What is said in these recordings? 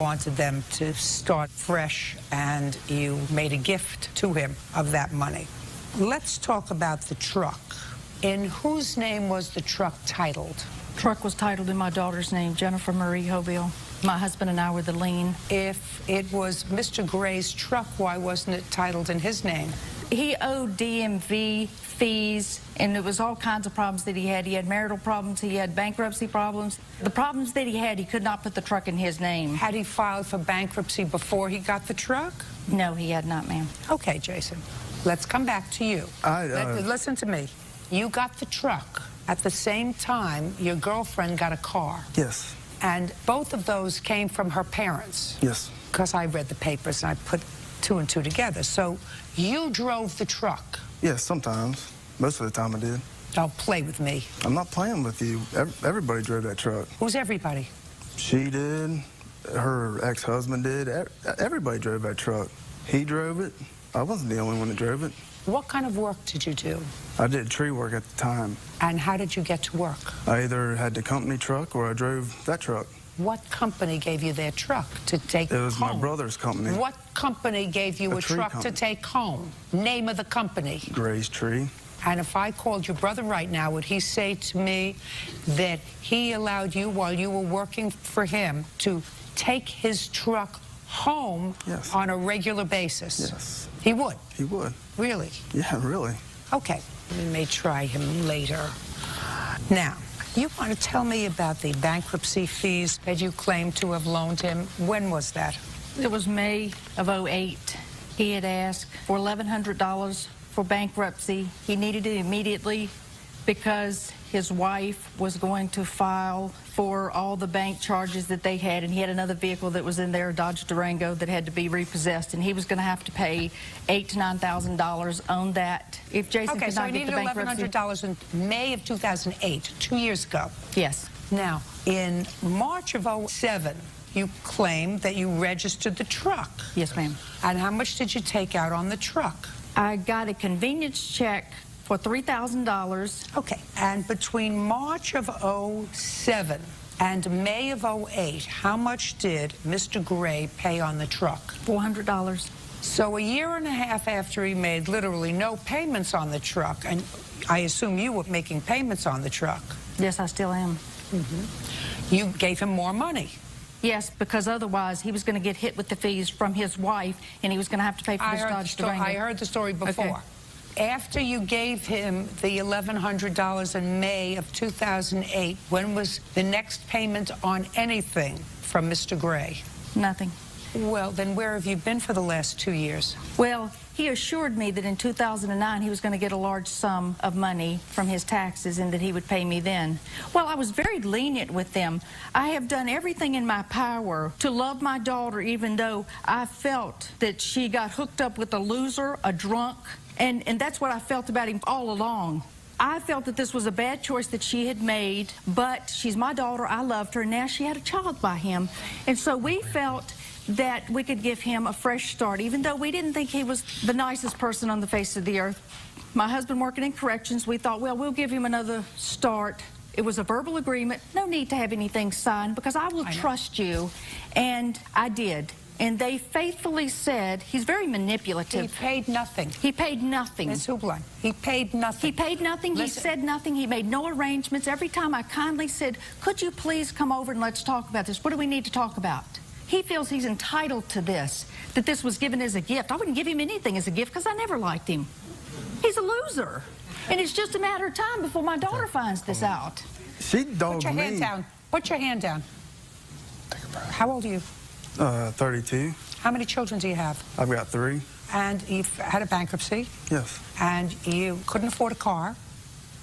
wanted them to start fresh, and you made a gift to him of that money. Let's talk about the truck. In whose name was the truck titled? Truck was titled in my daughter's name, Jennifer Marie Hoville. My husband and I were the lien. If it was Mr. Gray's truck, why wasn't it titled in his name? He owed DMV fees, and it was all kinds of problems that he had. He had marital problems, he had bankruptcy problems. The problems that he had, he could not put the truck in his name. Had he filed for bankruptcy before he got the truck? No, he had not, ma'am. Okay, Jason, let's come back to you. Listen to me. You got the truck at the same time your girlfriend got a car. Yes. And both of those came from her parents. Yes. Because I read the papers and I put two and two together. So you drove the truck? Yes, sometimes. Most of the time I did. Don't play with me. I'm not playing with you. Everybody drove that truck. Who's everybody? She did. Her ex-husband did. Everybody drove that truck. He drove it. I wasn't the only one that drove it. What kind of work did you do? I did tree work at the time. And how did you get to work? I either had the company truck or I drove that truck. What company gave you their truck to take home? It was my brother's company. What company gave you a truck to take home? Name of the company? Gray's Tree. And if I called your brother right now, would he say to me that he allowed you, while you were working for him, to take his truck home on a regular basis? Yes. He would? He would. Really? Yeah, really. Okay. We may try him later. Now, you want to tell me about the bankruptcy fees that you claim to have loaned him? When was that? It was May of '08. He had asked for $1,100 for bankruptcy. He needed it immediately because his wife was going to file for all the bank charges that they had, and he had another vehicle that was in there, a Dodge Durango, that had to be repossessed, and he was going to have to pay $8,000 to $9,000 on that if Jason could not get the bankruptcy. $1,100 in May of 2008, 2 years ago. Yes. Now, in March of '07, you claimed that you registered the truck. Yes, ma'am. And how much did you take out on the truck? I got a convenience check for $3,000. Okay, and between March of '07 and May of '08, how much did Mr. Gray pay on the truck? $400. So a year and a half after he made literally no payments on the truck, and I assume you were making payments on the truck. Yes, I still am. You gave him more money. Yes, because otherwise he was going to get hit with the fees from his wife, and he was going to have to pay for this Dodge Durango. I heard the story before. Okay. After you gave him the $1,100 in May of 2008, when was the next payment on anything from Mr. Gray? Nothing. Well, then where have you been for the last 2 years? Well, he assured me that in 2009 he was going to get a large sum of money from his taxes and that he would pay me then. Well, I was very lenient with them. I have done everything in my power to love my daughter, even though I felt that she got hooked up with a loser, a drunk, and that's what I felt about him all along. I felt that this was a bad choice that she had made, but she's my daughter, I loved her, and now she had a child by him. And so we felt that we could give him a fresh start, even though we didn't think he was the nicest person on the face of the earth. My husband working in corrections, we thought, well, we'll give him another start. It was a verbal agreement, no need to have anything signed, because I will trust you, and I did. And they faithfully said, he's very manipulative. He paid nothing. He paid nothing. Ms. Sheindlin, he paid nothing. He paid nothing. Listen. He said nothing. He made no arrangements. Every time I kindly said, could you please come over and let's talk about this? What do we need to talk about? He feels he's entitled to this, that this was given as a gift. I wouldn't give him anything as a gift because I never liked him. He's a loser. And it's just a matter of time before my daughter finds this out. She dogged me. Put your hand down. Put your hand down. How old are you? 32. How many children do you have? I've got 3. And you've had a bankruptcy? Yes. And you couldn't afford a car,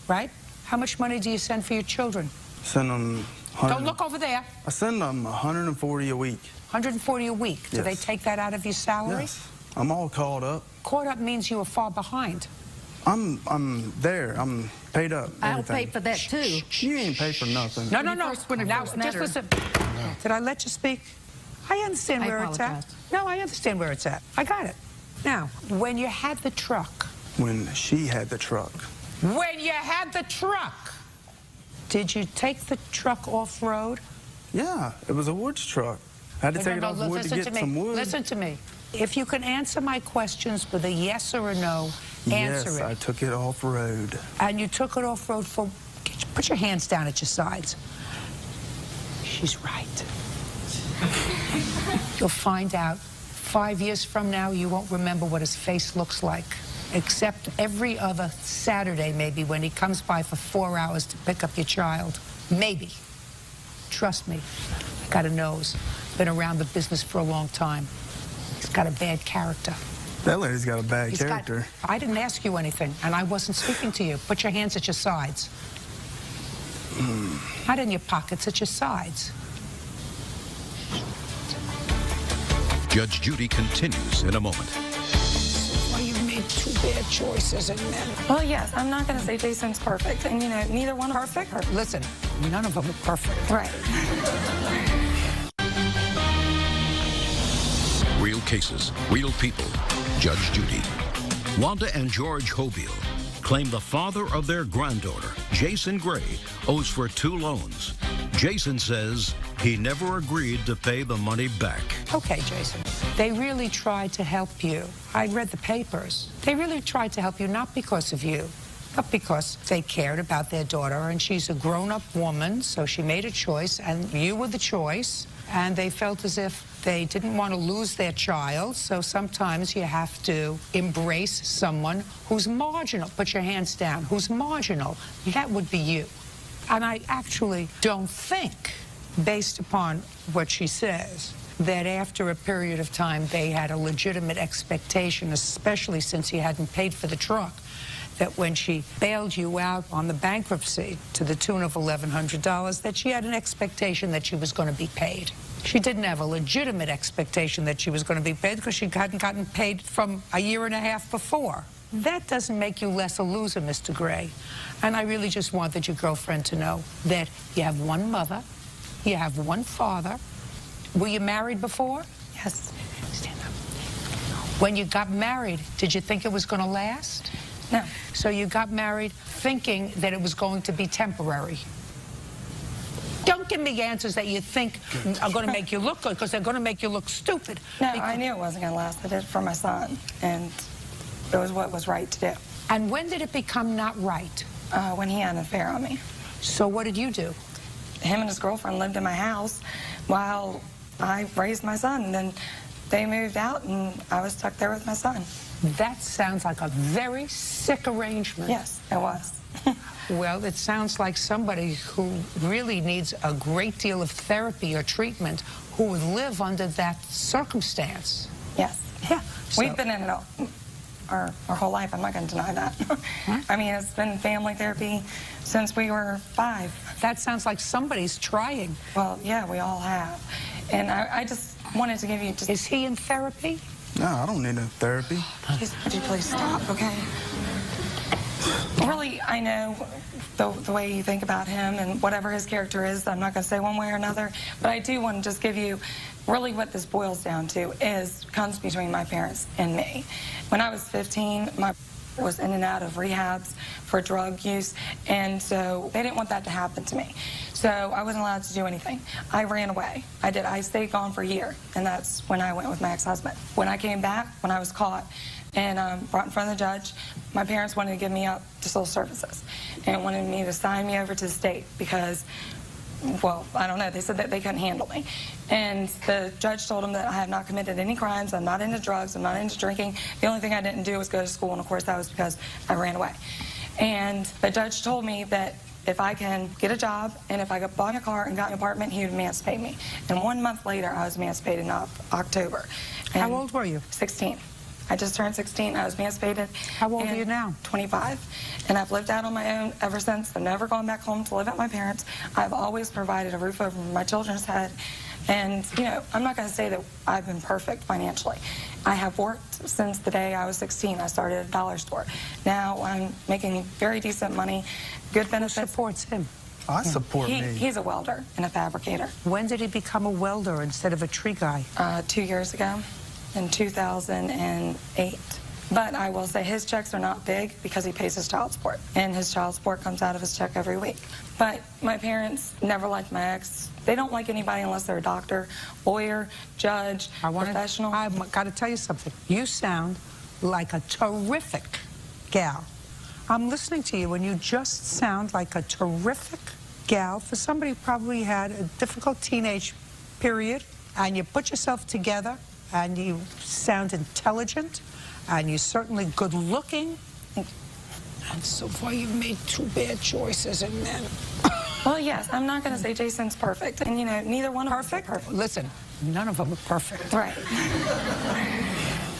right? How much money do you send for your children? Send them... Don't look over there. I send them $140 a week. $140 a week. Do they take that out of your salary? Yes. I'm all caught up. Caught up means you were far behind. I'm there. I'm paid up. I'll pay for that too. You ain't paid for nothing. No. Now, just listen. Did I let you speak? I understand where it's at. No, I understand where it's at. I got it. Now, when you had the truck. When she had the truck. When you had the truck. Did you take the truck off-road? Yeah, it was a woods truck. I had to take it off wood to listen get me. some wood. Listen to me. If you can answer my questions with a yes or a no, answer Yes, it. I took it off road. And you took it off road for... Put your hands down at your sides. She's right. You'll find out 5 years from now, you won't remember what his face looks like, except every other Saturday, maybe, when he comes by for 4 hours to pick up your child. Maybe. Trust me. I got a nose. Been around the business for a long time. He's got a bad character. That lady's got a bad character. I didn't ask you anything, and I wasn't speaking to you. Put your hands at your sides. Not in your pockets, at your sides. Judge Judy continues in a moment. Well, you've made 2 bad choices in men. Well, yes, I'm not going to say Jason's perfect, and you know, neither one of us is perfect. Listen, none of them are perfect. Right. Real cases, real people. Judge Judy. Wanda and George Hobile claim the father of their granddaughter, Jason Gray, owes for 2 loans. Jason says he never agreed to pay the money back. Okay, Jason. They really tried to help you. I read the papers. They really tried to help you, not because of you, but because they cared about their daughter, and she's a grown-up woman, so she made a choice, and you were the choice, and they felt as if they didn't want to lose their child, so sometimes you have to embrace someone who's marginal. Put your hands down. Who's marginal. That would be you. And I actually don't think, based upon what she says, that after a period of time they had a legitimate expectation, especially since he hadn't paid for the truck, that when she bailed you out on the bankruptcy to the tune of $1,100, that she had an expectation that she was going to be paid. She didn't have a legitimate expectation that she was going to be paid because she hadn't gotten paid from a year and a half before. That doesn't make you less a loser, Mr. Gray. And I really just wanted your girlfriend to know that you have one mother, you have one father. Were you married before? Yes. Stand up. When you got married, did you think it was going to last? No. So you got married thinking that it was going to be temporary. Don't give me answers that you think are going to make you look good, because they're going to make you look stupid. No, I knew it wasn't going to last. I did it for my son, and it was what was right to do. And when did it become not right? When he had an affair on me. So what did you do? Him and his girlfriend lived in my house while I raised my son, and then they moved out, and I was stuck there with my son. That sounds like a very sick arrangement. Yes, it was. Well, it sounds like somebody who really needs a great deal of therapy or treatment who would live under that circumstance. Yes. Yeah. We've been in it our whole life. I'm not going to deny that. Huh? I mean, it's been family therapy since we were 5. That sounds like somebody's trying. Well, yeah, we all have. And I just wanted to give you just... Is he in therapy? No, I don't need no therapy. Could you please stop, okay? Really, I know the way you think about him and whatever his character is. I'm not going to say one way or another, but I do want to just give you really what this boils down to comes between my parents and me. When I was 15, my was in and out of rehabs for drug use, and so they didn't want that to happen to me. So I wasn't allowed to do anything. I ran away. I stayed gone for a year, and that's when I went with my ex-husband. When I came back, when I was caught and brought in front of the judge, my parents wanted to give me up to social services and wanted me to sign me over to the state because, well, I don't know, they said that they couldn't handle me. And the judge told them that I have not committed any crimes, I'm not into drugs, I'm not into drinking. The only thing I didn't do was go to school, and of course that was because I ran away. And the judge told me that if I can get a job and if I bought a car and got an apartment, he would emancipate me. And 1 month later, I was emancipated in October. And How old were you? 16. I just turned 16. I was emancipated. How old are you now? 25. And I've lived out on my own ever since. I've never gone back home to live at my parents. I've always provided a roof over my children's head. And, you know, I'm not going to say that I've been perfect financially. I have worked since the day I was 16. I started at a dollar store. Now I'm making very decent money, good benefits. Who supports him? I support me. He's a welder and a fabricator. When did he become a welder instead of a tree guy? 2 years ago, in 2008. But I will say his checks are not big because he pays his child support, and his child support comes out of his check every week. But my parents never liked my ex. They don't like anybody unless they're a doctor, lawyer, judge, professional. I've got to tell you something. You sound like a terrific gal. I'm listening to you, and you just sound like a terrific gal for somebody who probably had a difficult teenage period, and you put yourself together, and you sound intelligent, and you're certainly good looking. And so far you've made 2 bad choices in men. Well, yes, I'm not going to say Jason's perfect, and you know, neither one of us are perfect. Listen, none of them are perfect. Right.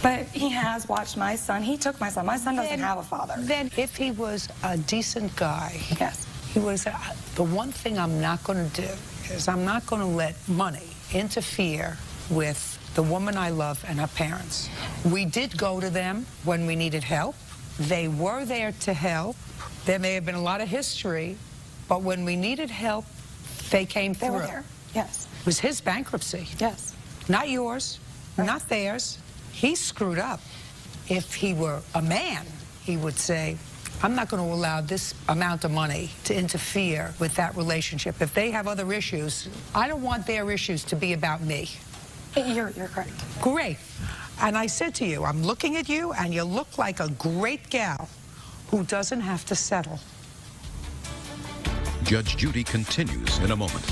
But he has watched my son. He took my son. My son doesn't have a father. Then if he was a decent guy, yes, he was. The one thing I'm not going to do is I'm not going to let money interfere with the woman I love and her parents. We did go to them when we needed help. They were there to help. There may have been a lot of history, but when we needed help, they came through. They were there, yes. It was his bankruptcy. Yes. Not yours, not theirs. He screwed up. If he were a man, he would say, I'm not going to allow this amount of money to interfere with that relationship. If they have other issues, I don't want their issues to be about me. You're correct. Great. And I said to you, I'm looking at you, and you look like a great gal who doesn't have to settle. Judge Judy continues in a moment.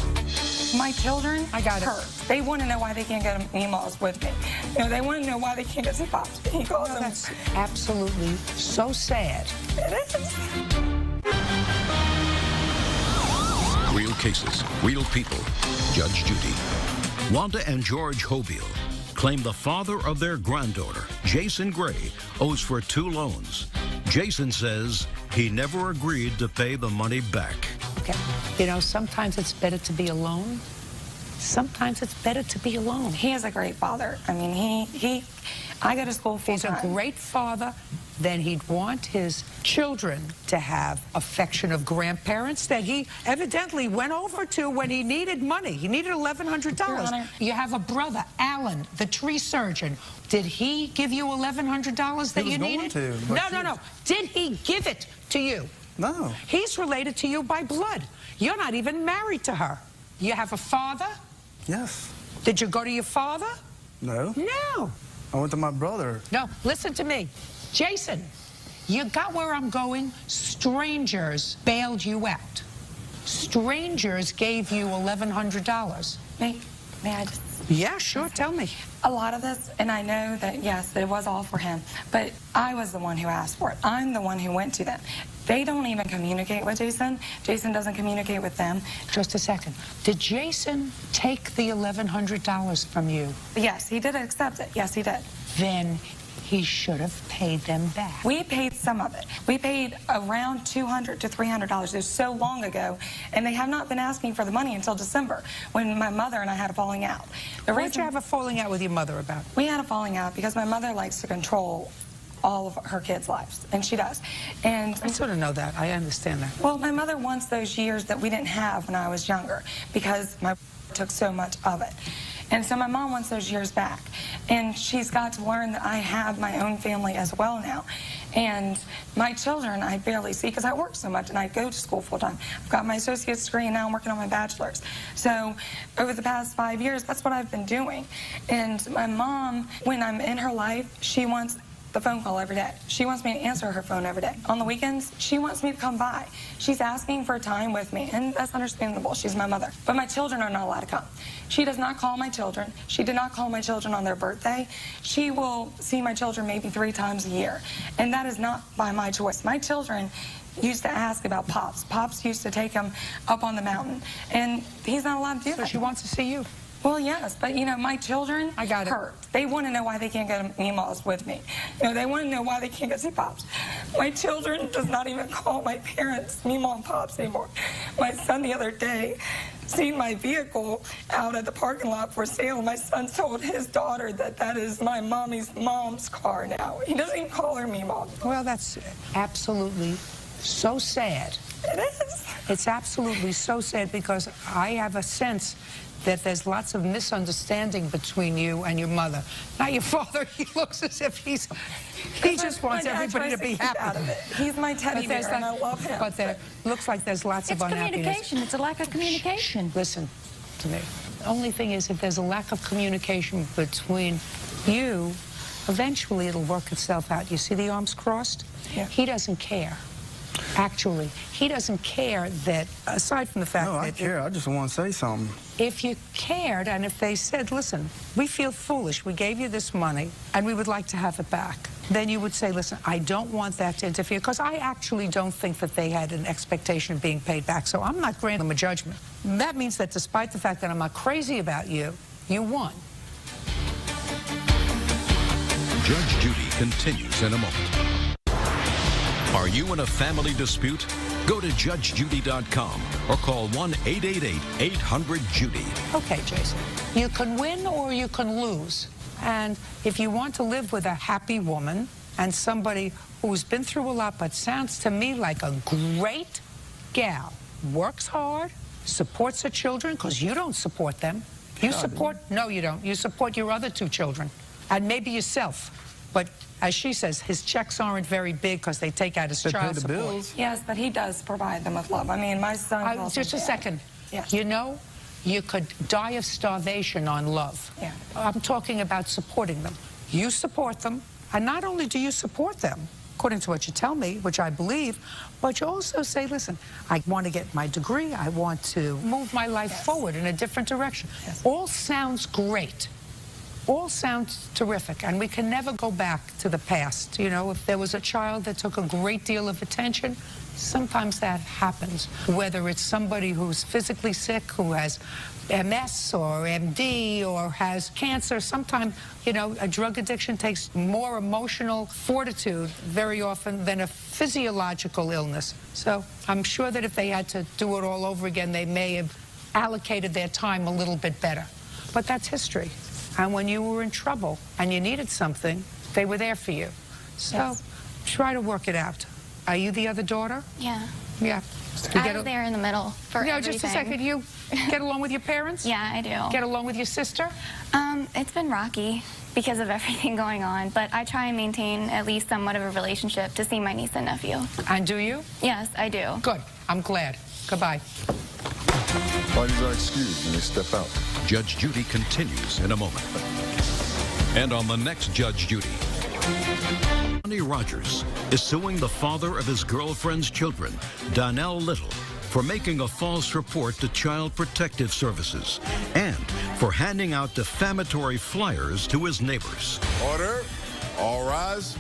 My children I got it. hurt. They want to know why they can't get emails with me. You know, they want to know why they can't get some pops. He calls them. That's absolutely so sad. It is. Real cases, real people. Judge Judy. Wanda and George Hobile claim the father of their granddaughter, Jason Gray, owes for 2 loans. Jason says he never agreed to pay the money back. Okay. You know, sometimes it's better to be alone. Sometimes it's better to be alone. He is a great father. I mean, I go to school full time. He's a great father. Then he'd want his children to have affection of grandparents that he evidently went over to when he needed money. He needed $1,100. You have a brother, Alan, the tree surgeon. Did he give you $1,100 that you needed? He was going to. No. Did he give it to you? No. He's related to you by blood. You're not even married to her. You have a father? Yes. Did you go to your father? No. No. I went to my brother. No, listen to me. Jason, you got where I'm going? Strangers bailed you out. Strangers gave you $1,100. May I just... Yeah, sure, tell me. A lot of this, and I know that, yes, it was all for him, but I was the one who asked for it. I'm the one who went to them. They don't even communicate with Jason. Jason doesn't communicate with them. Just a second. Did Jason take the $1,100 from you? Yes, he did accept it. Yes, he did. Then he should have paid them back. We paid some of it. We paid around $200 to $300. It was so long ago, and they have not been asking for the money until December, when my mother and I had a falling out. What did you have a falling out with your mother about? We had a falling out because my mother likes to control all of her kids' lives, and she does. And I sort of know that. I understand that. well, my mother wants those years that we didn't have when I was younger because my took so much of it. And so my mom wants those years back. And she's got to learn that I have my own family as well now. And my children I barely see because I work so much and I go to school full time. I've got my associate's degree and now I'm working on my bachelor's. So over the past 5 years, that's what I've been doing. And my mom, when I'm in her life, she wants the phone call every day. She wants me to answer her phone every day. On the weekends, she wants me to come by. She's asking for time with me, and that's understandable. She's my mother. But my children are not allowed to come. She does not call my children. She did not call my children on their birthday. She will see my children maybe 3 times a year, and that is not by my choice. My children used to ask about Pops. Pops used to take him up on the mountain, and he's not allowed to do that. So she wants to see you. Well, yes, but, you know, my children I got it. hurt. They want to know why they can't get emails with me. You know, they want to know why they can't get see Pops. My children does not even call my parents Meemaw and Pops anymore. My son the other day seen my vehicle out at the parking lot for sale. My son told his daughter that that is my mom's car now. He doesn't even call her Meemaw. Well, that's absolutely so sad. It is. It's absolutely so sad because I have a sense that there's lots of misunderstanding between you and your mother. Now your father, he looks as if he just wants everybody to be happy. Out of it. He's my teddy bear, and I love him. But there looks like there's lots of unhappiness. It's communication. It's a lack of communication. Listen to me. The only thing is, if there's a lack of communication between you, eventually it'll work itself out. You see the arms crossed? Yeah. He doesn't care. Actually, he doesn't care that, aside from the fact No, that... I care. I just want to say something. If you cared, and if they said, listen, we feel foolish, we gave you this money, and we would like to have it back, then you would say, listen, I don't want that to interfere, because I actually don't think that they had an expectation of being paid back, so I'm not granting them a judgment. That means that despite the fact that I'm not crazy about you, you won. Judge Judy continues in a moment. Are you in a family dispute? Go to judgejudy.com or call 1-888-800-JUDY. Okay, Jason, you can win or you can lose. And if you want to live with a happy woman and somebody who's been through a lot but sounds to me like a great gal, works hard, supports her children, because you don't support them. You support, no, you don't. You support your other two children and maybe yourself. But as she says, his checks aren't very big because they take out his child support. Bills. Yes, but he does provide them with love. I mean, my son... Just a second. Yes. You know, you could die of starvation on love. Yeah. I'm talking about supporting them. You support them, and not only do you support them, according to what you tell me, which I believe, but you also say, listen, I want to get my degree, I want to move my life forward in a different direction. Yes. All sounds great. All sounds terrific, and we can never go back to the past. You know, if there was a child that took a great deal of attention, sometimes that happens. Whether it's somebody who's physically sick, who has MS or MD or has cancer, sometimes, you know, a drug addiction takes more emotional fortitude very often than a physiological illness. So I'm sure that if they had to do it all over again, they may have allocated their time a little bit better. But that's history. And when you were in trouble and you needed something, they were there for you. So try to work it out. Are you the other daughter? Yeah. Yeah. I was there in the middle for everything. Just a second. You get along with your parents? Yeah, I do. Get along with your sister? It's been rocky because of everything going on, but I try and maintain at least somewhat of a relationship to see my niece and nephew. And do you? Yes, I do. Good. I'm glad. Goodbye. Parties are excused when they step out. Judge Judy continues in a moment. And on the next Judge Judy, Johnny Rogers is suing the father of his girlfriend's children, Donnell Little, for making a false report to Child Protective Services and for handing out defamatory flyers to his neighbors. Order. All rise.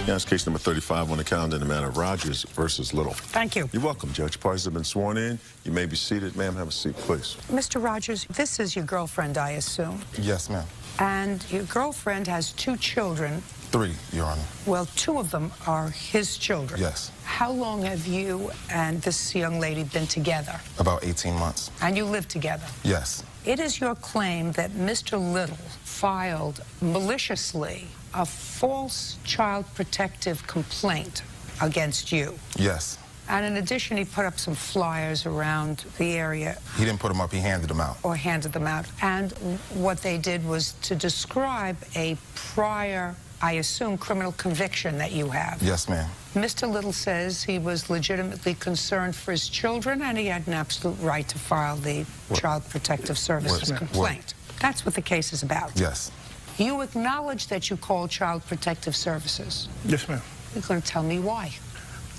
Yes, case number 35 on the calendar in the matter of Rogers versus Little. Thank you. You're welcome, Judge. Parties have been sworn in. You may be seated. Ma'am, have a seat, please. Mr. Rogers, this is your girlfriend, I assume. Yes, ma'am. And your girlfriend has two children. 3, Your Honor. Well, 2 of them are his children. Yes. How long have you and this young lady been together? About 18 months. And you live together? Yes. It is your claim that Mr. Little filed maliciously a false child protective complaint against you. Yes. And in addition, he put up some flyers around the area. He didn't put them up, he handed them out. Or handed them out. And what they did was to describe a prior, I assume, criminal conviction that you have. Yes, ma'am. Mr. Little says he was legitimately concerned for his children and he had an absolute right to file the Child Protective Services complaint. That's what the case is about. Yes. You acknowledge that you called Child Protective Services. Yes, ma'am. You're going to tell me why.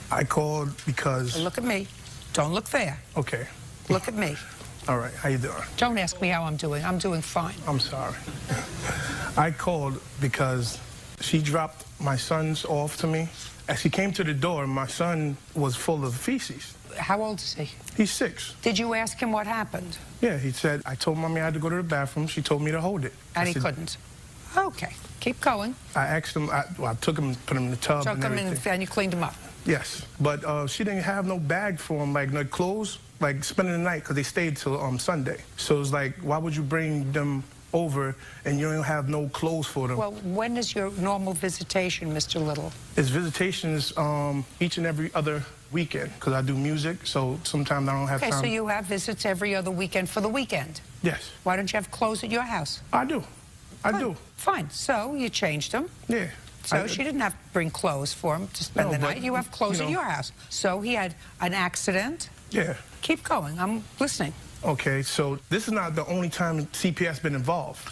I called because... Look at me. Don't look there. Okay. Look at me. All right. How you doing? Don't ask me how I'm doing. I'm doing fine. I'm sorry. I called because she dropped my sons off to me. As she came to the door, my son was full of feces. How old is he? He's 6. Did you ask him what happened? Yeah, he said, I told Mommy I had to go to the bathroom. She told me to hold it. And I he said, couldn't. Okay. Keep going. I asked him, I took him, put him in the tub Took and him everything. and you cleaned him up. Yes, but she didn't have no bag for him, like no clothes, like spending the night, because they stayed till Sunday. So it was like, why would you bring them over and you don't have no clothes for them. Well, when is your normal visitation, Mr. Little? His visitations each and every other weekend because I do music, so sometimes I don't have time. Okay, so you have visits every other weekend for the weekend? Yes. Why don't you have clothes at your house? I do. I do. Fine. So you changed them. Yeah. So she didn't have to bring clothes for him to spend the night. You have clothes at your house. So he had an accident. Yeah. Keep going. I'm listening. Okay, so this is not the only time CPS been involved.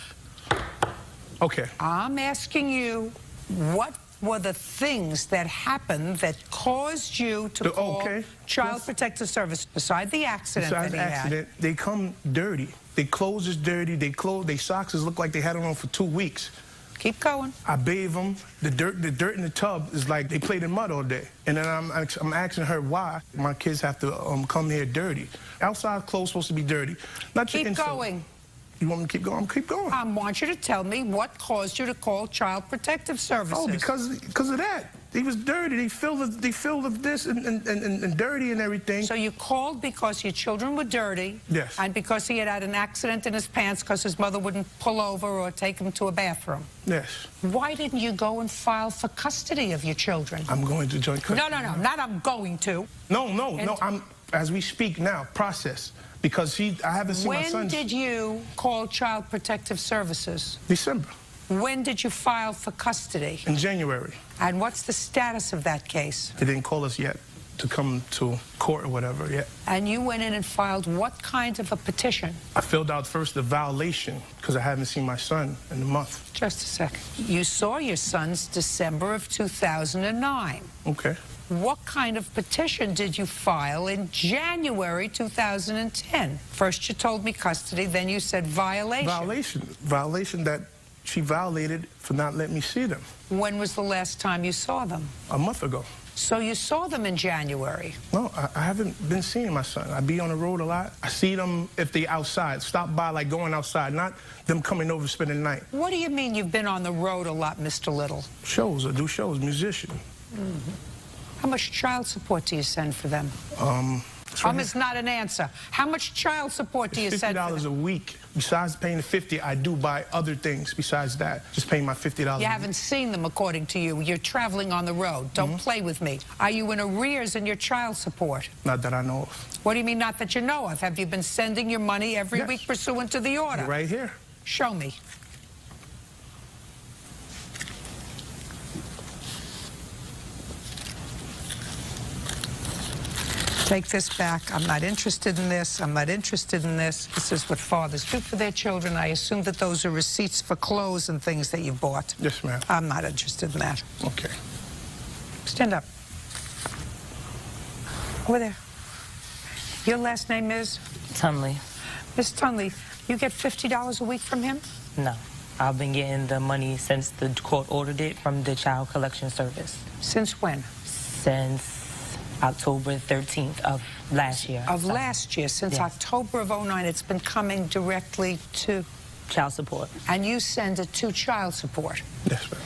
Okay. I'm asking you, what were the things that happened that caused you to call Child Protective Service beside the accident that he had? They come dirty. Their clothes is dirty. Their socks look like they had it on for 2 weeks. Keep going. I bathe them. The dirt in the tub is like they played in mud all day. And then I'm asking her why my kids have to come here dirty. Outside clothes supposed to be dirty. Not keep going. You want me to keep going? Keep going. I want you to tell me what caused you to call Child Protective Services. Oh, because of that. He was dirty. They filled of this and dirty and everything. So you called because your children were dirty. Yes. And because he had had an accident in his pants because his mother wouldn't pull over or take him to a bathroom. Yes. Why didn't you go and file for custody of your children? I'm going to joint custody. No, not I'm going to. No. I'm, as we speak now, process. Because I haven't seen my son. When did you call Child Protective Services? December. When did you file for custody? In January. And what's the status of that case? They didn't call us yet to come to court or whatever yet. And you went in and filed what kind of a petition? I filled out first the violation because I haven't seen my son in a month. Just a second. You saw your son's December of 2009. Okay. What kind of petition did you file in January 2010? First you told me custody, then you said violation. Violation that she violated for not letting me see them. When was the last time you saw them? A month ago. So you saw them in January? No, I haven't been seeing my son. I be on the road a lot. I see them if they outside, stop by like going outside, not them coming over spending the night. What do you mean you've been on the road a lot, Mr. Little? Shows, I do shows, musician. How much child support do you send for them? Is not an answer. How much child support do you send for them? $50 a week. Besides paying the $50, I do buy other things besides that. Just paying my $50 You haven't seen them, according to you. You're traveling on the road. Don't play with me. Are you in arrears in your child support? Not that I know of. What do you mean, not that you know of? Have you been sending your money every week pursuant to the order? Right here. Show me. Take this back. I'm not interested in this. I'm not interested in this. This is what fathers do for their children. I assume that those are receipts for clothes and things that you bought. Yes, ma'am. I'm not interested in that. Okay. Stand up. Over there. Your last name is? Tunley. Miss Tunley, you get $50 a week from him? No. I've been getting the money since the court ordered it from the Child Collection Service. Since when? Since October 13th of last year. Of last year, since October of 09, it's been coming directly to? Child support. And you send it to child support? Yes, ma'am.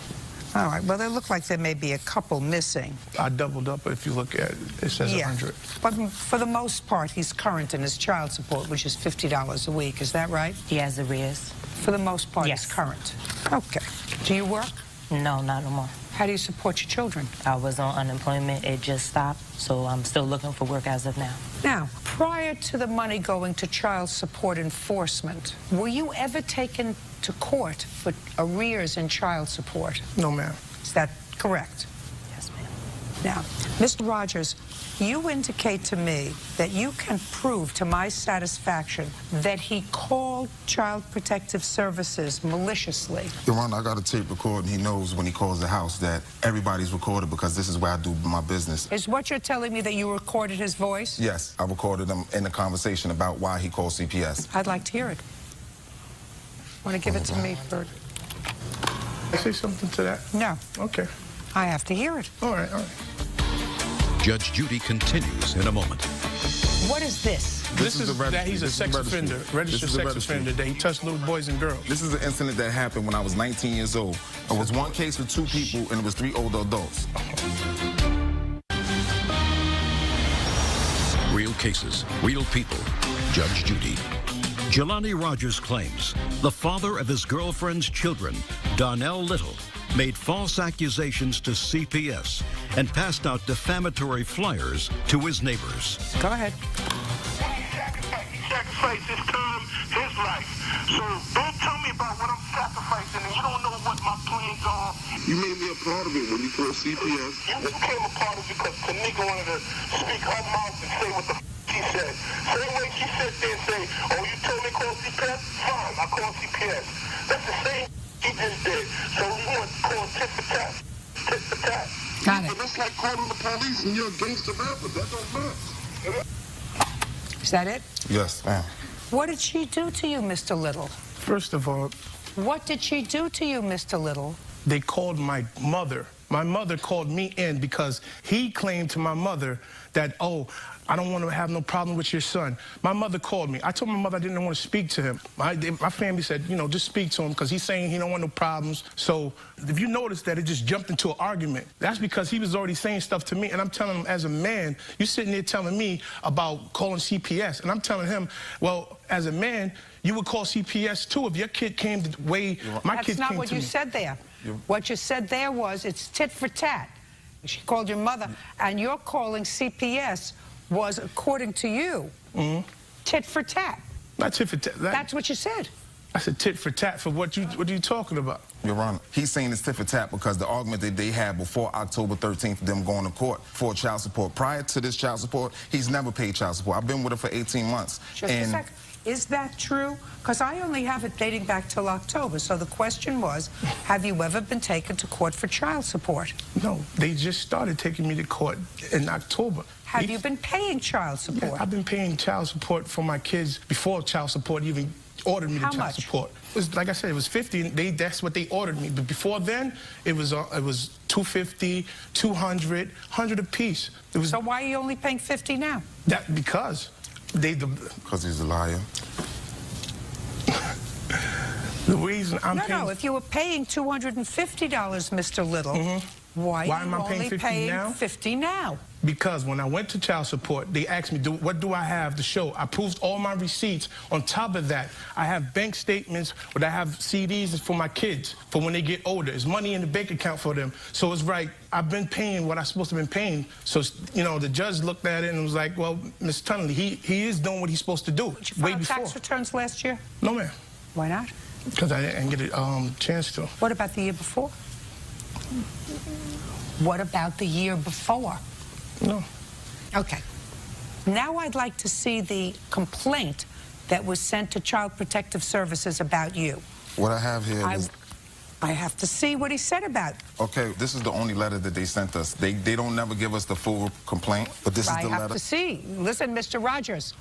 All right, well, they look like there may be a couple missing. I doubled up, if you look at it, it says 100. But for the most part, he's current in his child support, which is $50 a week. Is that right? He has arrears. For the most part, he's current. Okay. Do you work? No, not no more. How do you support your children? I was on unemployment. It just stopped, so I'm still looking for work as of now. Now, prior to the money going to child support enforcement, were you ever taken to court for arrears in child support? No, ma'am. Is that correct? Yes, ma'am. Now, Mr. Rogers, you indicate to me that you can prove to my satisfaction that he called Child Protective Services maliciously. Your Honor, I got a tape record, and he knows when he calls the house that everybody's recorded because this is where I do my business. Is what you're telling me that you recorded his voice? Yes, I recorded him in the conversation about why he called CPS. I'd like to hear it. Want to give it to me, Bert? I say something to that? No. Okay. I have to hear it. All right, all right. Judge Judy continues in a moment. What is this? This is that he's a sex offender, registered sex offender, that he touched little boys and girls. This is an incident that happened when I was 19 years old. It was one case for 2 people, and it was 3 older adults. Real cases, real people. Judge Judy. Jelani Rogers claims the father of his girlfriend's children, Donnell Little, made false accusations to CPS and passed out defamatory flyers to his neighbors. Go ahead. He sacrificed his time, his life. So don't tell me about what I'm sacrificing, and you don't know what my plans are. You made me a part of it when you called CPS. You became a part of it because Tanika wanted to speak her mouth and say what the she said. Same way she sat there and say, oh, you told me to call CPS? Fine, I call CPS. That's the same he just did. So you want to call tit for tat. Tit for tat. Got it. But that's like calling the police and you're a gangster rapper. That don't matter. Is that it? Yes, ma'am. What did she do to you, Mr. Little? First of all, What did she do to you, Mr. Little? they called my mother. My mother called me in because he claimed to my mother that, oh, I don't want to have no problem with your son. My mother called me. I told my mother I didn't want to speak to him. My family said, you know, just speak to him because he's saying he don't want no problems. So if you notice that it just jumped into an argument, that's because he was already saying stuff to me. And I'm telling him, as a man, you're sitting there telling me about calling CPS. And I'm telling him, well, as a man, you would call CPS too if your kid came the way my kid came to me. That's not what you said there. What you said there was it's tit for tat. She called your mother, and you're calling CPS was, according to you, tit for tat. Not tit for tat. That's what you said. I said tit for tat for what are you talking about? Your Honor, he's saying it's tit for tat because the argument that they had before October 13th, them going to court for child support. Prior to this child support, he's never paid child support. I've been with her for 18 months. Just a second. Is that true? Because I only have it dating back till October. So the question was, have you ever been taken to court for child support? No, they just started taking me to court in October. Have you been paying child support? Yeah, I've been paying child support for my kids before child support even ordered me to child support. It was, like I said, it was $50, and that's what they ordered me. But before then, it was $250, $200, $100 apiece. So why are you only paying $50 now? Because he's a liar. The reason I'm paying... No, if you were paying $250, Mr. Little, why am I paying only $50 now? $50 now? Because when I went to child support, they asked me, what do I have to show? I proved all my receipts. On top of that, I have bank statements where I have CDs for my kids for when they get older. There's money in the bank account for them. So it's right. I've been paying what I'm supposed to have been paying. So, you know, the judge looked at it and was like, well, Mr. Tunnelly, he is doing what he's supposed to do. Did you file tax returns last year? No, ma'am. Why not? Because I didn't get a chance to. What about the year before? What about the year before? No. Okay. Now I'd like to see the complaint that was sent to Child Protective Services about you. What I have here is... I have to see what he said about you. Okay, this is the only letter that they sent us. They don't never give us the full complaint, but this is the letter. I have to see. Listen, Mr. Rogers,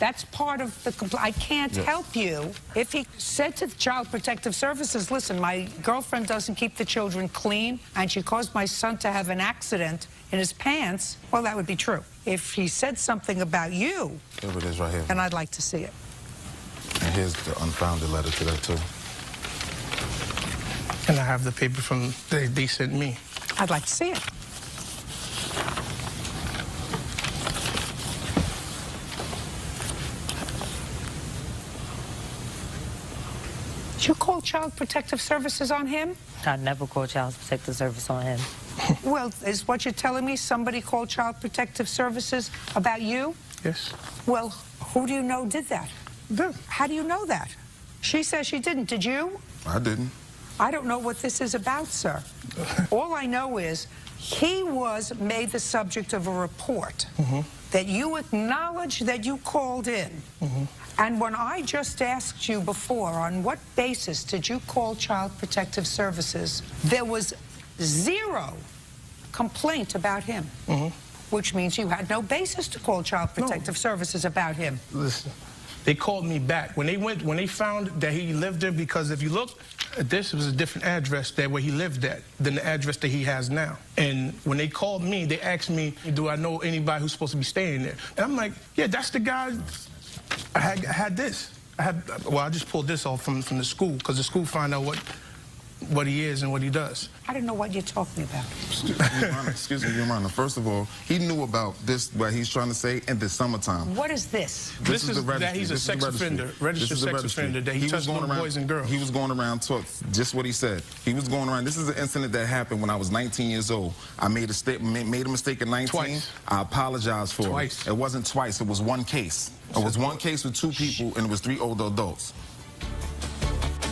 that's part of the complaint. I can't help you. If he said to the Child Protective Services, listen, my girlfriend doesn't keep the children clean, and she caused my son to have an accident in his pants, well, that would be true. If he said something about you, here it is right here. And I'd like to see it. And here's the unfounded letter to that, too. And I have the paper from they sent me. I'd like to see it. Did you call Child Protective Services on him? I never called Child Protective Service on him. Well, is what you're telling me somebody called Child Protective Services about you? Yes. Well, who do you know did that? Them. How do you know that? She says she didn't. Did you? I didn't. I don't know what this is about, sir. All I know is he was made the subject of a report that you acknowledge that you called in. And when I just asked you before, on what basis did you call Child Protective Services, there was zero complaint about him, which means you had no basis to call Child Protective Services about him. Listen, they called me back. When they found that he lived there, because if you look, this was a different address there where he lived at than the address that he has now. And when they called me, they asked me, do I know anybody who's supposed to be staying there? And I'm like, yeah, that's the guy. I had this. Well, I just pulled this off from the school, because the school found out what he is and what he does. I don't know what you're talking about. Excuse me, Your Honor. First of all, he knew about this, what he's trying to say, in the summertime. What is this? This is that he's a sex offender, registered sex offender, that he touched little boys and girls. He was going around, just what he said. He was going around. This is an incident that happened when I was 19 years old. I made a mistake at 19. Twice. I apologized for it. It wasn't twice. It was one case. It was one case with 2 people, and it was 3 older adults.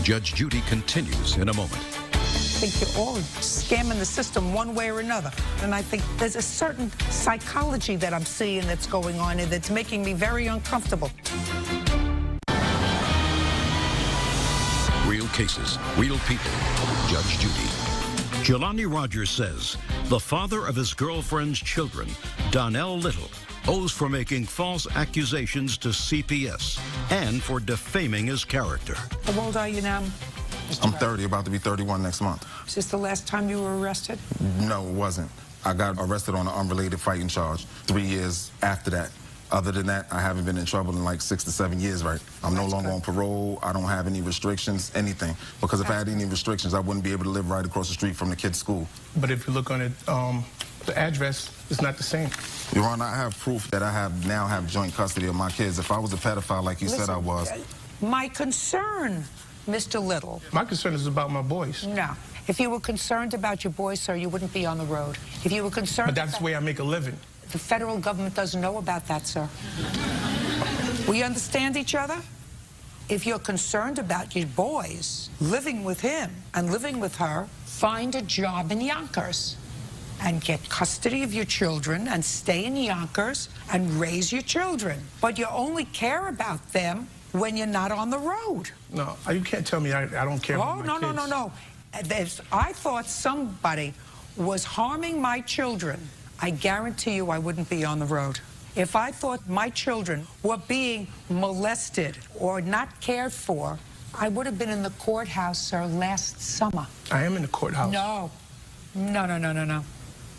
Judge Judy continues in a moment. I think you're all scamming the system one way or another. And I think there's a certain psychology that I'm seeing that's going on and that's making me very uncomfortable. Real cases, real people. Judge Judy. Jelani Rogers says the father of his girlfriend's children, Donnell Little, owes for making false accusations to CPS and for defaming his character. How old are you now? I'm 30, about to be 31 next month. Is this the last time you were arrested? No, it wasn't. I got arrested on an unrelated fighting charge 3 years after that. Other than that, I haven't been in trouble in like 6 to 7 years, right? I'm no longer on parole. I don't have any restrictions, anything. Because if I had any restrictions, I wouldn't be able to live right across the street from the kid's school. But if you look on it, the address is not the same. Your Honor, I have proof that I now have joint custody of my kids. If I was a pedophile like you said I was. My concern, Mr. Little. My concern is about my boys. No. If you were concerned about your boys, sir, you wouldn't be on the road. If you were concerned... But that's the way I make a living. The federal government doesn't know about that, sir. We understand each other? If you're concerned about your boys living with him and living with her, find a job in Yonkers and get custody of your children and stay in Yonkers and raise your children. But you only care about them when you're not on the road. No, you can't tell me I don't care about my kids. No. I thought somebody was harming my children. I guarantee you I wouldn't be on the road. If I thought my children were being molested or not cared for, I would have been in the courthouse, sir, last summer. I am in the courthouse. No.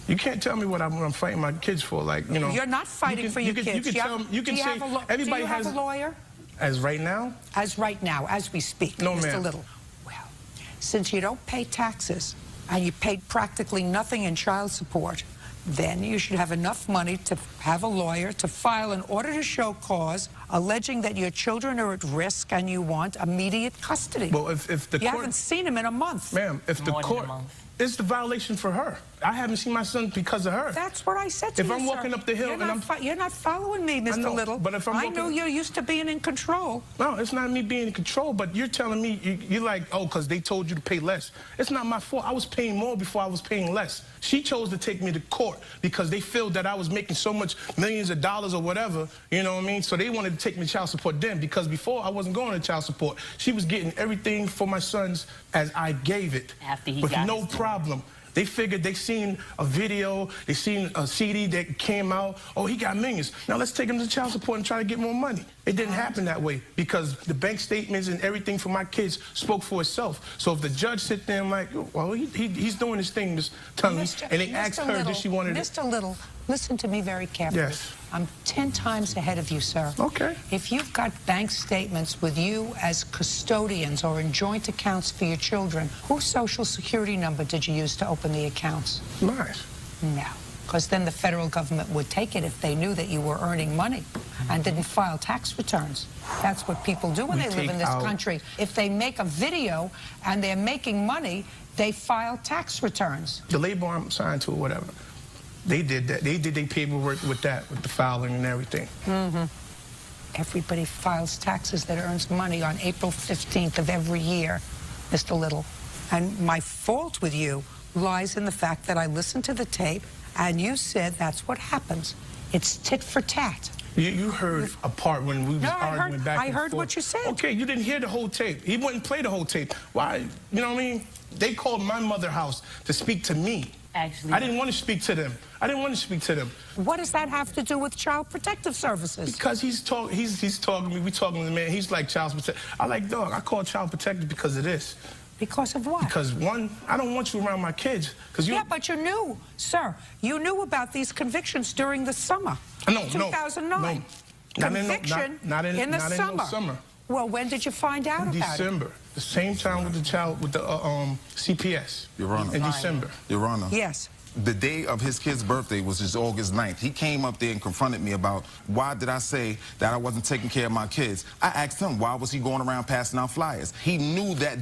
You can't tell me what I'm fighting my kids for, like, you know. You're not fighting for your kids. You can say everybody has a lawyer? As right now? As right now, as we speak, no, Mr. Little. Well, since you don't pay taxes and you paid practically nothing in child support, then you should have enough money to have a lawyer to file an order to show cause alleging that your children are at risk and you want immediate custody. Well, if the you court... haven't seen him in a month. Ma'am, if the court... It's the violation for her. I haven't seen my son because of her. That's what I said to you, If I'm walking up the hill You're not following me, Mr. Little. But if I knew you're used to being in control. No, it's not me being in control, but you're telling me, you're like, oh, because they told you to pay less. It's not my fault. I was paying more before I was paying less. She chose to take me to court because they feel that I was making so much millions of dollars or whatever, you know what I mean? So they wanted to take me to child support then, because before I wasn't going to child support. She was getting everything for my sons as I gave it. After he with got no problem. They figured they seen a video, they seen a CD that came out. Oh, he got millions. Now let's take him to child support and try to get more money. It didn't happen that way because the bank statements and everything for my kids spoke for itself. So if the judge sit there and like, well, he's doing his thing, just telling me, and they asked her that she wanted it. Mr. Little, listen to me very carefully. Yes. I'm 10 times ahead of you, sir. Okay. If you've got bank statements with you as custodians or in joint accounts for your children, whose social security number did you use to open the accounts? Mine. No, because then the federal government would take it if they knew that you were earning money and didn't file tax returns. That's what people do when they live in this country. If they make a video and they're making money, they file tax returns. The labor I'm signed to or whatever. They did that. They did their paperwork with that, with the filing and everything. Everybody files taxes that earns money on April 15th of every year, Mr. Little. And my fault with you lies in the fact that I listened to the tape and you said that's what happens. It's tit for tat. You heard a part when we was arguing back and forth. I heard what you said. Okay, you didn't hear the whole tape. He wouldn't play the whole tape. Why? You know what I mean? They called my mother's house to speak to me. Actually, I didn't want to speak to them. I didn't want to speak to them. What does that have to do with Child Protective Services? Because he's talking to me. We talking to the man. He's like Child Protective. I like, dog, I call Child Protective because of this. Because of what? Because, one, I don't want you around my kids. Yeah, but you knew, sir. You knew about these convictions during the summer. No, 2009. no. Conviction not in the no summer. summer. Well, when did you find out In about December. The same time with the child, with the CPS. Your Honor. In December. Your Honor. Yes. The day of his kid's birthday was just August 9th. He came up there and confronted me about why did I say that I wasn't taking care of my kids. I asked him why was he going around passing out flyers. He knew that,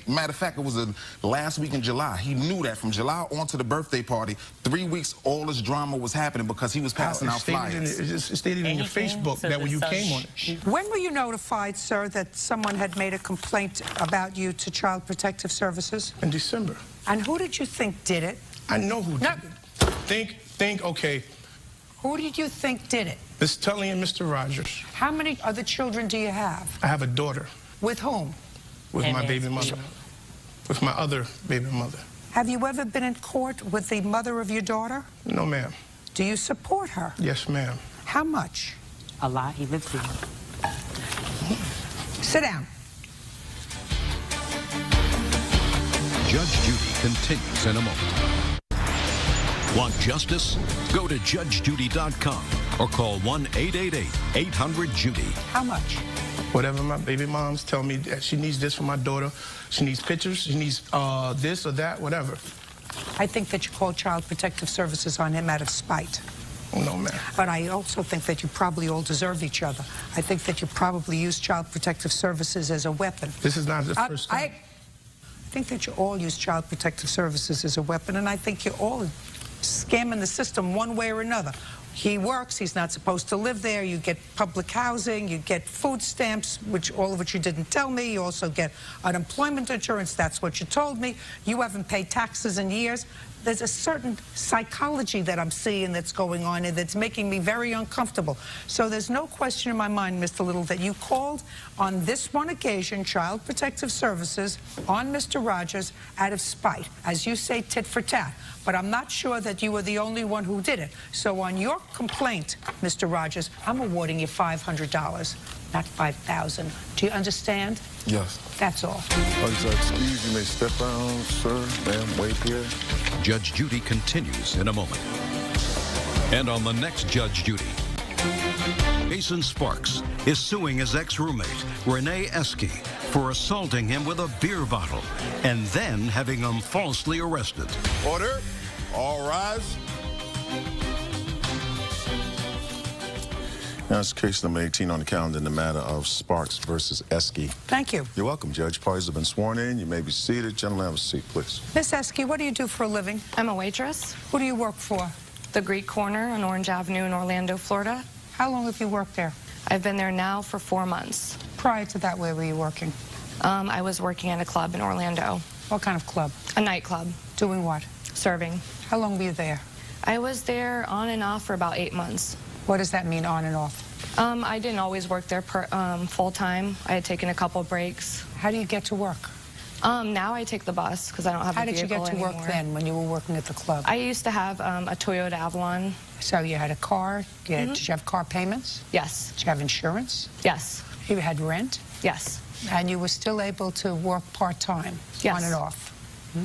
matter of fact, it was the last week in July. He knew that from July on to the birthday party, 3 weeks, all this drama was happening because he was passing out flyers. It stated in your Facebook that when you came on it. When were you notified, sir, that someone had made a complaint about you to Child Protective Services? In December. And who did you think did it? I know who did it. Think, okay. Who did you think did it? Miss Tully and Mr. Rogers. How many other children do you have? I have a daughter. With whom? With my baby mother. With my other baby mother. Have you ever been in court with the mother of your daughter? No, ma'am. Do you support her? Yes, ma'am. How much? A lot. He lives here. Sit down. Judge Judy continues in a moment. Want justice? Go to judgejudy.com or call 1-888-800-JUDY. How much? Whatever my baby moms tell me that she needs this for my daughter, she needs pictures, she needs this or that, whatever. I think that you called Child Protective Services on him out of spite. No, ma'am. But I also think that you probably all deserve each other. I think that you probably use Child Protective Services as a weapon. This is not the first time. I think that you all use Child Protective Services as a weapon, and I think you're all scamming the system one way or another. He works, he's not supposed to live there, you get public housing, you get food stamps, all of which you didn't tell me, you also get unemployment insurance, that's what you told me. You haven't paid taxes in years. There's a certain psychology that I'm seeing that's going on and that's making me very uncomfortable. So there's no question in my mind, Mr. Little, that you called on this one occasion Child Protective Services on Mr. Rogers out of spite. As you say, tit for tat. But I'm not sure that you were the only one who did it. So on your complaint, Mr. Rogers, I'm awarding you $500, not $5,000. Do you understand? Yes. That's all. Excuse, you may step down, sir, ma'am, wait here. Judge Judy continues in a moment. And on the next Judge Judy, Jason Sparks is suing his ex-roommate, Renee Esky, for assaulting him with a beer bottle and then having him falsely arrested. Order. All rise. Now it's case number 18 on the calendar in the matter of Sparks versus Esky. Thank you. You're welcome, Judge. Parties have been sworn in. You may be seated. Gentlemen, have a seat, please. Miss Esky, what do you do for a living? I'm a waitress. Who do you work for? The Greek Corner on Orange Avenue in Orlando, Florida. How long have you worked there? I've been there now for 4 months. Prior to that, where were you working? I was working at a club in Orlando. What kind of club? A nightclub. Doing what? Serving. How long were you there? I was there on and off for about 8 months. What does that mean, on and off? I didn't always work there full-time. I had taken a couple breaks. How do you get to work? Now I take the bus because I don't have a vehicle anymore. How did you get to work then when you were working at the club? I used to have a Toyota Avalon. So you had a car? Did you have car payments? Yes. Did you have insurance? Yes. You had rent? Yes. And you were still able to work part-time? Yes. On and off?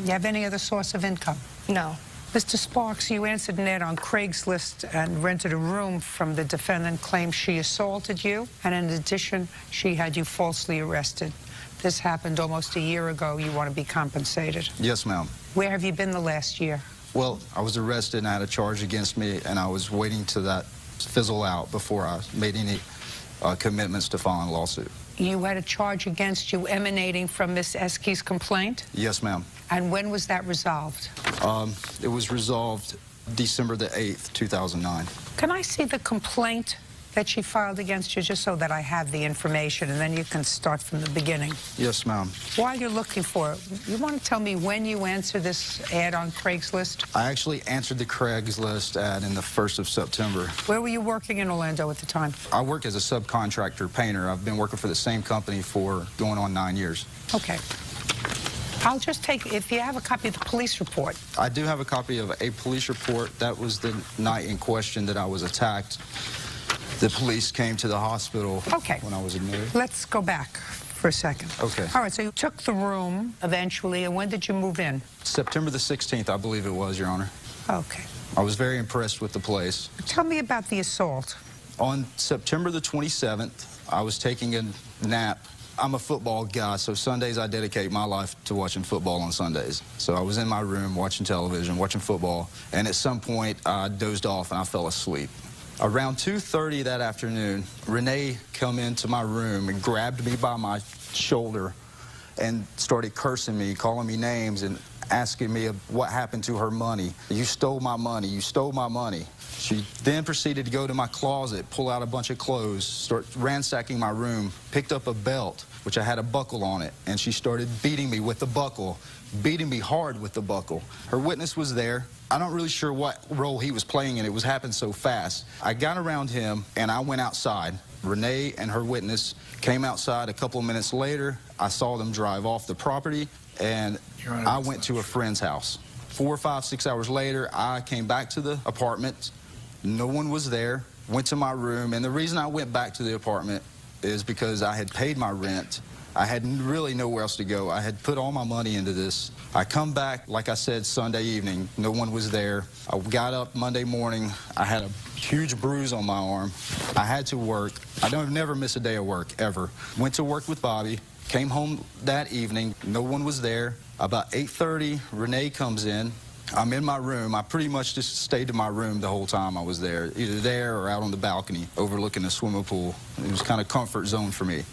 You have any other source of income? No. Mr. Sparks, you answered an ad on Craigslist and rented a room from the defendant, claimed she assaulted you, and in addition, she had you falsely arrested. This happened almost a year ago. You want to be compensated. Yes, ma'am. Where have you been the last year? Well, I was arrested and I had a charge against me, and I was waiting to that fizzle out before I made any commitments to file a lawsuit. You had a charge against you emanating from Miss Esky's complaint? Yes, ma'am. And when was that resolved? It was resolved December the 8th, 2009. Can I see the complaint that she filed against you, just so that I have the information, and then you can start from the beginning? Yes, ma'am. While you're looking for it, you want to tell me when you answered this ad on Craigslist? I actually answered the Craigslist ad in the 1st of September. Where were you working in Orlando at the time? I work as a subcontractor painter. I've been working for the same company for going on 9 years. Okay. I'll just take, if you have a copy of the police report. I do have a copy of a police report. That was the night in question that I was attacked. The police came to the hospital when I was admitted. Let's go back for a second. Okay. All right, so you took the room eventually, and when did you move in? September the 16th, I believe it was, Your Honor. Okay. I was very impressed with the place. Tell me about the assault. On September the 27th, I was taking a nap. I'm a football guy, so Sundays I dedicate my life to watching football on Sundays. So I was in my room watching television, watching football, and at some point I dozed off and I fell asleep. Around 2:30 that afternoon, Renee come into my room and grabbed me by my shoulder and started cursing me, calling me names, and asking me what happened to her money. You stole my money. You stole my money. She then proceeded to go to my closet, pull out a bunch of clothes, start ransacking my room, picked up a belt, which I had a buckle on it, and she started beating me with the buckle, beating me hard with the buckle. Her witness was there. I'm not really sure what role he was playing in. It was happening so fast. I got around him, and I went outside. Renee and her witness came outside a couple of minutes later. I saw them drive off the property, and I went to a friend's house. 4, 5, 6 hours later, I came back to the apartment. No one was there. Went to my room, and the reason I went back to the apartment is because I had paid my rent. I had really nowhere else to go. I had put all my money into this. I come back, like I said, Sunday evening. No one was there. I got up Monday morning. I had a huge bruise on my arm. I had to work. I don't never miss a day of work, ever. Went to work with Bobby. Came home that evening. No one was there. About 8:30, Renee comes in. I'm in my room. I pretty much just stayed in my room the whole time I was there, either there or out on the balcony overlooking the swimming pool. It was kind of comfort zone for me.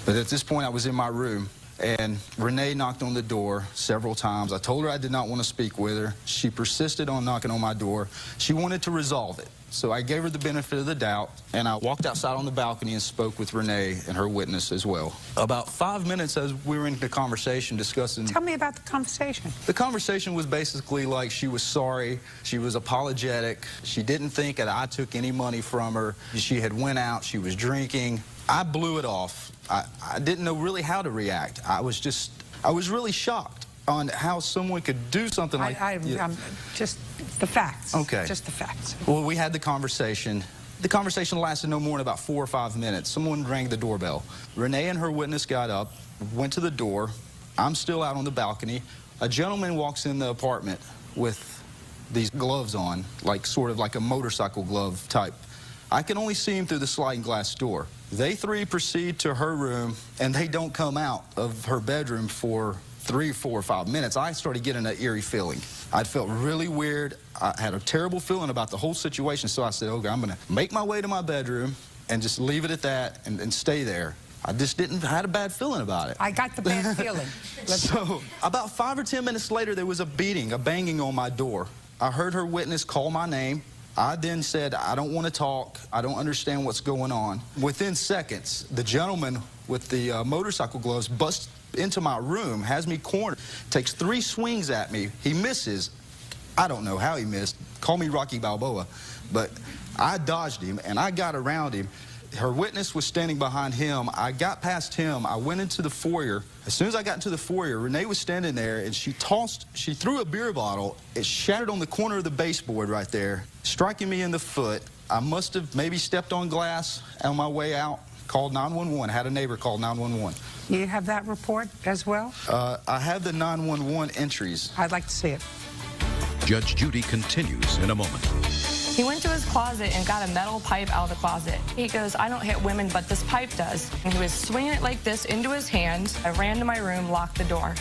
But at this point, I was in my room, and Renee knocked on the door several times. I told her I did not want to speak with her. She persisted on knocking on my door. She wanted to resolve it. So I gave her the benefit of the doubt, and I walked outside on the balcony and spoke with Renee and her witness as well. About 5 minutes as we were in the conversation discussing... Tell me about the conversation. The conversation was basically like she was sorry, she was apologetic, she didn't think that I took any money from her, she had went out, she was drinking. I blew it off. I didn't know really how to react. I was really shocked on how someone could do something like that. I'm just the facts. Okay. Just the facts. Well, we had the conversation. The conversation lasted no more than about 4 or 5 minutes. Someone rang the doorbell. Renee and her witness got up, went to the door. I'm still out on the balcony. A gentleman walks in the apartment with these gloves on, like sort of like a motorcycle glove type. I can only see him through the sliding glass door. They three proceed to her room, and they don't come out of her bedroom for 3, 4, or 5 minutes. I started getting an eerie feeling. I felt really weird. I had a terrible feeling about the whole situation, so I said, okay, I'm going to make my way to my bedroom and just leave it at that and stay there. I just had a bad feeling about it. I got the bad feeling. So about 5 or 10 minutes later, there was a beating, a banging on my door. I heard her witness call my name. I then said, I don't want to talk. I don't understand what's going on. Within seconds, the gentleman with the motorcycle gloves busts into my room, has me cornered, takes 3 swings at me. He misses. I don't know how he missed. Call me Rocky Balboa. But I dodged him, and I got around him. Her witness was standing behind him. I got past him. I went into the foyer. As soon as I got into the foyer, Renee was standing there, and she threw a beer bottle. It shattered on the corner of the baseboard right there, striking me in the foot. I must have maybe stepped on glass on my way out, called 911, had a neighbor call 911. You have that report as well? I have the 911 entries. I'd like to see it. Judge Judy continues in a moment. He went to his closet and got a metal pipe out of the closet. He goes, I don't hit women, but this pipe does. And he was swinging it like this into his hand. I ran to my room, locked the door.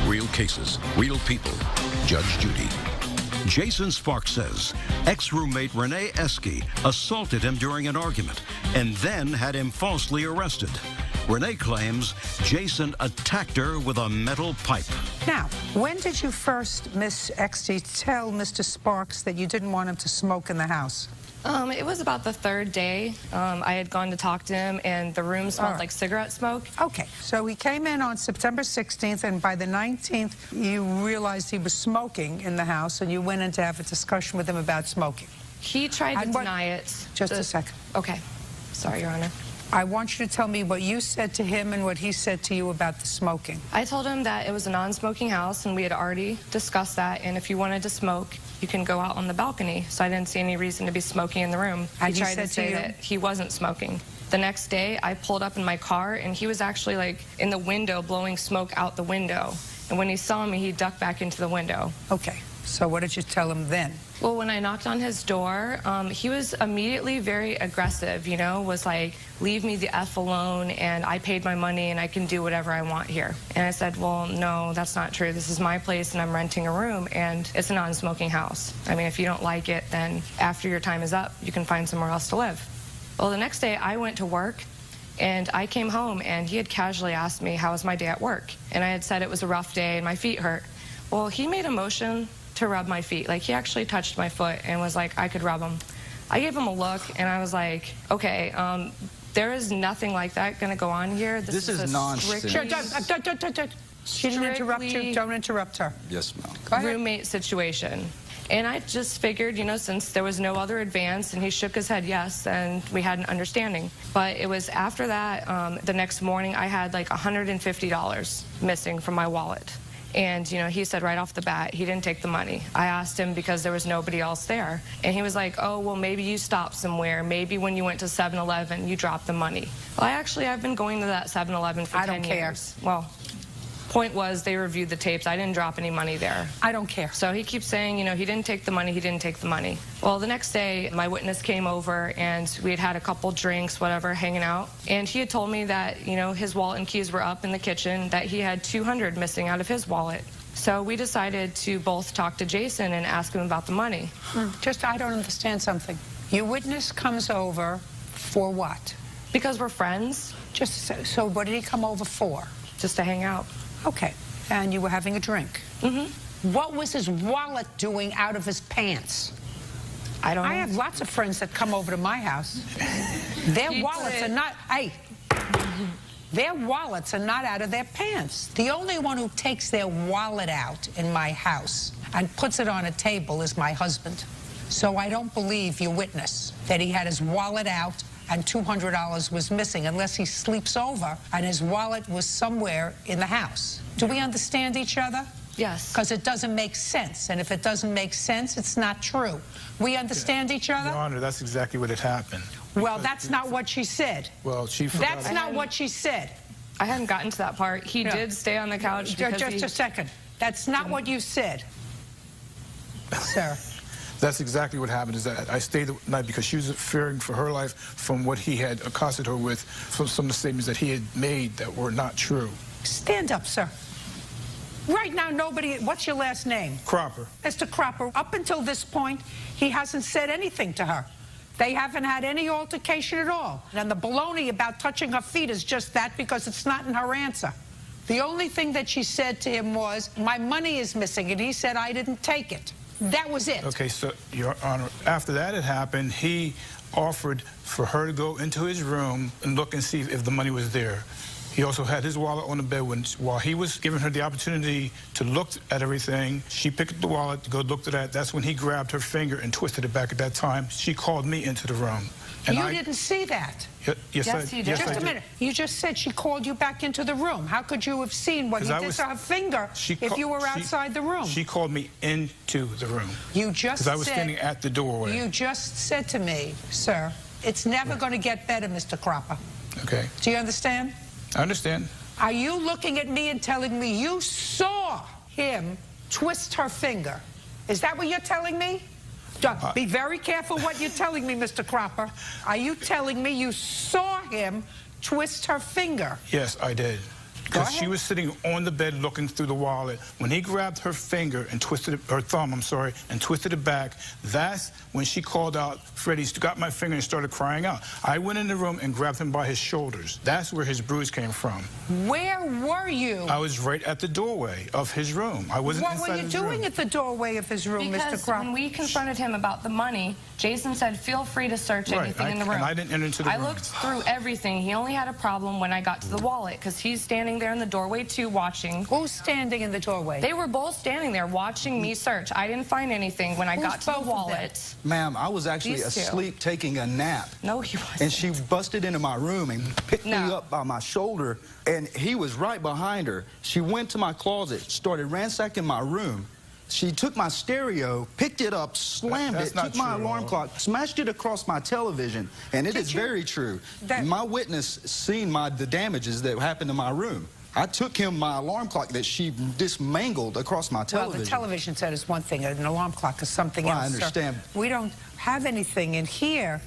Real cases, real people. Judge Judy. Jason Sparks says ex-roommate Renee Esky assaulted him during an argument and then had him falsely arrested. Renee claims Jason attacked her with a metal pipe. Now, when did you first, Miss Esky, tell Mr. Sparks that you didn't want him to smoke in the house? It was about the 3rd day. I had gone to talk to him, and the room smelled like cigarette smoke. Okay, so he came in on September 16th, and by the 19th, you realized he was smoking in the house, and you went in to have a discussion with him about smoking. He tried to deny it. Just a second. Okay. Sorry, Your Honor. I want you to tell me what you said to him and what he said to you about the smoking. I told him that it was a non-smoking house, and we had already discussed that, and if you wanted to smoke, you can go out on the balcony. So I didn't see any reason to be smoking in the room. And he tried to say that he wasn't smoking. The next day, I pulled up in my car, and he was actually like in the window blowing smoke out the window. And when he saw me, he ducked back into the window. Okay. So what did you tell him then? Well, when I knocked on his door, he was immediately very aggressive, you know, was like, leave me the F alone, and I paid my money and I can do whatever I want here. And I said, well, no, that's not true. This is my place and I'm renting a room and it's a non-smoking house. I mean, if you don't like it, then after your time is up, you can find somewhere else to live. Well, the next day I went to work and I came home and he had casually asked me, how was my day at work? And I had said it was a rough day and my feet hurt. Well, he made a motion to rub my feet. Like, he actually touched my foot and was like, I could rub them. I gave him a look and I was like, okay, there is nothing like that going to go on here. This is nonsense. She didn't interrupt you. Don't interrupt her. Yes, ma'am. Go ahead. Roommate situation. And I just figured, you know, since there was no other advance, and he shook his head yes, and we had an understanding. But it was after that, the next morning, I had like $150 missing from my wallet. And, you know, he said right off the bat, he didn't take the money. I asked him because there was nobody else there. And he was like, oh, well, maybe you stopped somewhere. Maybe when you went to 7-Eleven, you dropped the money. Well, I've been going to that 7-Eleven for 10 years. Well, point was, they reviewed the tapes. I didn't drop any money there. I don't care. So he keeps saying, you know, he didn't take the money, he didn't take the money. Well, the next day, my witness came over, and we had had a couple drinks, whatever, hanging out. And he had told me that, you know, his wallet and keys were up in the kitchen, that he had $200 missing out of his wallet. So we decided to both talk to Jason and ask him about the money. I don't understand something. Your witness comes over for what? Because we're friends. So what did he come over for? Just to hang out. Okay, and you were having a drink. Mm-hmm. What was his wallet doing out of his pants? I don't know. I have lots of friends that come over to my house. Their wallets are not, their wallets are not out of their pants. The only one who takes their wallet out in my house and puts it on a table is my husband. So I don't believe your witness that he had his wallet out and $200 was missing, unless he sleeps over and his wallet was somewhere in the house. Do we understand each other? Yes. Because it doesn't make sense, and if it doesn't make sense, it's not true. We understand each other? Your Honor, that's exactly what had happened. Well, that's not what she said. Well, she forgot. That's not what she said. I hadn't gotten to that part. He did stay on the couch because Just a second. That's not what you said, sir. That's exactly what happened, is that I stayed the night because she was fearing for her life from what he had accosted her with, from some of the statements that he had made that were not true. Stand up, sir. Right now, nobody, what's your last name? Cropper. Mr. Cropper, up until this point, he hasn't said anything to her. They haven't had any altercation at all. And the baloney about touching her feet is just that, because it's not in her answer. The only thing that she said to him was, my money is missing, and he said, I didn't take it. That was it. Okay, so, Your Honor, after that had happened, he offered for her to go into his room and look and see if the money was there. He also had his wallet on the bed. While he was giving her the opportunity to look at everything, she picked up the wallet to go look at that. That's when he grabbed her finger and twisted it back. At that time, she called me into the room. And you didn't see that? Yes, you did. Yes, Just a minute. You just said she called you back into the room. How could you have seen what he did to her finger if you were outside the room? She called me into the room. You just said... Because I was standing at the doorway. You just said to me, sir, it's never going to get better, Mr. Cropper. Okay. Do you understand? I understand. Are you looking at me and telling me you saw him twist her finger? Is that what you're telling me? Be very careful what you're telling me, Mr. Cropper. Are you telling me you saw him twist her finger? Yes, I did. Because she was sitting on the bed looking through the wallet. When he grabbed her finger and twisted it, her thumb, I'm sorry, and twisted it back, that's when she called out, Freddie, got my finger, and started crying out. I went in the room and grabbed him by his shoulders. That's where his bruise came from. Where were you? I was right at the doorway of his room. I wasn't inside his room. What were you doing at the doorway of his room, Mr. Cropper? Because when we confronted him about the money, Jason said, feel free to search anything in the room. And I didn't enter into the room. I looked through everything. He only had a problem when I got to the wallet, because he's standing there in the doorway, too, watching. Who's standing in the doorway? They were both standing there watching me search. I didn't find anything when I got to the wallet. Ma'am, I was actually asleep taking a nap. No, he wasn't. And she busted into my room and picked me up by my shoulder, and he was right behind her. She went to my closet, started ransacking my room. She took my stereo, picked it up, slammed it, took my alarm clock, smashed it across my television, and it is very true. My witness seen the damages that happened to my room. I took him my alarm clock that she dismangled across my television. Well, the television set is one thing, an alarm clock is something else. I understand. Sir. We don't have anything in here.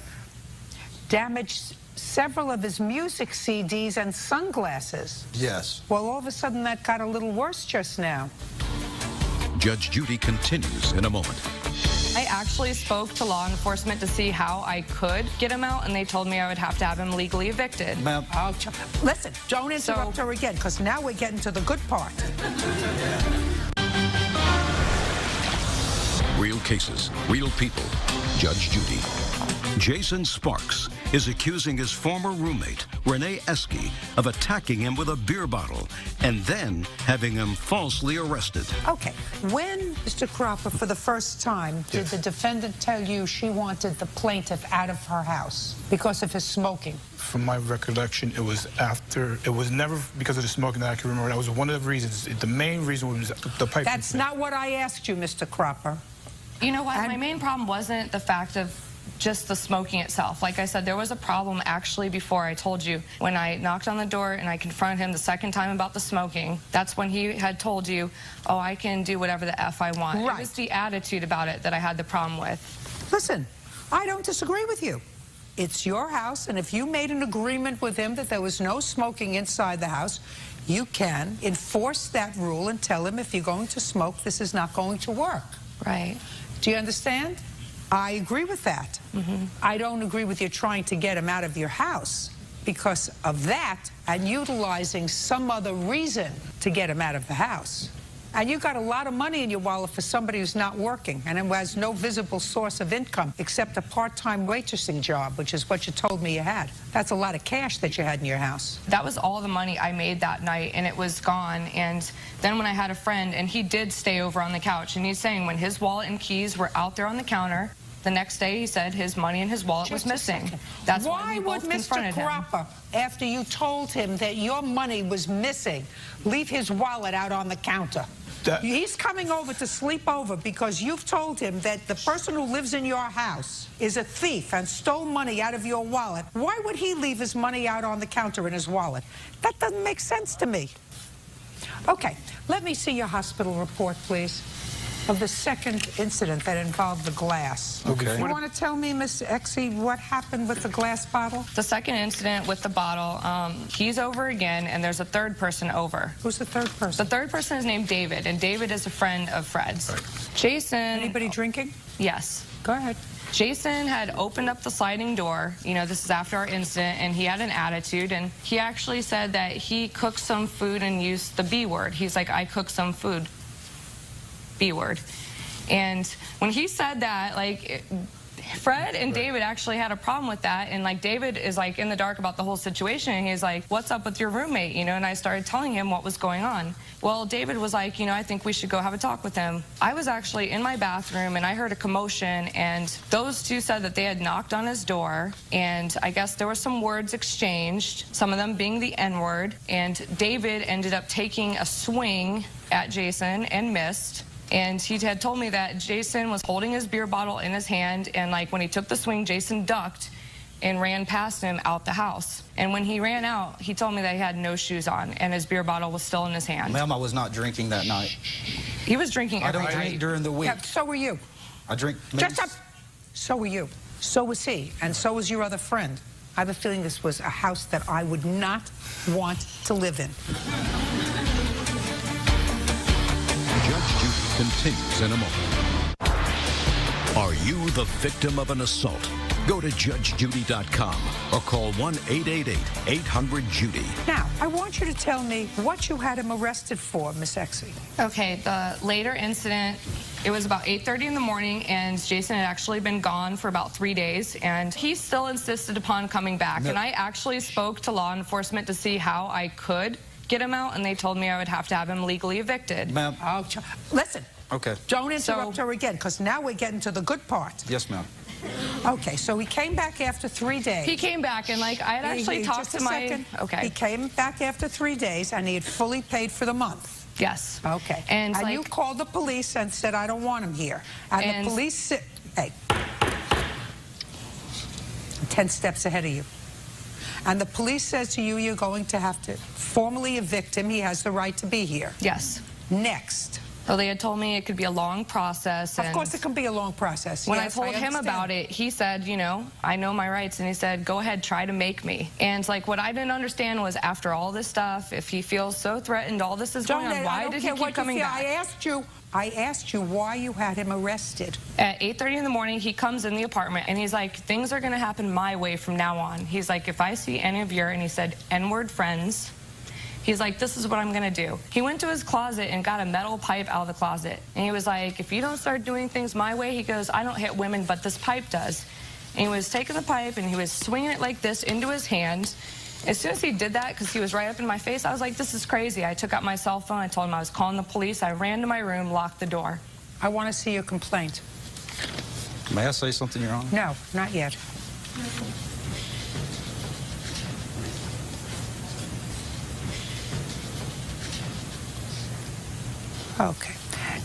Damaged several of his music CDs and sunglasses. Yes. Well, all of a sudden that got a little worse just now. Judge Judy continues in a moment. I actually spoke to law enforcement to see how I could get him out, and they told me I would have to have him legally evicted. Ma'am. Listen, don't interrupt her again, because now we're getting to the good part. Real cases, real people. Judge Judy. Jason Sparks is accusing his former roommate, Renee Esky, of attacking him with a beer bottle and then having him falsely arrested. Okay, when, Mr. Cropper, for the first time, did the defendant tell you she wanted the plaintiff out of her house because of his smoking? From my recollection, it was after, it was never because of the smoking that I can remember. That was one of the reasons. The main reason was the pipe. That's not what I asked you, Mr. Cropper. You know what? My main problem wasn't the fact of just the smoking itself. Like I said, there was a problem actually before I told you. When I knocked on the door and I confronted him the second time about the smoking, that's when he had told you, oh, I can do whatever the F I want. Right. It was the attitude about it that I had the problem with. Listen, I don't disagree with you. It's your house, and if you made an agreement with him that there was no smoking inside the house, you can enforce that rule and tell him if you're going to smoke, this is not going to work. Right. Do you understand? I agree with that. I don't agree with you trying to get him out of your house because of that and utilizing some other reason to get him out of the house. And you got a lot of money in your wallet for somebody who's not working and who has no visible source of income except a part-time waitressing job, which is what you told me you had. That's a lot of cash that you had in your house. That was all the money I made that night, and it was gone. And then when I had a friend, and he did stay over on the couch, and he's saying when his wallet and keys were out there on the counter, the next day he said his money in his wallet was missing. That's why we both confronted him. Why would Mr. Cropper, after you told him that your money was missing, leave his wallet out on the counter? He's coming over to sleep over because you've told him that the person who lives in your house is a thief and stole money out of your wallet. Why would he leave his money out on the counter in his wallet? That doesn't make sense to me. Okay, let me see your hospital report, please, of the second incident that involved the glass. Okay. You want to tell me, Miss Exie, what happened with the glass bottle? The second incident with the bottle, he's over again, and there's a third person over. Who's the third person? The third person is named David, and David is a friend of Fred's. Right. Jason... Anybody drinking? Yes. Go ahead. Jason had opened up the sliding door, you know, this is after our incident, and he had an attitude, and he actually said that he cooked some food and used the B word. He's like, I cooked some food. B word. And when he said that, like, Fred and David actually had a problem with that, and like David is like in the dark about the whole situation, and he's like, what's up with your roommate, you know? And I started telling him what was going on. Well, David was like, you know, I think we should go have a talk with him. I was actually in my bathroom and I heard a commotion, and those two said that they had knocked on his door, and I guess there were some words exchanged, some of them being the N-word, and David ended up taking a swing at Jason and missed. And he had told me that Jason was holding his beer bottle in his hand, and like when he took the swing, Jason ducked and ran past him out the house. And when he ran out, he told me that he had no shoes on and his beer bottle was still in his hand. Ma'am, I was not drinking that night. He was drinking every night. I don't drink during the week. Yeah, so were you. I drink... Just up. So were you. So was he. And so was your other friend. I have a feeling this was a house that I would not want to live in. Judge Judy continues in a moment. Are you the victim of an assault? Go to judgejudy.com or call 1-888-800-JUDY. Now, I want you to tell me what you had him arrested for, Miss Exie. Okay, the later incident, it was about 8:30 in the morning, and Jason had actually been gone for about 3 days, and he still insisted upon coming back. And I actually spoke to law enforcement to see how I could get him out, and they told me I would have to have him legally evicted. Ma'am. Listen. Okay. Don't interrupt her again, because now we're getting to the good part. Yes, ma'am. Okay, so he came back after 3 days. He came back, and like I had actually talked to my... Okay. He came back after 3 days, and he had fully paid for the month. Yes. Okay. And like, you called the police and said, I don't want him here. And the police said, hey, 10 steps ahead of you. And the police says to you, you're going to have to formally evict him. He has the right to be here. Yes. Next. Well, they had told me it could be a long process. Of course it can be a long process. When Yes, I told him about it, he said, you know, I know my rights, and he said, go ahead, try to make me. And like what I didn't understand was after all this stuff, if he feels so threatened, all this is going on, why did he keep coming back? I asked you why you had him arrested. At 8:30 in the morning, he comes in the apartment, and he's like, things are going to happen my way from now on. He's like, if I see any of your, and he said, N-word friends, he's like, this is what I'm going to do. He went to his closet and got a metal pipe out of the closet. And he was like, if you don't start doing things my way, he goes, I don't hit women, but this pipe does. And he was taking the pipe and he was swinging it like this into his hand. As soon as he did that, because he was right up in my face, I was like, this is crazy. I took out my cell phone. I told him I was calling the police. I ran to my room, locked the door. I want to see your complaint. May I say something, Your Honor? No, not yet. Okay.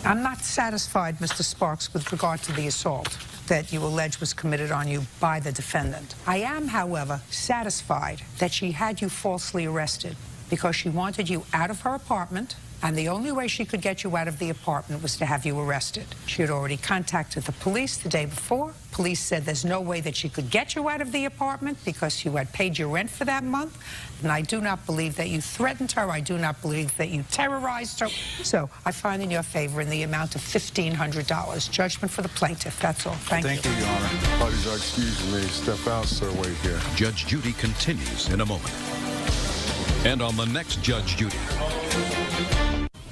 I'm not satisfied, Mr. Sparks, with regard to the assault that you allege was committed on you by the defendant. I am, however, satisfied that she had you falsely arrested because she wanted you out of her apartment, and the only way she could get you out of the apartment was to have you arrested. She had already contacted the police the day before. Police said there's no way that she could get you out of the apartment because you had paid your rent for that month. And I do not believe that you threatened her. I do not believe that you terrorized her. So I find in your favor in the amount of $1,500. Judgment for the plaintiff. That's all. Thank you. Thank you, Your Honor. Parties are excused. May step out, sir. Wait here. Judge Judy continues in a moment. And on the next Judge Judy.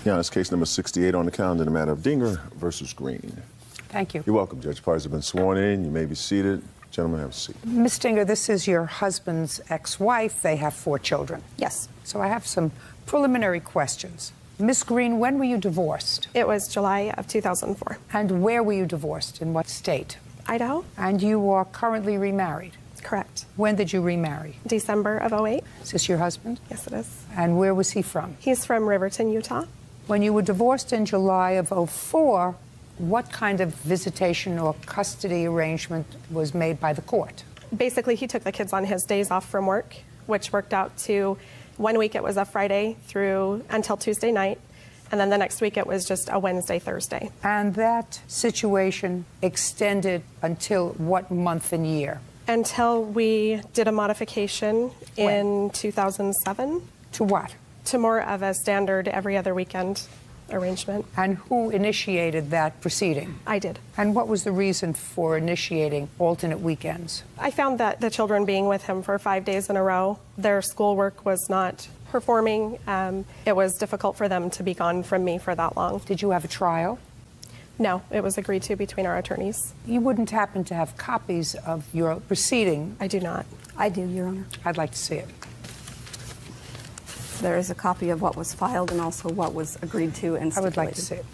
Yeah, it's case number 68 on the calendar in the matter of Dinger versus Green. Thank you. You're welcome, Judge. Parties have been sworn in. You may be seated. Gentlemen, have a seat. Ms. Dinger, this is your husband's ex-wife. They have 4 children. Yes. So I have some preliminary questions. Ms. Green, when were you divorced? It was July of 2004. And where were you divorced? In what state? Idaho. And you are currently remarried? Correct. When did you remarry? December of 08. Is this your husband? Yes, it is. And where was he from? He's from Riverton, Utah. When you were divorced in July of 04, what kind of visitation or custody arrangement was made by the court? Basically, he took the kids on his days off from work, which worked out to 1 week it was a Friday through until Tuesday night, and then the next week it was just a Wednesday, Thursday. And that situation extended until what month and year? Until we did a modification in 2007. To what? To more of a standard every other weekend arrangement. And who initiated that proceeding? I did. And what was the reason for initiating alternate weekends? I found that the children being with him for 5 days in a row, their schoolwork was not performing. It was difficult for them to be gone from me for that long. Did you have a trial? No, it was agreed to between our attorneys. You wouldn't happen to have copies of your proceeding? I do not. I do, Your Honor. I'd like to see it. There is a copy of what was filed and also what was agreed to and stipulated. I would like to see it.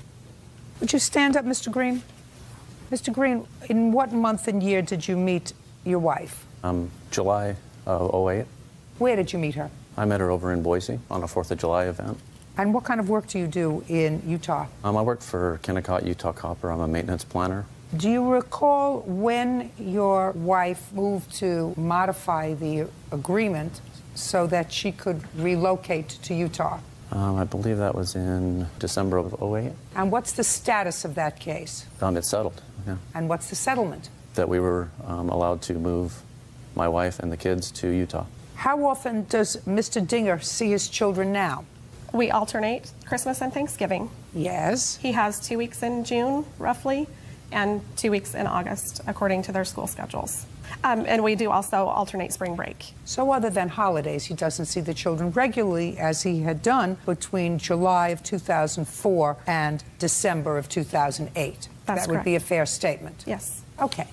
Would you stand up, Mr. Green? Mr. Green, in what month and year did you meet your wife? July of 08. Where did you meet her? I met her over in Boise on a 4th of July event. And what kind of work do you do in Utah? I work for Kennecott Utah Copper. I'm a maintenance planner. Do you recall when your wife moved to modify the agreement so that she could relocate to Utah? I believe that was in December of 08. And what's the status of that case? It's settled, yeah. And what's the settlement? That we were allowed to move my wife and the kids to Utah. How often does Mr. Dinger see his children now? We alternate Christmas and Thanksgiving. Yes. He has 2 weeks in June, roughly, and 2 weeks in August, according to their school schedules. And we do also alternate spring break. So other than holidays, he doesn't see the children regularly as he had done between July of 2004 and December of 2008. That's That would be a fair statement. Yes. Okay.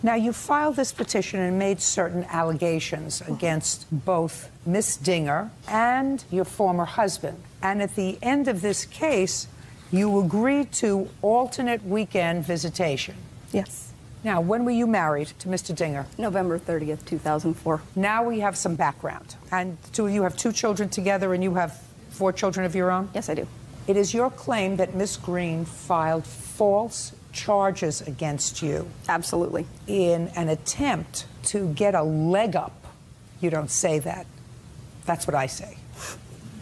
Now, you filed this petition and made certain allegations against both Miss Dinger and your former husband. And at the end of this case, you agreed to alternate weekend visitation. Yes. Now, when were you married to Mr. Dinger? November 30th, 2004. Now we have some background. And the two of you have 2 children together, and you have 4 children of your own? Yes, I do. It is your claim that Miss Green filed false charges against you. Absolutely. In an attempt to get a leg up You don't say that. That's what I say.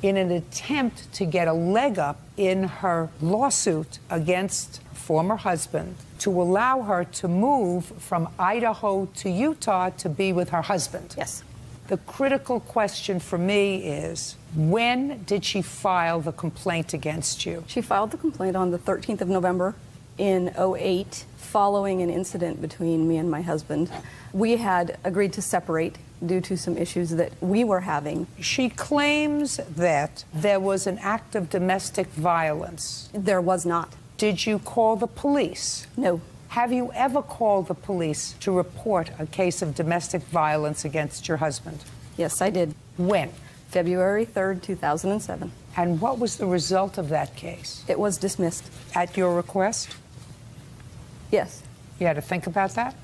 In an attempt to get a leg up in her lawsuit against her former husband to allow her to move from Idaho to Utah to be with her husband. Yes. The critical question for me is, when did she file the complaint against you? She filed the complaint on the 13th of November in 2008, following an incident between me and my husband. We had agreed to separate due to some issues that we were having. She claims that there was an act of domestic violence. There was not. Did you call the police? No. Have you ever called the police to report a case of domestic violence against your husband? Yes, I did. When? February 3rd, 2007. And what was the result of that case? It was dismissed. At your request? Yes. You had to think about that?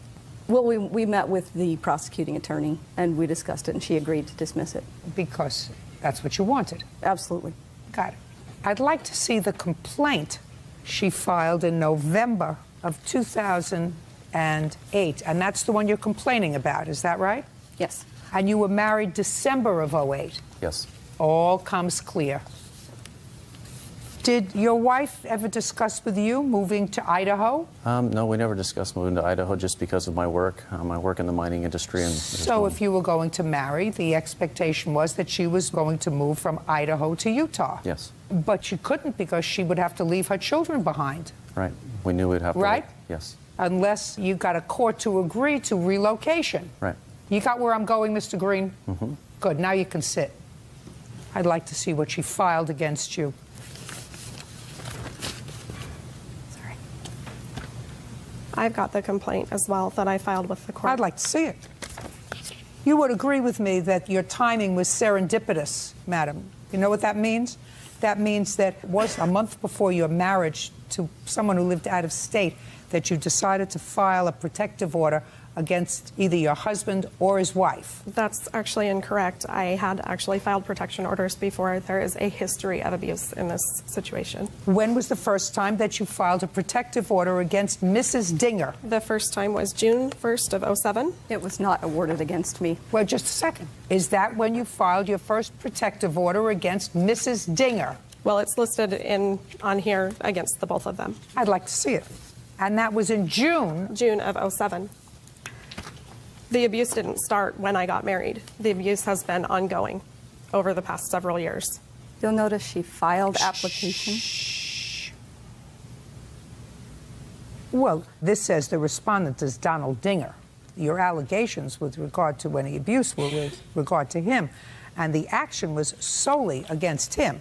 Well, we met with the prosecuting attorney, and we discussed it, and she agreed to dismiss it. Because that's what you wanted? Absolutely. Got it. I'd like to see the complaint she filed in November of 2008, and that's the one you're complaining about, is that right? Yes. And you were married December of 2008? Yes. All comes clear. Did your wife ever discuss with you moving to Idaho? No, we never discussed moving to Idaho just because of my work. I work in the mining industry. And so if you were going to marry, the expectation was that she was going to move from Idaho to Utah? Yes. But she couldn't because she would have to leave her children behind. Right. We knew we'd have to. Right? Yes. Unless you got a court to agree to relocation. Right. You got where I'm going, Mr. Green? Mm-hmm. Good. Now you can sit. I'd like to see what she filed against you. Sorry. I've got the complaint as well that I filed with the court. I'd like to see it. You would agree with me that your timing was serendipitous, madam. You know what that means? That means that it was a month before your marriage to someone who lived out of state that you decided to file a protective order against either your husband or his wife. That's actually incorrect. I had actually filed protection orders before. There is a history of abuse in this situation. When was the first time that you filed a protective order against Mrs. Dinger? The first time was June 1st of 2007. It was not awarded against me. Well, just a second. Is that when you filed your first protective order against Mrs. Dinger? Well, it's listed on here against the both of them. I'd like to see it. And that was in June? June of 2007. The abuse didn't start when I got married. The abuse has been ongoing over the past several years. You'll notice she filed application. Well, this says the respondent is Donald Dinger. Your allegations with regard to any abuse were with regard to him, and the action was solely against him.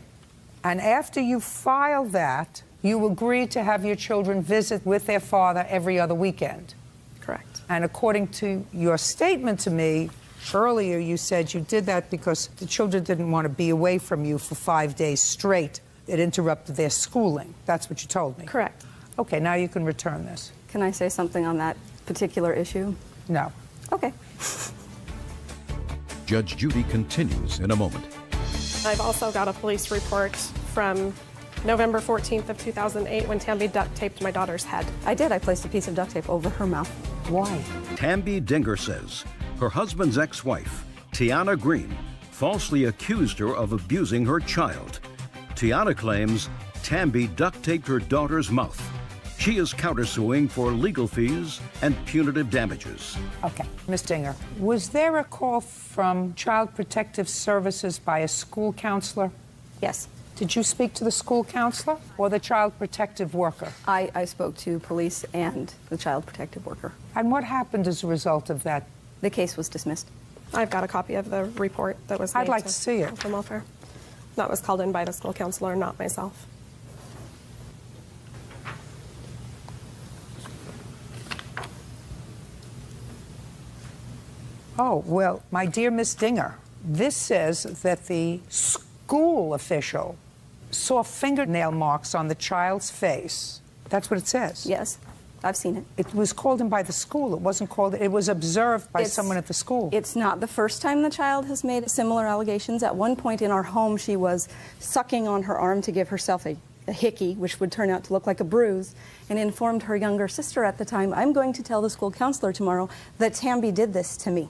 And after you filed that, you agreed to have your children visit with their father every other weekend. Correct. And according to your statement to me earlier, you said you did that because the children didn't want to be away from you for 5 days straight. It interrupted their schooling. That's what you told me. Correct. Okay, now you can return this. Can I say something on that particular issue? No. Okay. Judge Judy continues in a moment. I've also got a police report from November 14th of 2008 when Tammy duct taped my daughter's head. I did. I placed a piece of duct tape over her mouth. Why? Tammy Dinger says her husband's ex-wife, Tiana Green, falsely accused her of abusing her child. Tiana claims Tammy duct taped her daughter's mouth. She is countersuing for legal fees and punitive damages. Okay, Ms. Dinger, was there a call from Child Protective Services by a school counselor? Yes. Did you speak to the school counselor or the child protective worker? I spoke to police and the child protective worker. And what happened as a result of that? The case was dismissed. I've got a copy of the report that was made I'd like to see it. Health and Welfare. That was called in by the school counselor, not myself. Oh, well, my dear Miss Dinger, this says that the school official saw fingernail marks on the child's face. That's what it says. Yes, I've seen it. It was called in by the school. It wasn't called, it was observed by someone at the school. It's not the first time the child has made similar allegations. At one point in our home, she was sucking on her arm to give herself a hickey, which would turn out to look like a bruise, and informed her younger sister at the time, I'm going to tell the school counselor tomorrow that Tamby did this to me.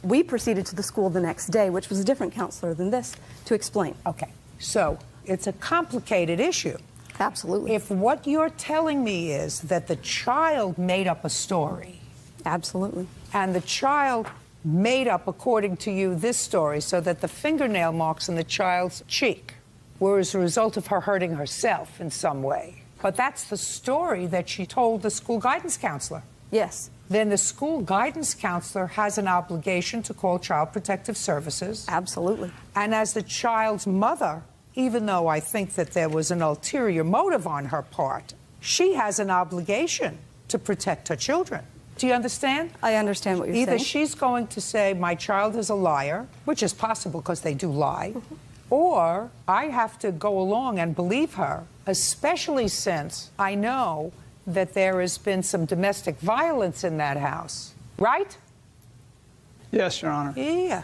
We proceeded to the school the next day, which was a different counselor than this, to explain. Okay, so it's a complicated issue. Absolutely. If what you're telling me is that the child made up a story. Absolutely. And the child made up, according to you, this story so that the fingernail marks on the child's cheek were as a result of her hurting herself in some way. But that's the story that she told the school guidance counselor. Yes. Then the school guidance counselor has an obligation to call Child Protective Services. Absolutely. And as the child's mother, even though I think that there was an ulterior motive on her part, she has an obligation to protect her children. Do you understand? I understand what you're saying. Either she's going to say, my child is a liar, which is possible because they do lie, or I have to go along and believe her, especially since I know that there has been some domestic violence in that house. Right? Yes, Your Honor. Yeah.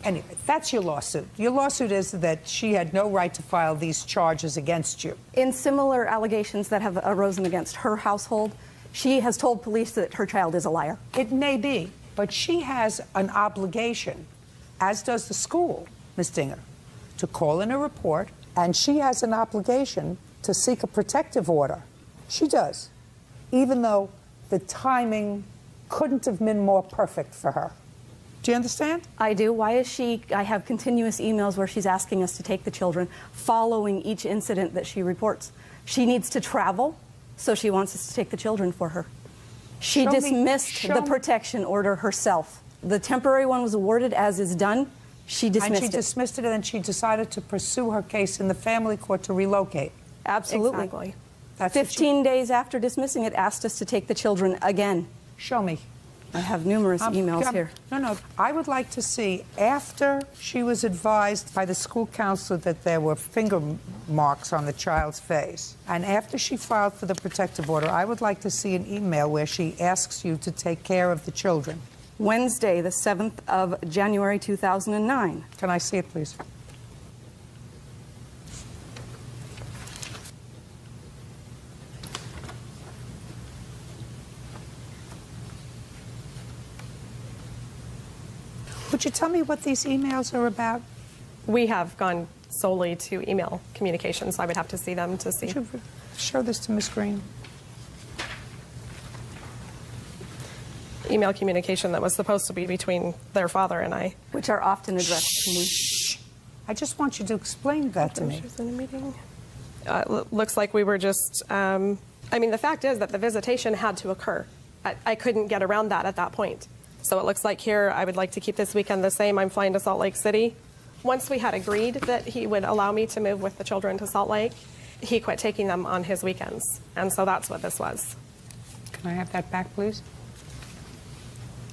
Anyway, that's your lawsuit. Your lawsuit is that she had no right to file these charges against you. In similar allegations that have arisen against her household, she has told police that her child is a liar. It may be, but she has an obligation, as does the school, Ms. Dinger, to call in a report, and she has an obligation to seek a protective order. She does, even though the timing couldn't have been more perfect for her. Do you understand? I do. Why is she? I have continuous emails where she's asking us to take the children following each incident that she reports. She needs to travel, so she wants us to take the children for her. She dismissed the protection order herself. The temporary one was awarded, as is done. She dismissed it. And she dismissed it, and then she decided to pursue her case in the family court to relocate. Absolutely. Exactly. 15 days after dismissing it, asked us to take the children again. Show me. I have numerous emails here. No, I would like to see, after she was advised by the school counselor that there were finger marks on the child's face, and after she filed for the protective order, I would like to see an email where she asks you to take care of the children. Wednesday, the 7th of January, 2009. Can I see it, please? Would you tell me what these emails are about? We have gone solely to email communications, so I would have to see them to see. Would you show this to Ms. Green? Email communication that was supposed to be between their father and I. Which are often addressed to me. I just want you to explain that to me. She was in a meeting. Looks like we were just, I mean, the fact is that the visitation had to occur. I couldn't get around that at that point. So it looks like here, I would like to keep this weekend the same. I'm flying to Salt Lake City. Once we had agreed that he would allow me to move with the children to Salt Lake, he quit taking them on his weekends. And so that's what this was. Can I have that back, please?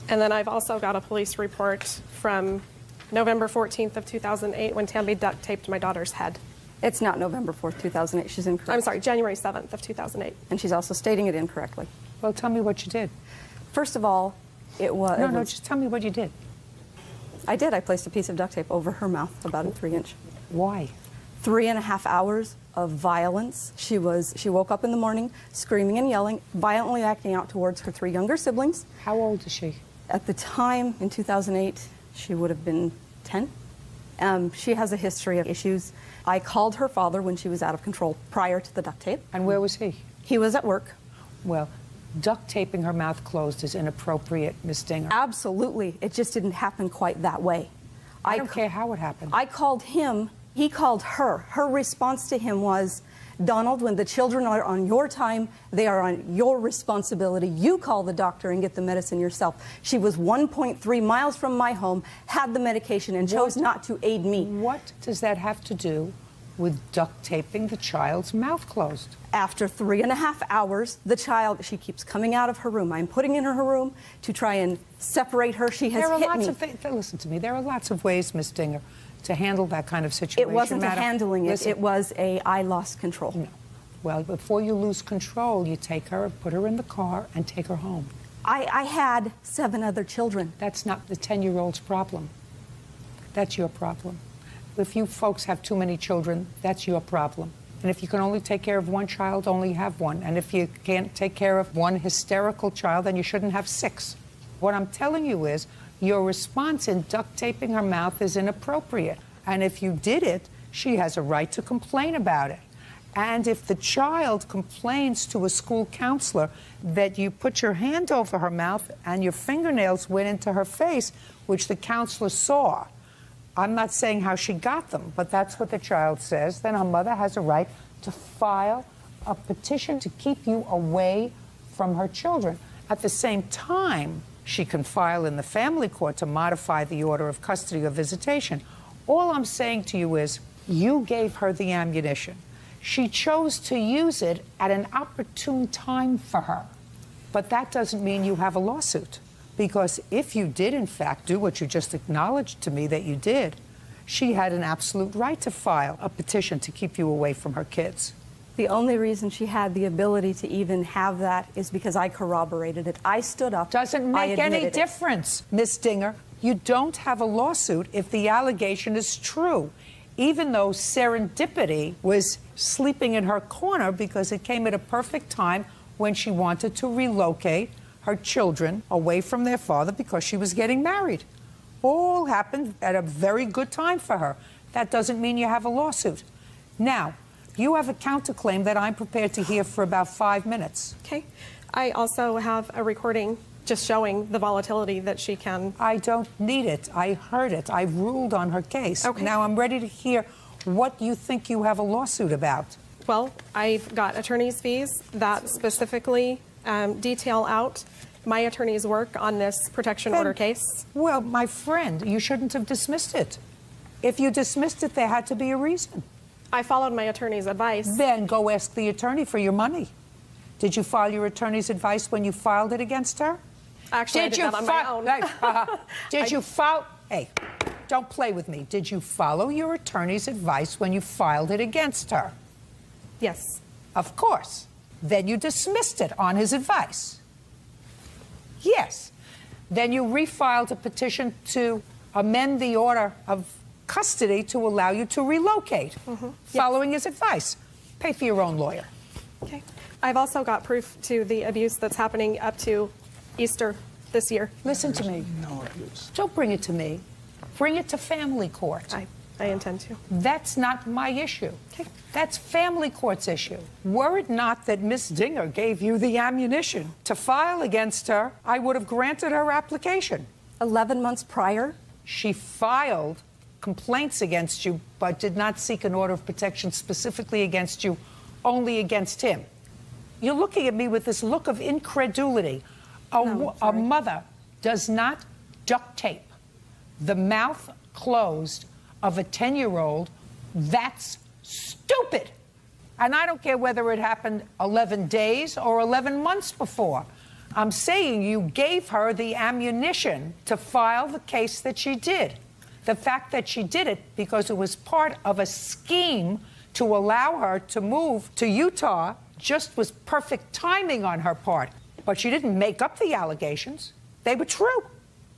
And then I've also got a police report from November 14th of 2008 when Tammy duct taped my daughter's head. It's not November 4th, 2008. She's incorrect. I'm sorry, January 7th of 2008. And she's also stating it incorrectly. Well, tell me what you did. First of all, it was... No, just tell me what you did. I did. I placed a piece of duct tape over her mouth, about a 3-inch. Why? 3.5 hours of violence. She woke up in the morning screaming and yelling, violently acting out towards her 3 younger siblings. How old is she? At the time, in 2008, she would have been 10. She has a history of issues. I called her father when she was out of control prior to the duct tape. And where was he? He was at work. Well, duct taping her mouth closed is inappropriate, Ms. Dinger. Absolutely. It just didn't happen quite that way. I don't care how it happened. I called him. He called her. Her response to him was, Donald, when the children are on your time, they are on your responsibility. You call the doctor and get the medicine yourself. She was 1.3 miles from my home, had the medication, and chose not to aid me. What does that have to do with duct taping the child's mouth closed? After 3.5 hours, the child, she keeps coming out of her room. I'm putting in her room to try and separate her. She has there are hit lots me. Of things. Listen to me. There are lots of ways, Ms. Dinger, to handle that kind of situation. It wasn't Madam. handling it. Listen. It was I lost control. No. Well, before you lose control, you take her, put her in the car, and take her home. I had 7 other children. That's not the 10-year-old's problem. That's your problem. If you folks have too many children, that's your problem. And if you can only take care of one child, only have one. And if you can't take care of one hysterical child, then you shouldn't have 6. What I'm telling you is, your response in duct taping her mouth is inappropriate. And if you did it, she has a right to complain about it. And if the child complains to a school counselor that you put your hand over her mouth and your fingernails went into her face, which the counselor saw, I'm not saying how she got them, but that's what the child says, then her mother has a right to file a petition to keep you away from her children. At the same time, she can file in the family court to modify the order of custody or visitation. All I'm saying to you is, you gave her the ammunition. She chose to use it at an opportune time for her. But that doesn't mean you have a lawsuit. Because if you did, in fact, do what you just acknowledged to me that you did, she had an absolute right to file a petition to keep you away from her kids. The only reason she had the ability to even have that is because I corroborated it. I stood up. Doesn't make any difference, Miss Dinger. You don't have a lawsuit if the allegation is true, even though serendipity was sleeping in her corner because it came at a perfect time when she wanted to relocate her children away from their father because she was getting married. All happened at a very good time for her. That doesn't mean you have a lawsuit. Now, you have a counterclaim that I'm prepared to hear for about 5 minutes. Okay. I also have a recording just showing the volatility that she can. I don't need it. I heard it. I ruled on her case. Okay. Now I'm ready to hear what you think you have a lawsuit about. Well, I've got attorney's fees that specifically detail out my attorney's work on this protection order case. Well, my friend, you shouldn't have dismissed it. If you dismissed it, there had to be a reason. I followed my attorney's advice. Then go ask the attorney for your money. Did you follow your attorney's advice when you filed it against her? Actually, I did that on my own. Did you follow? Hey, don't play with me. Did you follow your attorney's advice when you filed it against her? Yes. Of course. Then you dismissed it on his advice. Yes. Then you refiled a petition to amend the order of custody to allow you to relocate, following his advice. Pay for your own lawyer. Okay. I've also got proof to the abuse that's happening up to Easter this year. Listen to me. No abuse. Don't bring it to me. Bring it to family court. I intend to. That's not my issue. Okay. That's family court's issue. Were it not that Miss Dinger gave you the ammunition to file against her, I would have granted her application. 11 months prior? She filed complaints against you, but did not seek an order of protection specifically against you, only against him. You're looking at me with this look of incredulity. A mother does not duct tape the mouth closed of a 10-year-old. That's stupid. And I don't care whether it happened 11 days or 11 months before. I'm saying you gave her the ammunition to file the case that she did. The fact that she did it because it was part of a scheme to allow her to move to Utah just was perfect timing on her part. But she didn't make up the allegations. They were true.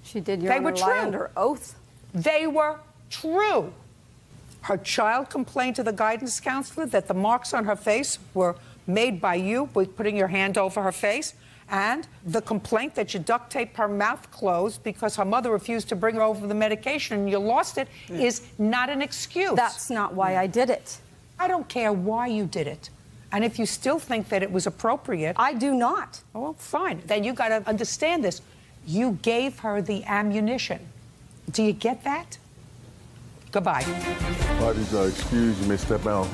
She did, Your Honor, lie under oath. They were true. Her child complained to the guidance counselor that the marks on her face were made by you with putting your hand over her face, and the complaint that you duct taped her mouth closed because her mother refused to bring her over the medication and you lost it is not an excuse. That's not why I did it. I don't care why you did it. And if you still think that it was appropriate... I do not. Oh, well, fine. Then you got to understand this. You gave her the ammunition. Do you get that? Goodbye. Parties are excused. You may step out.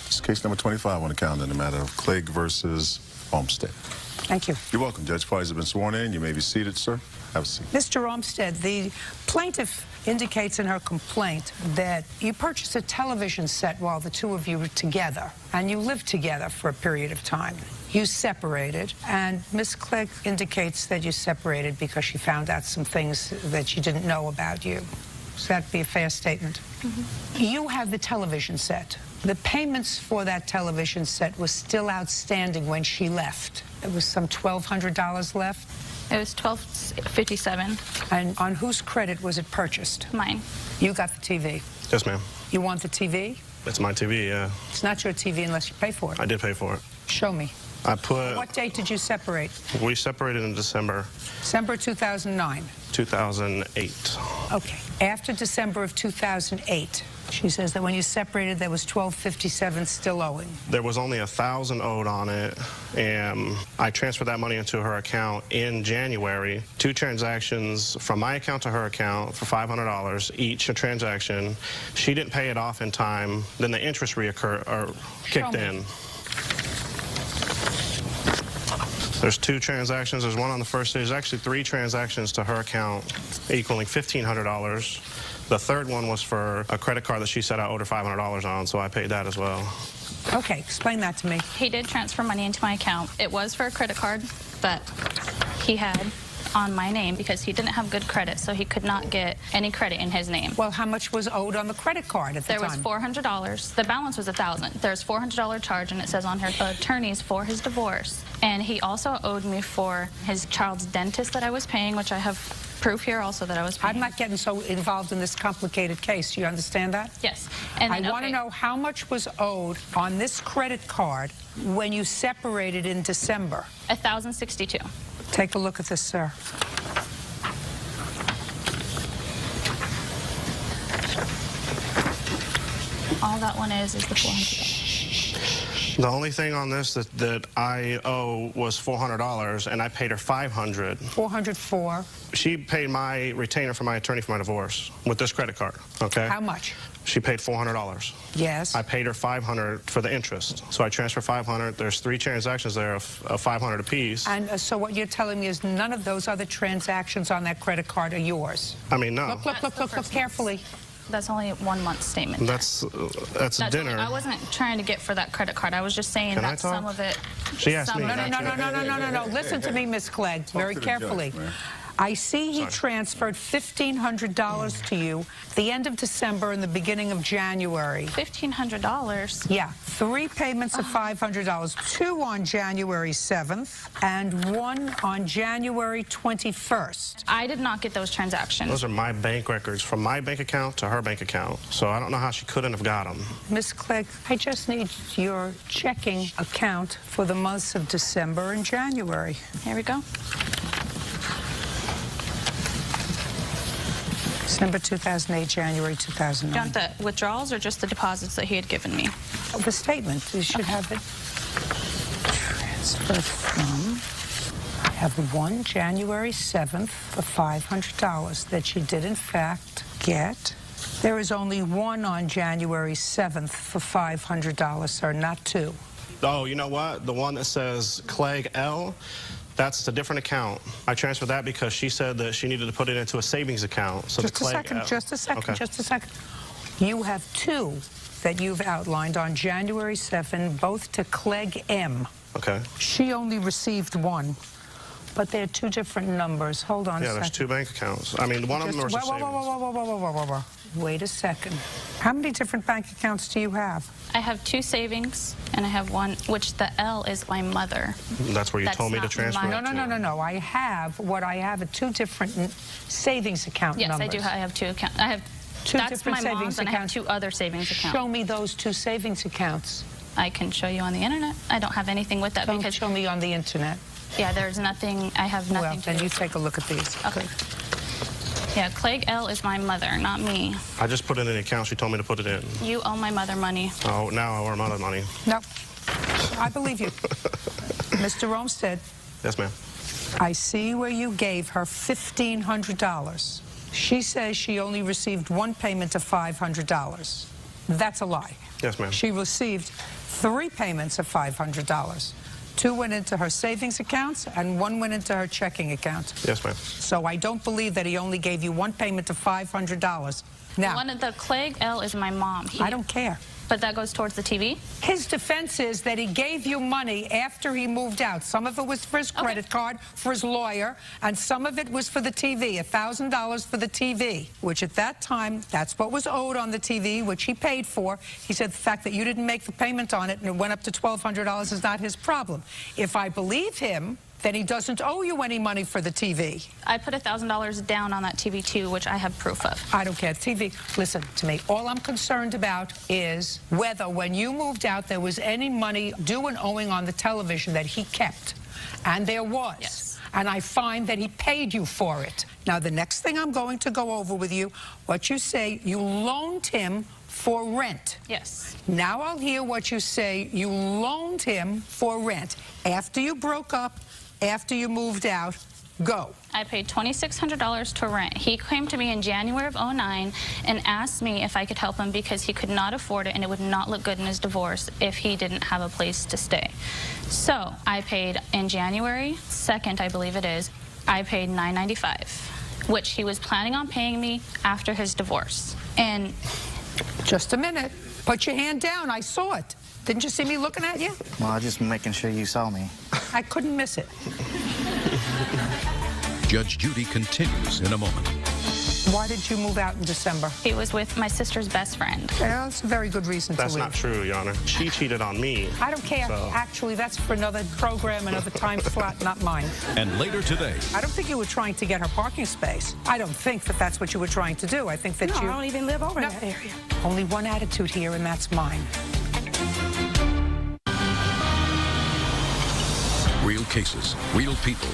It's case number 25 on the calendar in the matter of Clegg versus Olmsted. Thank you. You're welcome, Judge. Parties have been sworn in. You may be seated, sir. Have a seat. Mr. Olmsted, the plaintiff indicates in her complaint that you purchased a television set while the two of you were together, and you lived together for a period of time. You separated, and Ms. Clegg indicates that you separated because she found out some things that she didn't know about you. Does that be a fair statement? You have the television set. The payments for that television set was still outstanding when she left. It was some $1,200 left. It was $1,257. And on whose credit was it purchased? Mine. You got the TV. Yes, ma'am. You want the TV? It's my TV, yeah. It's not your TV unless you pay for it. I did pay for it. Show me. I put... What date did you separate? We separated in December. December 2009. 2008. Okay. After December of 2008, she says that when you separated, there was $1,257 still owing. There was only $1,000 owed on it, and I transferred that money into her account in January. 2 transactions from my account to her account for $500 each a transaction. She didn't pay it off in time. Then the interest kicked in. There's 2 transactions. There's one on the first day. There's actually 3 transactions to her account equaling $1,500. The third one was for a credit card that she said I owed her $500 on, so I paid that as well. Okay, explain that to me. He did transfer money into my account. It was for a credit card that he had on my name because he didn't have good credit, so he could not get any credit in his name. Well, how much was owed on the credit card at the time? There was $400. The balance was $1,000. There's $400 charge, and it says on her attorneys for his divorce. And he also owed me for his child's dentist that I was paying, which I have proof here also that I was paying. I'm not getting so involved in this complicated case. Do you understand that? Yes. And then, I want to know how much was owed on this credit card when you separated in December. $1,062. Take a look at this, sir. All that one is the $400. The only thing on this that I owe was $400, and I paid her $500. $404. She paid my retainer for my attorney for my divorce with this credit card, okay? How much? She paid $400. Yes. I paid her $500 for the interest. So I transferred $500. There's 3 transactions there of $500 apiece. And so what you're telling me is none of those other transactions on that credit card are yours? I mean, no. Look carefully. That's only a 1 month statement. That's dinner. I wasn't trying to get for that credit card. I was just saying that some of it. She asked me. No. Listen to me, Miss Clegg, very carefully. I see he transferred $1,500 to you at the end of December and the beginning of January. $1,500? Yeah. 3 payments of $500. 2 on January 7th and 1 on January 21st. I did not get those transactions. Those are my bank records from my bank account to her bank account. So I don't know how she couldn't have got them. Miss Clegg, I just need your checking account for the months of December and January. Here we go. December 2008, January 2009. Do you want the withdrawals or just the deposits that he had given me? Oh, the statement. You should have it. Transfer from. I have 1 January 7th for $500 that she did, in fact, get. There is only 1 on January 7th for $500, sir, not 2. Oh, you know what? The one that says Clegg L, that's a different account. I transferred that because she said that she needed to put it into a savings account. So just a second. You have 2 that you've outlined on January 7, both to Clegg M. Okay. She only received 1, but they're 2 different numbers. Hold on a second. Yeah, there's 2 bank accounts. I mean, one of them was a savings. Whoa. Wait a second. How many different bank accounts do you have? I have 2 savings, and I have 1, which the L is my mother. That's where you told me to transfer it to. No. I have are 2 different savings account numbers. Yes, I do. I have 2 accounts. I have 2 that's different my savings mom's, and accounts. I have 2 other savings accounts. Show me those 2 savings accounts. I can show you on the internet. I don't have anything with that. Don't show me on the internet. Yeah, there's nothing. I have nothing. Well, then you take a look at these. Okay. Yeah, Clegg L is my mother, not me. I just put it in the account. She told me to put it in. You owe my mother money. Oh, now I owe her mother money. No, I believe you. Mr. Olmsted. Yes, ma'am. I see where you gave her $1,500. She says she only received 1 payment of $500. That's a lie. Yes, ma'am. She received 3 payments of $500. 2 went into her savings accounts and 1 went into her checking account. Yes, ma'am. So I don't believe that he only gave you 1 payment of $500. Now, One of the Clegg L is my mom. I don't care. But that goes towards the TV? His defense is that he gave you money after he moved out. Some of it was for his credit card, for his lawyer, and some of it was for the TV, $1,000 for the TV, which at that time, that's what was owed on the TV, which he paid for. He said the fact that you didn't make the payment on it and it went up to $1,200 is not his problem. If I believe him, then he doesn't owe you any money for the TV. I put $1,000 down on that TV too, which I have proof of. I don't care. TV, listen to me. All I'm concerned about is whether when you moved out there was any money due and owing on the television that he kept. And there was. Yes. And I find that he paid you for it. Now, the next thing I'm going to go over with you, what you say, you loaned him for rent. Yes. Now I'll hear what you say you loaned him for rent. After you broke up, after you moved out, go. I paid $2,600 to rent. He came to me in January of '09 and asked me if I could help him because he could not afford it and it would not look good in his divorce if he didn't have a place to stay. So I paid in January 2nd, I believe it is, I paid $995, which he was planning on paying me after his divorce. And just a minute. Put your hand down. I saw it. Didn't you see me looking at you? Well, I was just making sure you saw me. I couldn't miss it. Judge Judy continues in a moment. Why did you move out in December? He was with my sister's best friend. Yeah, that's a very good reason That's to leave. not true, Your Honor. She cheated on me. I don't care. So. Actually, that's for another program, another time slot, not mine. And later today. I don't think you were trying to get her parking space. I don't think that that's what you were trying to do. I think that I don't even live over in that area. Only one attitude here, and that's mine. Real cases, real people.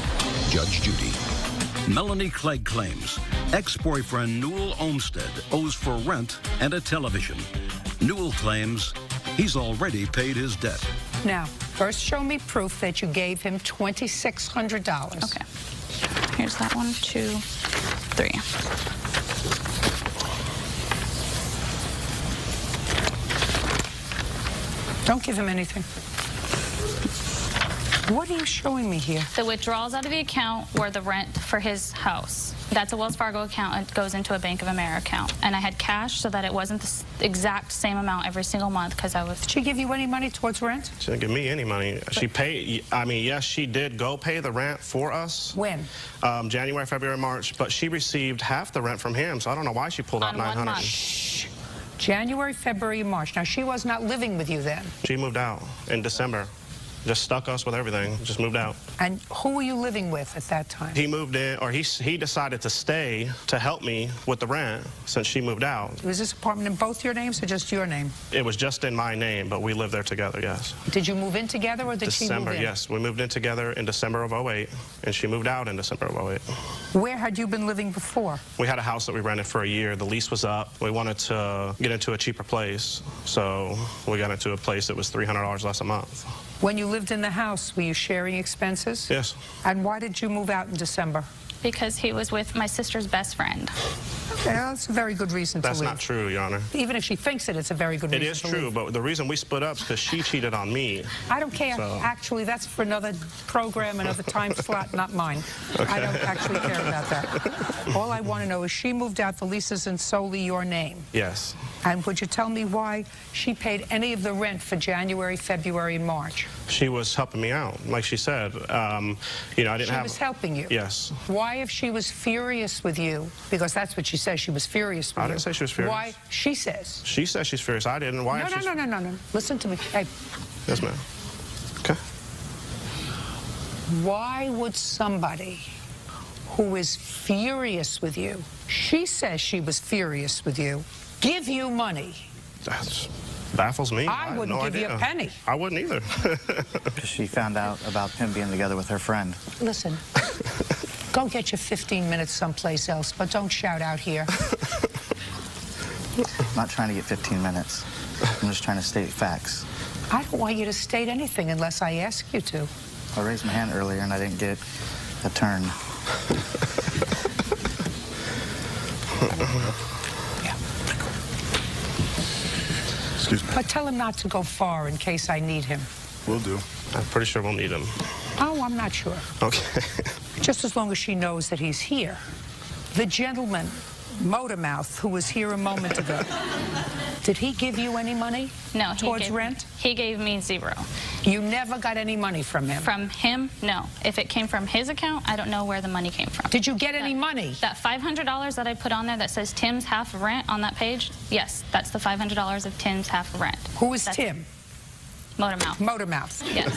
Judge Judy. Melanie Clegg claims ex-boyfriend Newell Olmsted owes for rent and a television. Newell claims he's already paid his debt. Now, first show me proof that you gave him $2,600. Okay. Here's that 1, 2, 3. Don't give him anything. What are you showing me here? The withdrawals out of the account were the rent for his house. That's a Wells Fargo account. It goes into a Bank of America account. And I had cash so that it wasn't the exact same amount every single month because I was... Did she give you any money towards rent? She didn't give me any money. She paid, I mean, yes, she did go pay the rent for us. When? January, February, March. But she received half the rent from him, so I don't know why she pulled out $900. Shh. January, February, March. Now, she was not living with you then. She moved out in December. Just stuck us with everything, just moved out. And who were you living with at that time? He moved in, or he decided to stay to help me with the rent since she moved out. Was this apartment in both your names or just your name? It was just in my name, but we lived there together, yes. Did you move in together or did she move in? Yes. We moved in together in December of '08, and she moved out in December of '08. Where had you been living before? We had a house that we rented for a year. The lease was up. We wanted to get into a cheaper place, so we got into a place that was $300 less a month. When you lived in the house, were you sharing expenses? Yes. And why did you move out in December? Because he was with my sister's best friend. Okay, that's a very good reason to leave. That's not true, Your Honor. Even if she thinks it, it's a very good reason to leave. It is true, but the reason we split up is because she cheated on me. I don't care. So. Actually, that's for another program, another time slot, not mine. Okay. I don't actually care about that. All I want to know is she moved out, the lease is in solely your name. Yes. And would you tell me why she paid any of the rent for January, February, and March? She was helping me out, like she said. You know, I didn't have... She was helping you? Yes. Why, if she was furious with you, because that's what she says, she was furious with you. I didn't say she was furious. Why? She says. She says she's furious. I didn't. Why? No. Listen to me. Hey. Yes, ma'am. Okay. Why would somebody who is furious with you, she says she was furious with you, give you money? That baffles me. I wouldn't give you a penny. I wouldn't either. She found out about him being together with her friend. Listen, go get your 15 minutes someplace else, but don't shout out here. I'm not trying to get 15 minutes. I'm just trying to state facts. I don't want you to state anything unless I ask you to. I raised my hand earlier and I didn't get a turn. Excuse me. But tell him not to go far in case I need him. Will do. I'm pretty sure we'll need him. Oh, I'm not sure. Okay. Just as long as she knows that he's here. The gentleman, Motormouth, who was here a moment ago, did he give you any money? No. Towards rent? He gave me $0. You never got any money from him? From him, no. If it came from his account, I don't know where the money came from. Did you get any money? That $500 that I put on there that says Tim's half of rent on that page, yes, that's the $500 of Tim's half of rent. Who is Tim? Motor mouth. Motor mouth. Yes.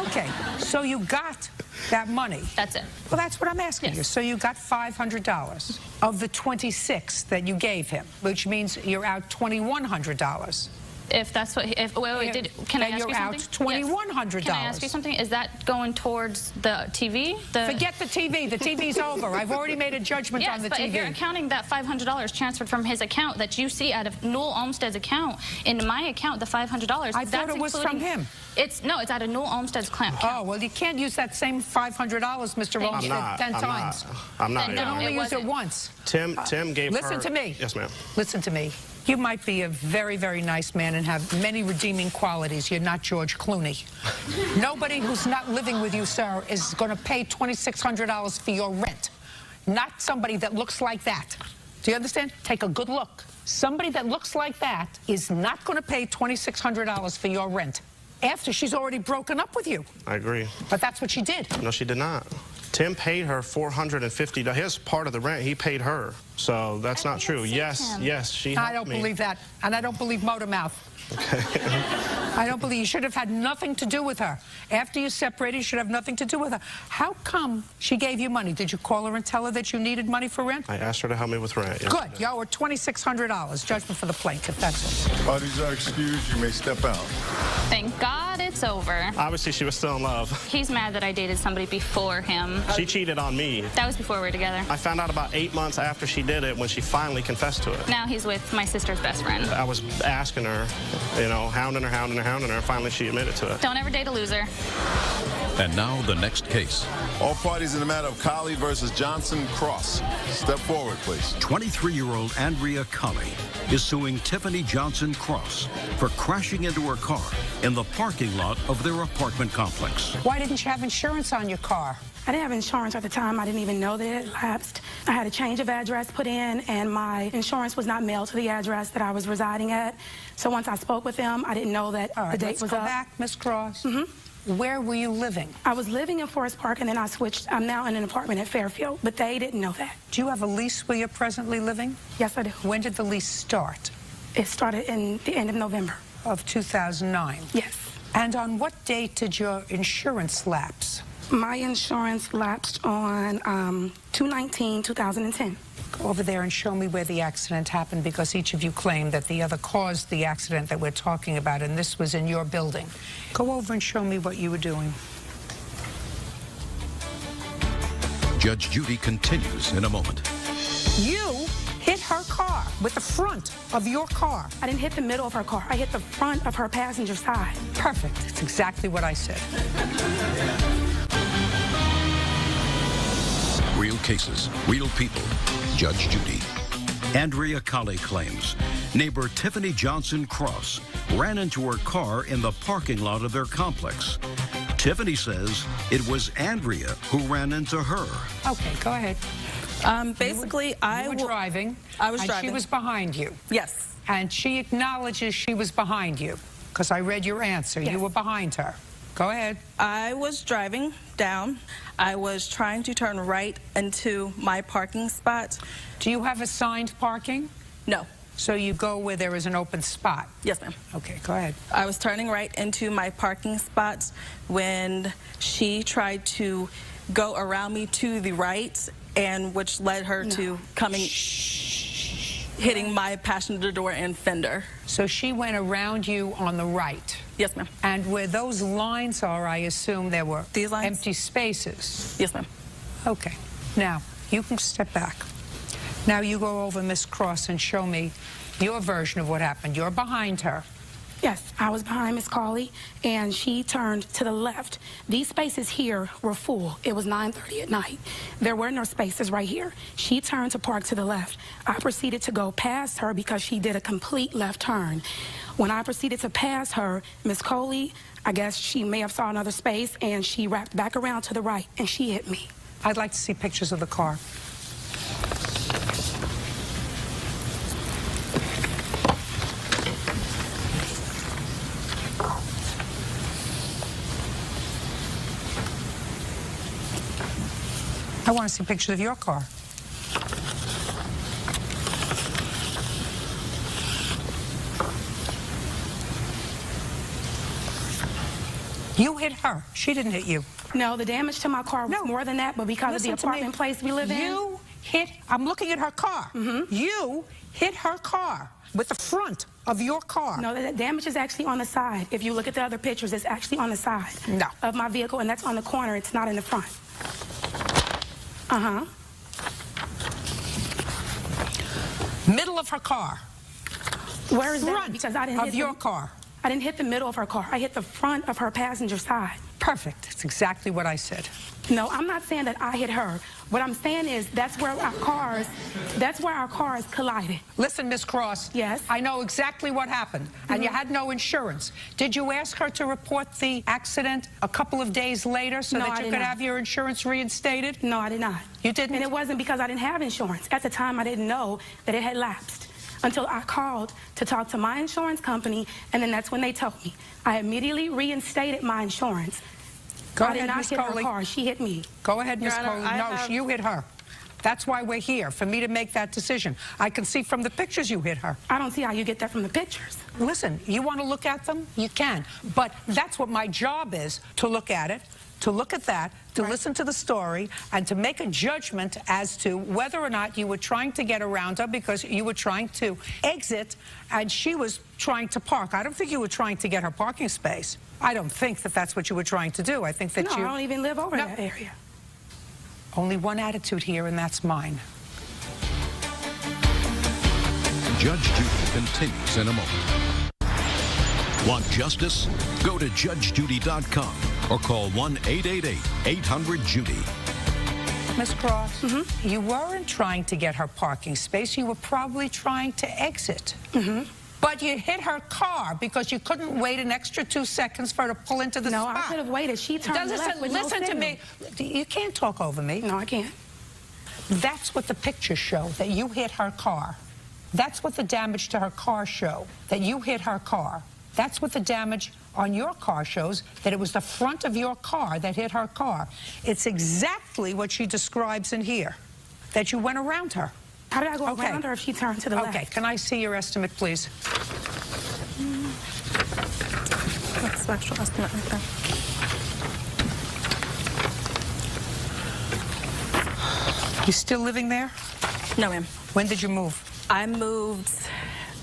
Okay, so you got that money. That's it. Well, that's what I'm asking you. So you got $500 of the 26 that you gave him, which means you're out $2,100. If that's what, wait, can I ask you something? You're out $2,100. Can I ask you something? Is that going towards the TV? Forget the TV. The TV's over. I've already made a judgment on the but TV. if you're accounting that $500 transferred from his account that you see out of Newell Olmstead's account into my account, the $500. I thought it was from him. It's out of Newell Olmstead's account. Oh, well, you can't use that same $500, Mr. Olmstead, 10 times. I'm not. You can only use it once. Tim gave her... Listen to me. Yes, ma'am. Listen to me. You might be a very, very nice man and have many redeeming qualities. You're not George Clooney. Nobody who's not living with you, sir, is going to pay $2,600 for your rent. Not somebody that looks like that. Do you understand? Take a good look. Somebody that looks like that is not going to pay $2,600 for your rent after she's already broken up with you. I agree. But that's what she did. No, she did not. Tim paid her $450. His part of the rent, he paid her. So that's not true. Yes, she helped I don't me. believe that. And I don't believe motor mouth. Okay. I don't believe you should have had nothing to do with her. After you separated, you should have nothing to do with her. How come she gave you money? Did you call her and tell her that you needed money for rent? I asked her to help me with rent. Yes, Good. You owe her $2,600. Judgment for the plaintiff. That's all. Parties are excused. You may step out. Thank God it's over. Obviously, she was still in love. He's mad that I dated somebody before him. She cheated on me. That was before we were together. I found out about 8 months after she did it when she finally confessed to it. Now he's with my sister's best friend. I was asking her, you know, hounding her. Finally, she admitted to it. Don't ever date a loser. And now the next case. All parties in the matter of Colley versus Johnson Cross. Step forward, please. 23-year-old Andrea Colley is suing Tiffany Johnson Cross for crashing into her car in the parking lot of their apartment complex. Why didn't you have insurance on your car? I didn't have insurance at the time. I didn't even know that it lapsed. I had a change of address put in, and my insurance was not mailed to the address that I was residing at. So once I spoke with them, I didn't know that the date was up. Let's go back, Ms. Cross. Where were you living? I was living in Forest Park, and then I switched. I'm now in an apartment at Fairfield, but they didn't know that. Do you have a lease where you're presently living? Yes, I do. When did the lease start? It started in the end of November. Of 2009? Yes. And on what date did your insurance lapse? My insurance lapsed on 2/19/2010. Go over there and show me where the accident happened, because each of you claimed that the other caused the accident that we're talking about, and this was in your building. Go over and show me what you were doing. Judge Judy continues in a moment. You hit her car with the front of your car. I didn't hit the middle of her car. I hit the front of her passenger side. Perfect. That's exactly what I said. Real cases, real people. Judge Judy. Andrea Colley claims neighbor Tiffany Johnson Cross ran into her car in the parking lot of their complex. Tiffany says it was Andrea who ran into her. Okay, go ahead. Basically, you were driving. I was and driving. She was behind you. Yes. And she acknowledges she was behind you, because I read your answer. Yes. You were behind her. Go ahead. I was driving down. I was trying to turn right into my parking spot. Do you have assigned parking? No. So you go where there is an open spot? Yes, ma'am. Okay, go ahead. I was turning right into my parking spot when she tried to go around me to the right, and which led her to coming, hitting my passenger door and fender. So she went around you on the right? Yes, ma'am. And where those lines are, I assume there were these lines? Empty spaces? Yes, ma'am. Okay. Now, you can step back. Now you go over Miss Cross and show me your version of what happened. You're behind her. Yes, I was behind Miss Colley, and she turned to the left. These spaces here were full. It was 9:30 at night. There were no spaces right here. She turned to park to the left. I proceeded to go past her because she did a complete left turn. When I proceeded to pass her, Miss Colley, I guess she may have saw another space, and she wrapped back around to the right, and she hit me. I'd like to see pictures of the car. I want to see pictures of your car. You hit her. She didn't hit you. No, the damage to my car was more than that, but because of the apartment place we live in. You hit, I'm looking at her car. You hit her car with the front of your car. No, the damage is actually on the side. If you look at the other pictures, it's actually on the side of my vehicle, and that's on the corner. It's not in the front. Middle of her car. Where is that? Front Because I didn't of hit your car. I didn't hit the middle of her car. I hit the front of her passenger side. Perfect. That's exactly what I said. No, I'm not saying that I hit her. What I'm saying is that's where our cars collided. Listen, Miss Cross. Yes? I know exactly what happened, and you had no insurance. Did you ask her to report the accident a couple of days later so that you could have your insurance reinstated? No, I did not. You didn't? And it wasn't because I didn't have insurance. At the time, I didn't know that it had lapsed until I called to talk to my insurance company, and then that's when they told me. I immediately reinstated my insurance. Go I did ahead, not Miss hit her Coley. car. She hit me. Go ahead, Miss Your Honor, Coley. No, you hit her. That's why we're here, for me to make that decision. I can see from the pictures you hit her. I don't see how you get that from the pictures. Listen, you want to look at them? You can. But that's what my job is, to look at it, to look at that, to listen to the story, and to make a judgment as to whether or not you were trying to get around her because you were trying to exit and she was trying to park. I don't think you were trying to get her parking space. I don't think that that's what you were trying to do. I think that No, you... I don't even live over that area. Only one attitude here, and that's mine. Judge Judy continues in a moment. Want justice? Go to judgejudy.com or call 1-888-800-JUDY. Miss Cross, you weren't trying to get her parking space. You were probably trying to exit. But you hit her car because you couldn't wait an extra 2 seconds for her to pull into the spot. No, I could have waited. She turned left with no Listen to me. You can't talk over me. No, I can't. That's what the pictures show, that you hit her car. That's what the damage to her car show, that you hit her car. That's what the damage on your car shows, that it was the front of your car that hit her car. It's exactly what she describes in here, that you went around her. How did I go around her if she turned to the left? Okay, can I see your estimate, please? That's the actual estimate right there. You still living there? No, ma'am. When did you move? I moved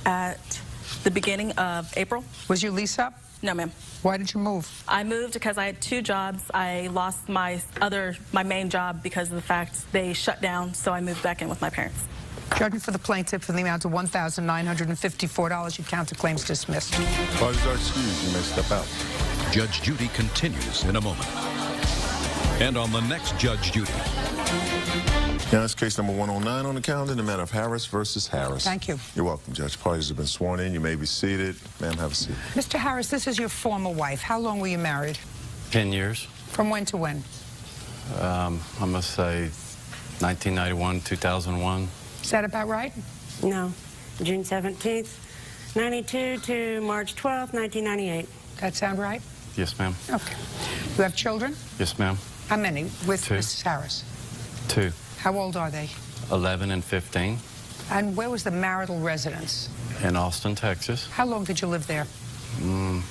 at the beginning of April. Was your lease up? No, ma'am. Why did you move? I moved because I had 2 jobs. I lost my main job because of the fact they shut down, so I moved back in with my parents. Judgment for the plaintiff in the amount of $1,954. You count the claims dismissed. Parties are excused. You may step out. Judge Judy continues in a moment. And on the next Judge Judy. Now, that's case number 109 on the calendar, the matter of Harris versus Harris. Thank you. You're welcome, Judge. Parties have been sworn in. You may be seated. Ma'am, have a seat. Mr. Harris, this is your former wife. How long were you married? 10 years. From when to when? I must say 1991, 2001. Is that about right? No. June 17th, 92 to March 12th, 1998. That sound right? Yes, ma'am. Okay. You have children? Yes, ma'am. How many with 2. Mrs. Harris? 2. How old are they? 11 and 15. And where was the marital residence? In Austin, Texas. How long did you live there?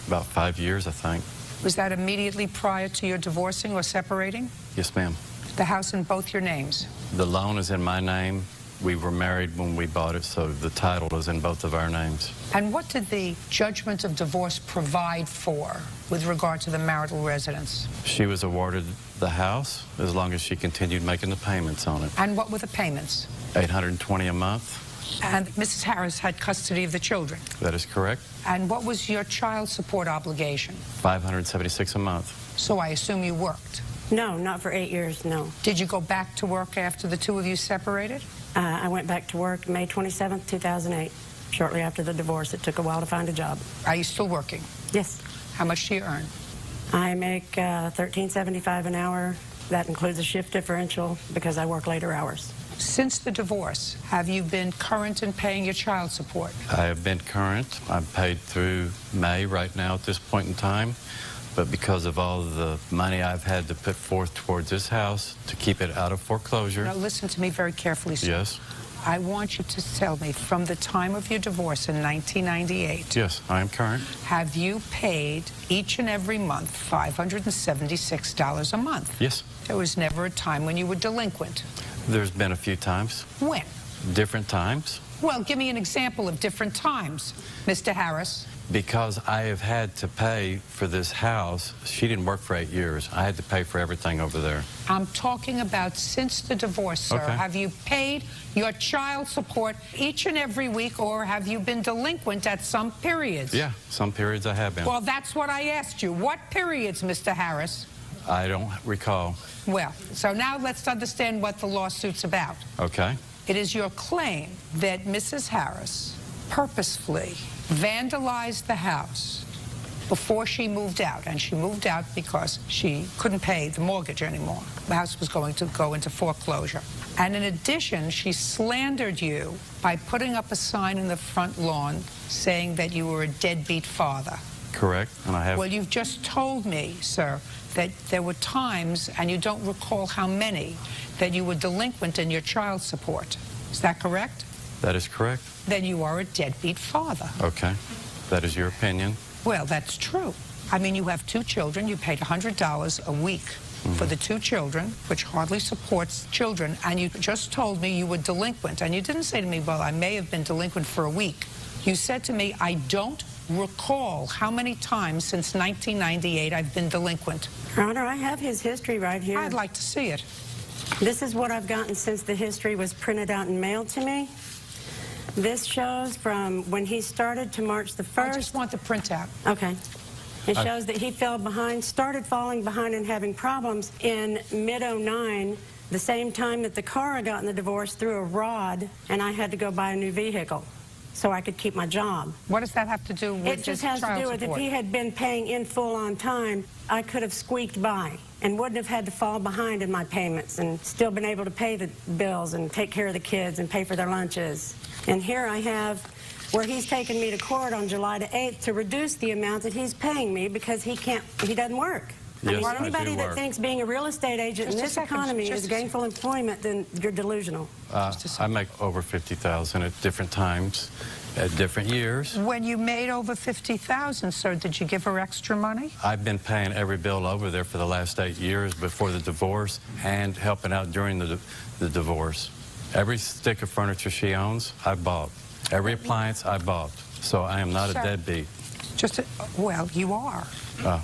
About 5 years, I think. Was that immediately prior to your divorcing or separating? Yes, ma'am. The house in both your names? The loan is in my name. We were married when we bought it, so the title is in both of our names. And what did the judgment of divorce provide for with regard to the marital residence? She was awarded the house as long as she continued making the payments on it. And what were the payments? $820 a month. And Mrs. Harris had custody of the children? That is correct. And what was your child support obligation? $576 a month. So I assume you worked? No, not for 8 years, no. Did you go back to work after the two of you separated? I went back to work May 27th, 2008. Shortly after the divorce, it took a while to find a job. Are you still working? Yes. How much do you earn? I make $13.75 an hour. That includes a shift differential because I work later hours. Since the divorce, have you been current in paying your child support? I have been current. I'm paid through May right now at this point in time. But because of all the money I've had to put forth towards this house to keep it out of foreclosure. Now listen to me very carefully, sir. Yes. I want you to tell me, from the time of your divorce in 1998, Yes, I am current. have you paid each and every month $576 a month? Yes. There was never a time when you were delinquent. There's been a few times. When? Different times. Well, give me an example of different times, Mr. Harris. Because I have had to pay for this house. She didn't work for 8 years. I had to pay for everything over there. I'm talking about since the divorce, sir. Okay. Have you paid your child support each and every week, or have you been delinquent at some periods? Yeah, some periods I have been. Well, that's what I asked you. What periods, Mr. Harris? I don't recall. Well, so now let's understand what the lawsuit's about. Okay. It is your claim that Mrs. Harris purposefully vandalized the house before she moved out, and she moved out because she couldn't pay the mortgage anymore. The house was going to go into foreclosure. And in addition, she slandered you by putting up a sign in the front lawn saying that you were a deadbeat father. Correct, and I have... Well, you've just told me, sir, that there were times, and you don't recall how many, that you were delinquent in your child support. Is that correct? That is correct. Then you are a deadbeat father. Okay. That is your opinion. Well, that's true. I mean, you have 2 children. You paid $100 a week for the 2 children, which hardly supports children, and you just told me you were delinquent. And you didn't say to me, well, I may have been delinquent for a week. You said to me, I don't recall how many times since 1998 I've been delinquent. Your Honor, I have his history right here. I'd like to see it. This is what I've gotten since the history was printed out and mailed to me. This shows from when he started to March the 1st. I just want the printout. Okay. It shows that he fell behind, started falling behind and having problems in mid-09, the same time that the car I got in the divorce threw a rod, and I had to go buy a new vehicle so I could keep my job. What does that have to do with It just has to do with if he had been paying in full on time, I could have squeaked by and wouldn't have had to fall behind in my payments and still been able to pay the bills and take care of the kids and pay for their lunches. And here I have where he's taken me to court on July the 8th to reduce the amount that he's paying me because he doesn't work. Yes, I mean, anybody that thinks being a real estate agent in this economy is gainful employment, then you're delusional. I make over $50,000 at different times, at different years. When you made over $50,000, sir, did you give her extra money? I've been paying every bill over there for the last 8 years before the divorce and helping out during the divorce. Every stick of furniture she owns, I bought. Every appliance, I bought. So I am not a deadbeat. Well, you are.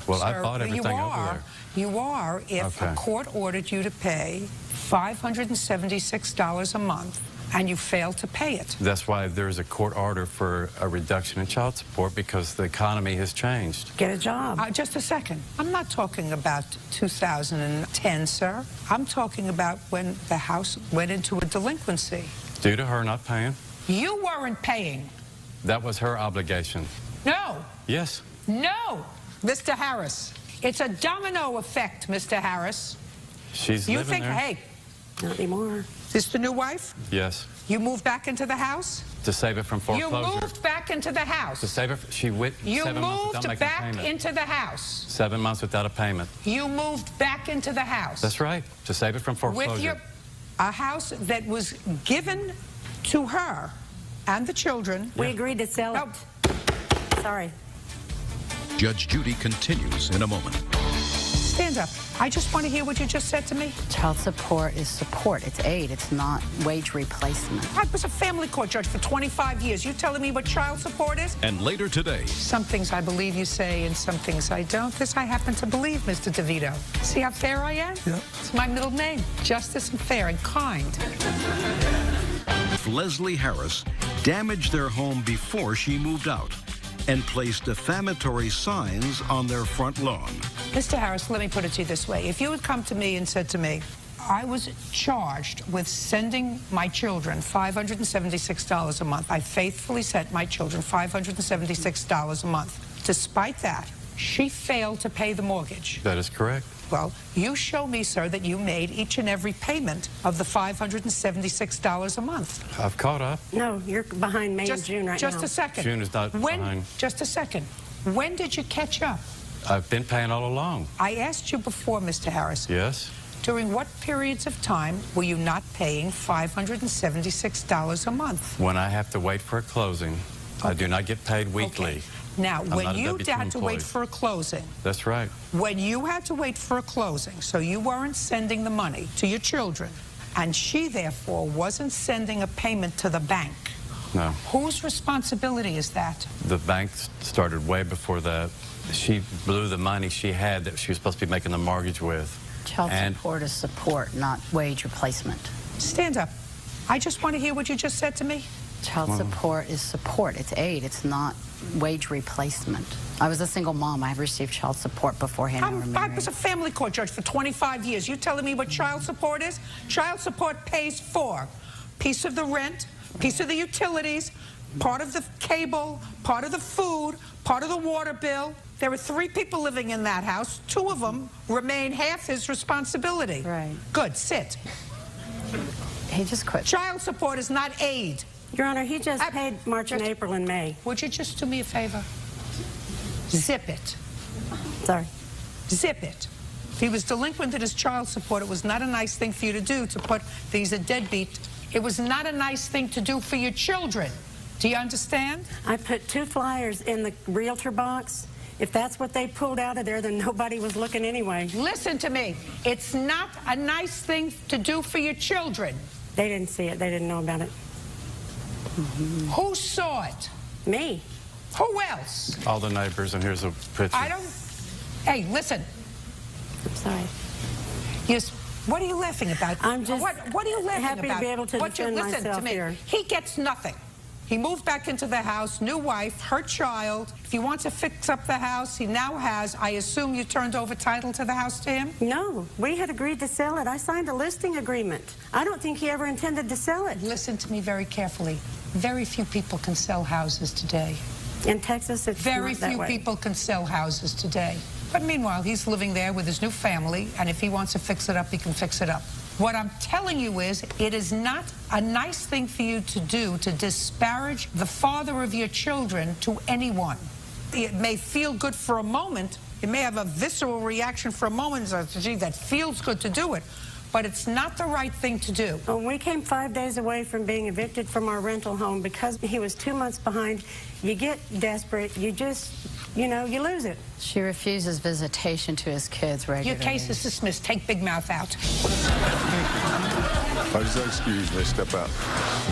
Well, Sir, I bought everything over there. You are if a court ordered you to pay $576 a month and you fail to pay it. That's why there's a court order for a reduction in child support, because the economy has changed. Get a job. Just a second. I'm not talking about 2010, sir. I'm talking about when the house went into a delinquency. Due to her not paying? You weren't paying. That was her obligation. No. Yes. No, Mr. Harris. It's a domino effect, Mr. Harris. She's you living think, there. hey, not anymore. This the new wife? Yes. You moved back into the house? To save it from foreclosure. You moved back into the house. To save it, she went 7 months without making a payment. You moved back into the house. 7 months without a payment. You moved back into the house. That's right. To save it from foreclosure. With a house that was given to her and the children. We agreed to sell it. Sorry. Judge Judy continues in a moment. Stand up. I just want to hear what you just said to me. Child support is support. It's aid. It's not wage replacement. I was a family court judge for 25 years. You telling me what child support is? And later today. Some things I believe you say and some things I don't. This I happen to believe, Mr. DeVito. See how fair I am? Yeah. It's my middle name. Justice and fair and kind. Leslie Harris damaged their home before she moved out and placed defamatory signs on their front lawn. Mr. Harris, let me put it to you this way. If you had come to me and said to me, I was charged with sending my children $576 a month. I faithfully sent my children $576 a month. Despite that, she failed to pay the mortgage. That is correct. Well, you show me, sir, that you made each and every payment of the $576 a month. I've caught up. No, you're behind May and June right now. Just a second. June is not behind. Just a second. When did you catch up? I've been paying all along. I asked you before, Mr. Harris. Yes. during what periods of time were you not paying $576 a month? When I have to wait for a closing, I do not get paid weekly. Okay. Now, I'm when not a you W-2 had to wait employee. for a closing, That's right. when you had to wait for a closing, so you weren't sending the money to your children, and she, therefore, wasn't sending a payment to the bank, No. whose responsibility is that? The bank started way before that. She blew the money she had that she was supposed to be making the mortgage with. Child And support is support, not wage replacement. Stand up. I just want to hear what you just said to me. Child support is support. It's aid. It's not wage replacement. I was a single mom. I've received child support beforehand. I was a family court judge for 25 years. You telling me what child support is? Child support pays for piece of the rent, piece of the utilities, part of the cable, part of the food, part of the water bill. There were 3 people living in that house. 2 of them remain half his responsibility. Right. Good, sit. He just quit. Child support is not aid. Your Honor, he just paid March and April and May. Would you just do me a favor? Zip it. Sorry. Zip it. If he was delinquent in his child support, it was not a nice thing for you to do to put these a deadbeat. It was not a nice thing to do for your children. Do you understand? I put 2 flyers in the realtor box. If that's what they pulled out of there, then nobody was looking anyway. Listen to me. It's not a nice thing to do for your children. They didn't see it. They didn't know about it. Who saw it? Me. Who else? all the neighbors, and here's a picture. I don't... Hey, listen. I'm sorry. Yes. What are you laughing about? I'm just what are you laughing happy about? to be able to defend listen to myself me. here. He gets nothing. He moved back into the house, new wife, her child. If he wants to fix up the house, he now has. I assume you turned over title to the house to him? No, we had agreed to sell it. I signed a listing agreement. I don't think he ever intended to sell it. Listen to me very carefully. Very few people can sell houses today. In Texas, it's very not that few way. people can sell houses today. But meanwhile, he's living there with his new family, and if he wants to fix it up, he can fix it up. What I'm telling you is, it is not a nice thing for you to do to disparage the father of your children to anyone. It may feel good for a moment. It may have a visceral reaction for a moment. So, gee, that feels good to do it. But it's not the right thing to do. When we came 5 days away from being evicted from our rental home because he was 2 months behind, you get desperate. You just, you know, you lose it. She refuses visitation to his kids regularly. Your case is dismissed. Take Big Mouth out. Excuse me, step out.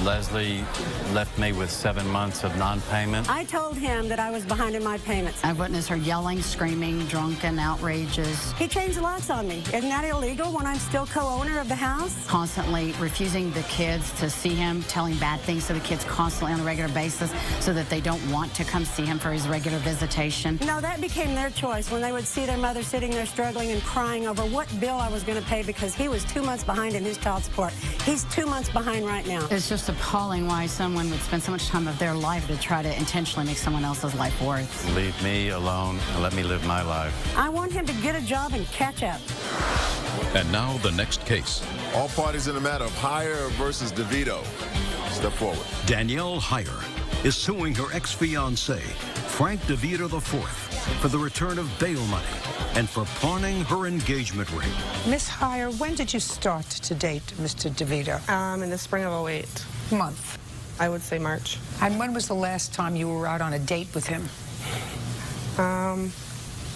Leslie left me with 7 months of non-payment. I told him that I was behind in my payments. I witnessed her yelling, screaming, drunken, outrageous. He changed the locks on me. Isn't that illegal when I'm still co-owner of the house? Constantly refusing the kids to see him, telling bad things to the kids constantly on a regular basis so that they don't want to come see him for his regular visitation. No, that became their choice when they would see their mother sitting there struggling and crying over what bill I was going to pay because he was 2 months behind in his child support. He's 2 months behind right now. It's just appalling why someone would spend so much time of their life to try to intentionally make someone else's life worse. Leave me alone and let me live my life. I want him to get a job and catch up. And now the next case. All parties in the matter of Heyer versus DeVito. Step forward. Danielle Heyer is suing her ex-fiancé, Frank DeVito IV, for the return of bail money and for pawning her engagement ring. Miss Heyer, when did you start to date Mr. DeVito? In the spring of 08. Month? I would say March. And when was the last time you were out on a date with him?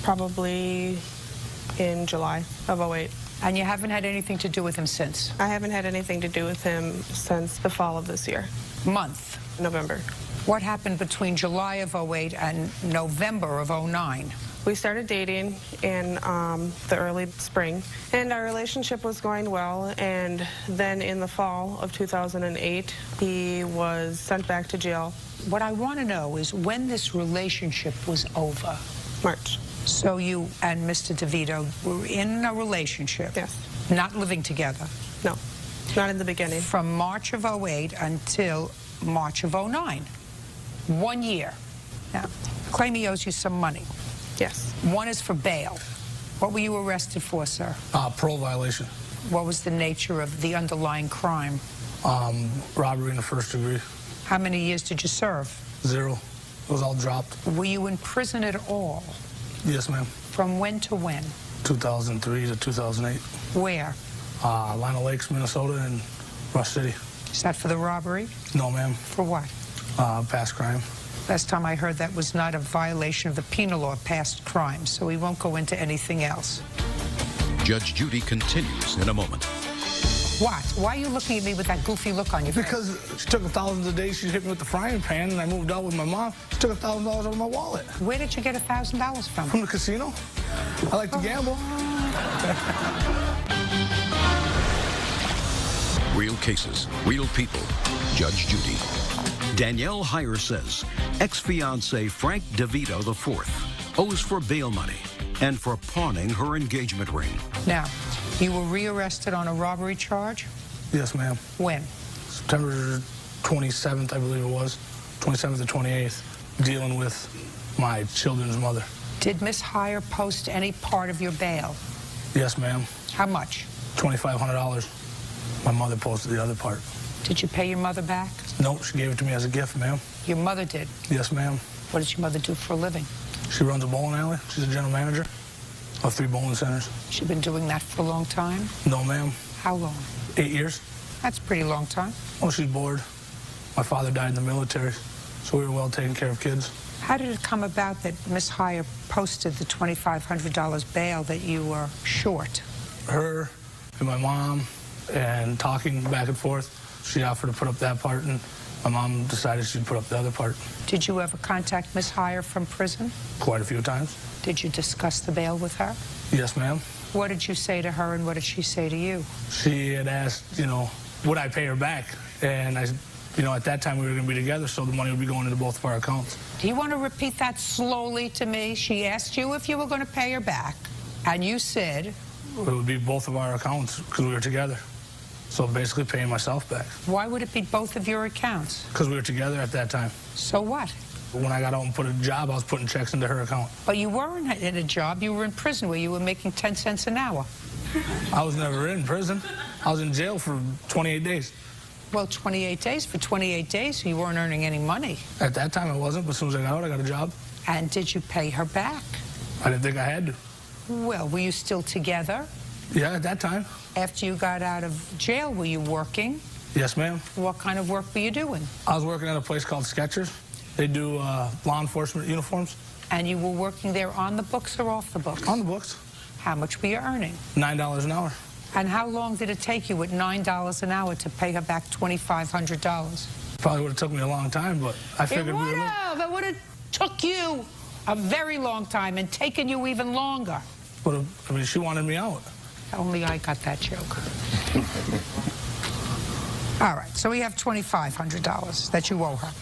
Probably in July of 08. And you haven't had anything to do with him since? I haven't had anything to do with him since the fall of this year. Month? November. What happened between July of 08 and November of 09? We started dating in the early spring, and our relationship was going well, and then in the fall of 2008, he was sent back to jail. What I want to know is when this relationship was over. March. So you and Mr. DeVito were in a relationship? Yes. Not living together? No, not in the beginning. From March of 08 until March of 09. 1 year. Now, claim he owes you some money. Yes. One is for bail. What were you arrested for, sir? Parole violation. What was the nature of the underlying crime? Robbery in the first degree. How many years did you serve? 0. It was all dropped. Were you in prison at all? Yes, ma'am. From when to when? 2003 to 2008. Where? Lino Lakes, Minnesota, and Rush City. Is that for the robbery? No, ma'am. For what? Past crime. Last time I heard that was not a violation of the penal law, past crime, so we won't go into anything else. Judge Judy continues in a moment. What? Why are you looking at me with that goofy look on your face? Because she took $1,000 a day. She hit me with the frying pan, and I moved out with my mom. She took $1,000 out of my wallet. Where did you get $1,000 from? From the casino. I like to gamble. Real cases, real people. Judge Judy. Danielle Heyer says ex-fiancé Frank DeVito IV owes for bail money and for pawning her engagement ring. Now, you were rearrested on a robbery charge? Yes, ma'am. When? September 27th, I believe it was. 27th or 28th, dealing with my children's mother. Did Miss Heyer post any part of your bail? Yes, ma'am. How much? $2,500. My mother posted the other part. Did you pay your mother back? No, she gave it to me as a gift, ma'am. Your mother did? Yes, ma'am. What does your mother do for a living? She runs a bowling alley. She's a general manager of 3 bowling centers. She's been doing that for a long time? No, ma'am. How long? 8 years. That's a pretty long time. Oh, she's bored. My father died in the military, so we were well taken care of kids. How did it come about that Miss Heyer posted the $2,500 bail that you were short? Her and my mom and talking back and forth, she offered to put up that part, and my mom decided she'd put up the other part. Did you ever contact Miss Heyer from prison? Quite a few times. Did you discuss the bail with her? Yes, ma'am. What did you say to her, and what did she say to you? She had asked, would I pay her back? And I, at that time we were going to be together, so the money would be going into both of our accounts. Do you want to repeat that slowly to me? She asked you if you were going to pay her back, and you said? It would be both of our accounts because we were together. So basically paying myself back. Why would it be both of your accounts? Because we were together at that time. So what? When I got out and put a job, I was putting checks into her account. But you weren't in a job. You were in prison where you were making 10 cents an hour. I was never in prison. I was in jail for 28 days. Well, 28 days. For 28 days, you weren't earning any money. At that time, I wasn't, but as soon as I got out, I got a job. And did you pay her back? I didn't think I had to. Well, were you still together? Yeah, at that time. After you got out of jail, were you working? Yes, ma'am. What kind of work were you doing? I was working at a place called Skechers. They do law enforcement uniforms. And you were working there on the books or off the books? On the books. How much were you earning? $9 an hour. And how long did it take you at $9 an hour to pay her back $2,500? Probably would have took me a long time, but I figured It would have took you a very long time and taken you even longer. But, she wanted me out. Only I got that joke. All right, so we have $2,500 that you owe her,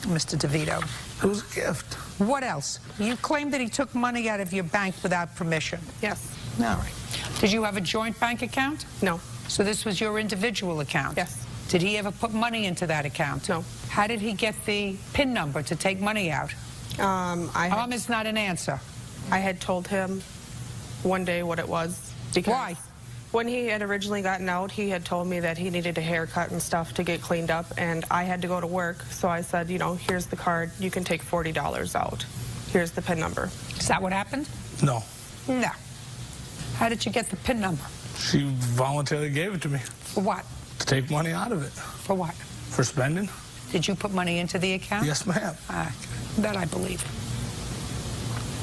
Mr. DeVito. It was a gift. What else? You claim that he took money out of your bank without permission. Yes. All right. Did you have a joint bank account? No. So this was your individual account? Yes. Did he ever put money into that account? No. How did he get the PIN number to take money out? Is not an answer. I had told him one day what it was. Because why? When he had originally gotten out, he had told me that he needed a haircut and stuff to get cleaned up, and I had to go to work. So I said, here's the card. You can take $40 out. Here's the PIN number. Is that what happened? No. No. How did you get the PIN number? She voluntarily gave it to me. For what? To take money out of it. For what? For spending. Did you put money into the account? Yes, ma'am. That I believe.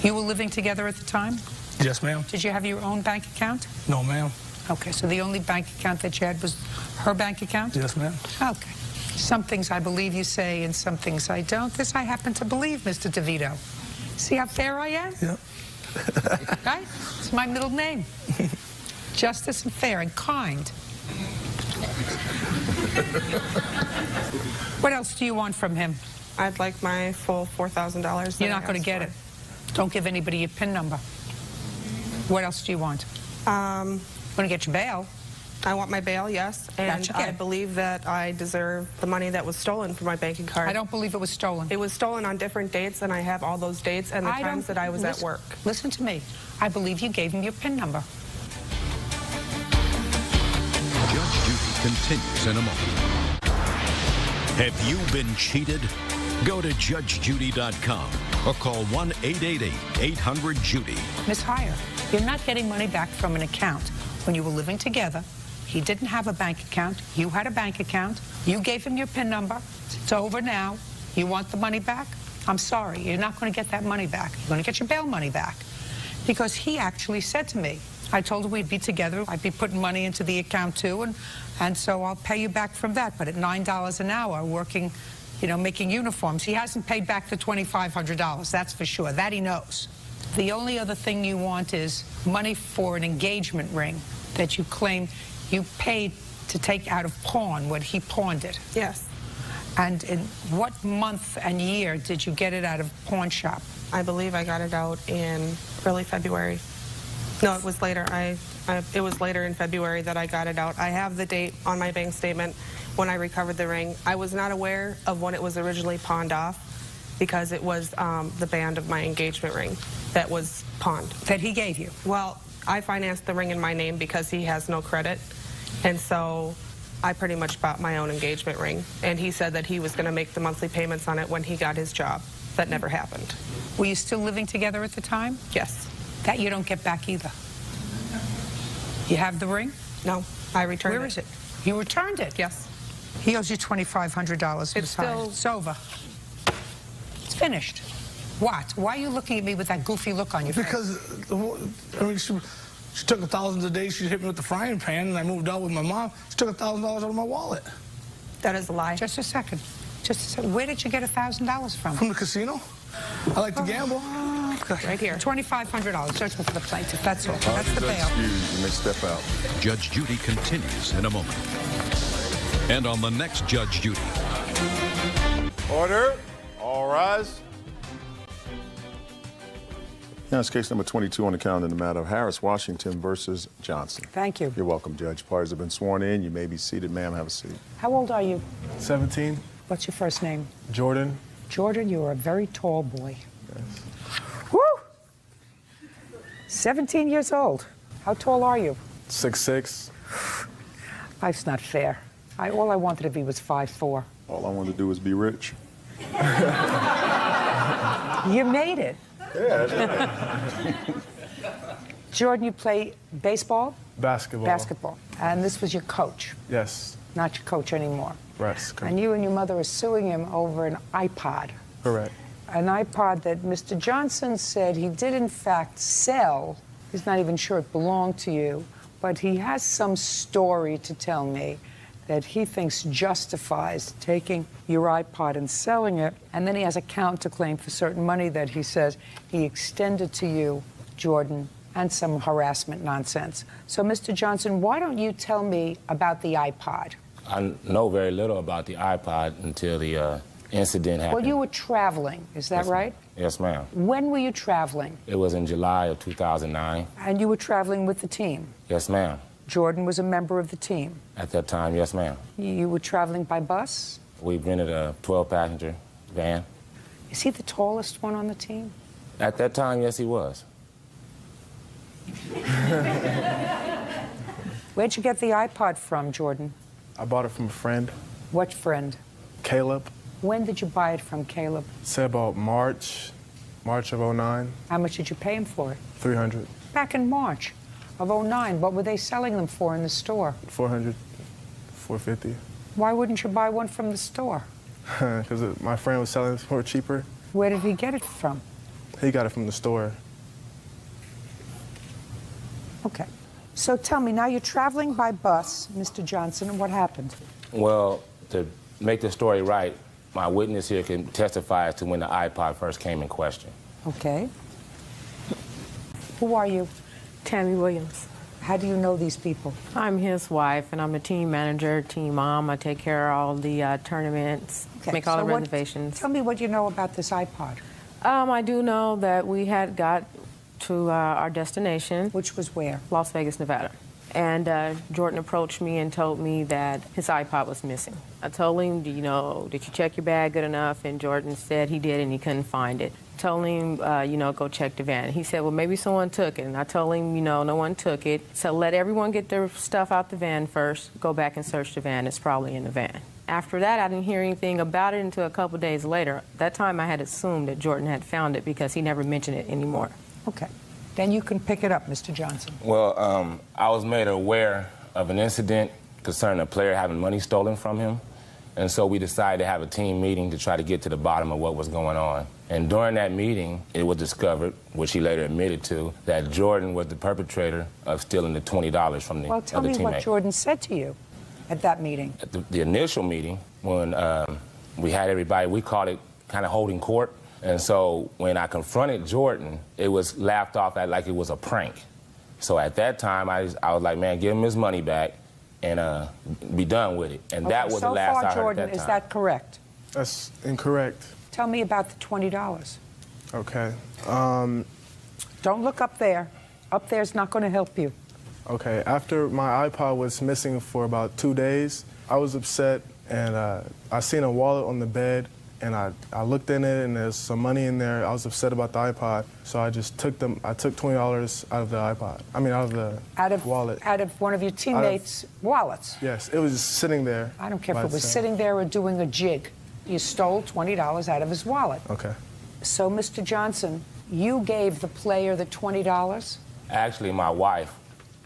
You were living together at the time? Yes, ma'am. Did you have your own bank account? No, ma'am. Okay, so the only bank account that you had was her bank account? Yes, ma'am. Okay. Some things I believe you say and some things I don't. This I happen to believe, Mr. DeVito. See how fair I am? Yep. Right? It's my middle name. Justice and fair and kind. What else do you want from him? I'd like my full $4,000. You're not going to get it. Don't give anybody your PIN number. What else do you want? Want to get your bail? I want my bail, yes. And I believe that I deserve the money that was stolen from my banking card. I don't believe it was stolen. It was stolen on different dates, and I have all those dates and the times that I was at work. Listen to me. I believe you gave him your PIN number. Judge Judy continues in a moment. Have you been cheated? Go to judgejudy.com or call 1-888-800-JUDY. Miss Heyer, You're not getting money back from an account. When you were living together, he didn't have a bank account. You had a bank account. You gave him your PIN number. It's over now. You want the money back? I'm sorry. You're not going to get that money back. You're going to get your bail money back. Because he actually said to me, I told him we'd be together. I'd be putting money into the account, too, and so I'll pay you back from that. But at $9 an hour, working, you know, making uniforms, he hasn't paid back the $2,500. That's for sure. That he knows. The only other thing you want is money for an engagement ring that you claim you paid to take out of pawn when he pawned it. Yes. And in what month and year did you get it out of pawn shop? I believe I got it out in early February. No, it was later. It was later in February that I got it out. I have the date on my bank statement when I recovered the ring. I was not aware of when it was originally pawned off because it was the band of my engagement ring that was pawned. That he gave you? Well, I financed the ring in my name because he has no credit, and so I pretty much bought my own engagement ring. And he said that he was going to make the monthly payments on it when he got his job. That never happened. Were you still living together at the time? Yes. That you don't get back either. You have the ring? No, I returned it. Where is it? You returned it? Yes. He owes you $2,500. It's still... It's over. It's finished. What? Why are you looking at me with that goofy look on your face? Because, I mean, she took $1,000 a day. She hit me with the frying pan, and I moved out with my mom. She took $1,000 out of my wallet. That is a lie. Just a second. Just a second. Where did you get $1,000 from? From the casino. I like to gamble. Right here. $2,500. Judgment for the plaintiff. That's all. That's the bail. Excuse, you may step out. Judge Judy continues in a moment. And on the next Judge Judy. Order. All rise. Now it's case number 22 on the calendar in the matter of Harris, Washington versus Johnson. Thank you. You're welcome, Judge. Parties have been sworn in. You may be seated. Ma'am, have a seat. How old are you? 17. What's your first name? Jordan. Jordan, you're a very tall boy. Yes. Woo! 17 years old. How tall are you? 6'6". Life's not fair. All I wanted to be was 5'4". All I wanted to do was be rich. You made it. Yeah. Jordan, you play baseball? Basketball. Basketball. And this was your coach? Yes. Not your coach anymore? Right. And you and your mother are suing him over an iPod? Correct. An iPod that Mr. Johnson said he did in fact sell. He's not even sure it belonged to you, but he has some story to tell me that he thinks justifies taking your iPod and selling it, and then he has a counterclaim for certain money that he says he extended to you, Jordan, and some harassment nonsense. So, Mr. Johnson, why don't you tell me about the iPod? I know very little about the iPod until the incident happened. Well, you were traveling, is that right? Yes, ma'am. When were you traveling? It was in July of 2009. And you were traveling with the team? Yes, ma'am. Jordan was a member of the team? At that time, yes, ma'am. You were traveling by bus? We rented a 12-passenger van. Is he the tallest one on the team? At that time, yes, he was. Where'd you get the iPod from, Jordan? I bought it from a friend. What friend? Caleb. When did you buy it from Caleb? Say about March of 09. How much did you pay him for it? $300. Back in March of 09, what were they selling them for in the store? $400, $450. Why wouldn't you buy one from the store? Because my friend was selling it for cheaper. Where did he get it from? He got it from the store. Okay. So tell me, now you're traveling by bus, Mr. Johnson, and what happened? Well, to make the story right, my witness here can testify as to when the iPod first came in question. Okay. Who are you? Tammy Williams. How do you know these people? I'm his wife, and I'm a team manager, team mom. I take care of all the tournaments, make all the reservations. Tell me what you know about this iPod. I do know that we had got to our destination. Which was where? Las Vegas, Nevada. And Jordan approached me and told me that his iPod was missing. I told him, did you check your bag good enough? And Jordan said he did and he couldn't find it. Told him, go check the van. He said, well, maybe someone took it. And I told him, no one took it. So let everyone get their stuff out the van first, go back and search the van. It's probably in the van. After that, I didn't hear anything about it until a couple days later. That time I had assumed that Jordan had found it because he never mentioned it anymore. Okay. Then you can pick it up, Mr. Johnson. Well, I was made aware of an incident concerning a player having money stolen from him. And so we decided to have a team meeting to try to get to the bottom of what was going on. And during that meeting, it was discovered, which he later admitted to, that Jordan was the perpetrator of stealing the $20 from the Well, tell other me teammate. what Jordan said to you at that meeting. At the initial meeting, when we had everybody, we called it kind of holding court. And so when I confronted Jordan, it was laughed off at like it was a prank. So at that time, I was like, man, give him his money back and be done with it. And that was the last I heard Jordan, at that time. is that correct? That's incorrect. Tell me about the $20. Okay. Don't look up there. Up there's not going to help you. Okay, after my iPod was missing for about 2 days, I was upset, and I seen a wallet on the bed, and I looked in it, and there's some money in there. I was upset about the iPod, so I just took I took $20 out of the iPod. I mean, out of the wallet. Out of one of your teammates' wallets? Yes, it was just sitting there. I don't care by if it was itself. sitting there or doing a jig. You stole $20 out of his wallet. Okay. So, Mr. Johnson, you gave the player the $20? Actually, my wife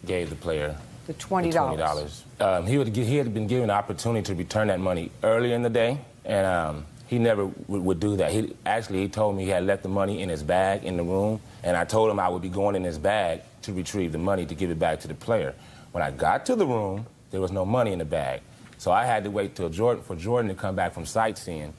gave the player the $20. He had been given the opportunity to return that money earlier in the day, and he never would do that. He told me he had left the money in his bag in the room, and I told him I would be going in his bag to retrieve the money to give it back to the player. When I got to the room, there was no money in the bag. So I had to wait till for Jordan to come back from sightseeing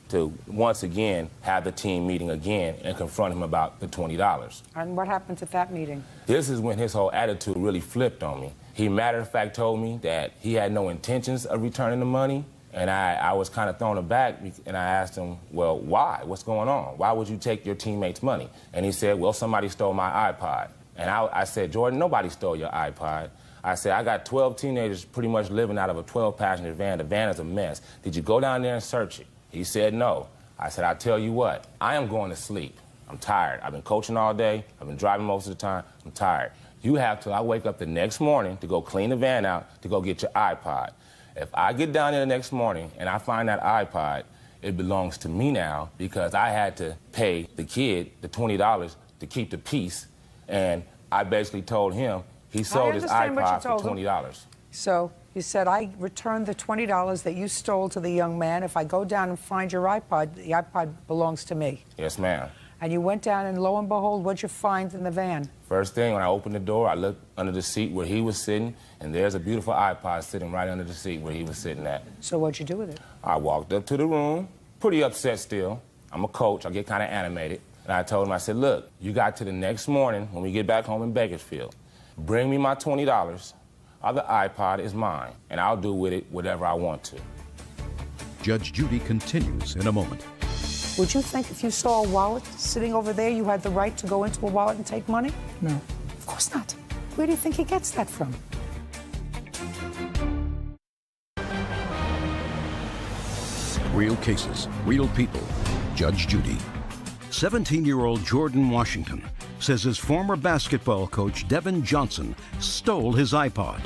to once again have the team meeting again and confront him about the $20. And what happened at that meeting? This is when his whole attitude really flipped on me. He, matter of fact, told me that he had no intentions of returning the money, and I was kind of thrown aback, and I asked him, well, why? What's going on? Why would you take your teammate's money? And he said, well, somebody stole my iPod. And I said, Jordan, nobody stole your iPod. I said, I got 12 teenagers pretty much living out of a 12-passenger van. The van is a mess. Did you go down there and search it? He said, no. I said, I'll tell you what, I am going to sleep. I'm tired. I've been coaching all day. I've been driving most of the time. I'm tired. You have till I wake up the next morning to go clean the van out to go get your iPod. If I get down there the next morning and I find that iPod, it belongs to me now because I had to pay the kid the $20 to keep the peace. And I basically told him he sold his iPod for $20. So you said, I returned the $20 that you stole to the young man. If I go down and find your iPod, the iPod belongs to me. Yes, ma'am. And you went down, and lo and behold, what'd you find in the van? First thing, when I opened the door, I looked under the seat where he was sitting, and there's a beautiful iPod sitting right under the seat where he was sitting at. So what'd you do with it? I walked up to the room, pretty upset still. I'm a coach. I get kind of animated. And I told him, I said, look, you got to the next morning when we get back home in Bakersfield. Bring me my $20. Other iPod is mine, and I'll do with it whatever I want to. Judge Judy continues in a moment. Would you think if you saw a wallet sitting over there, you had the right to go into a wallet and take money? No. Of course not. Where do you think he gets that from? Real cases, real people. Judge Judy. 17-year-old Jordan Washington says his former basketball coach, Devin Johnson, stole his iPod.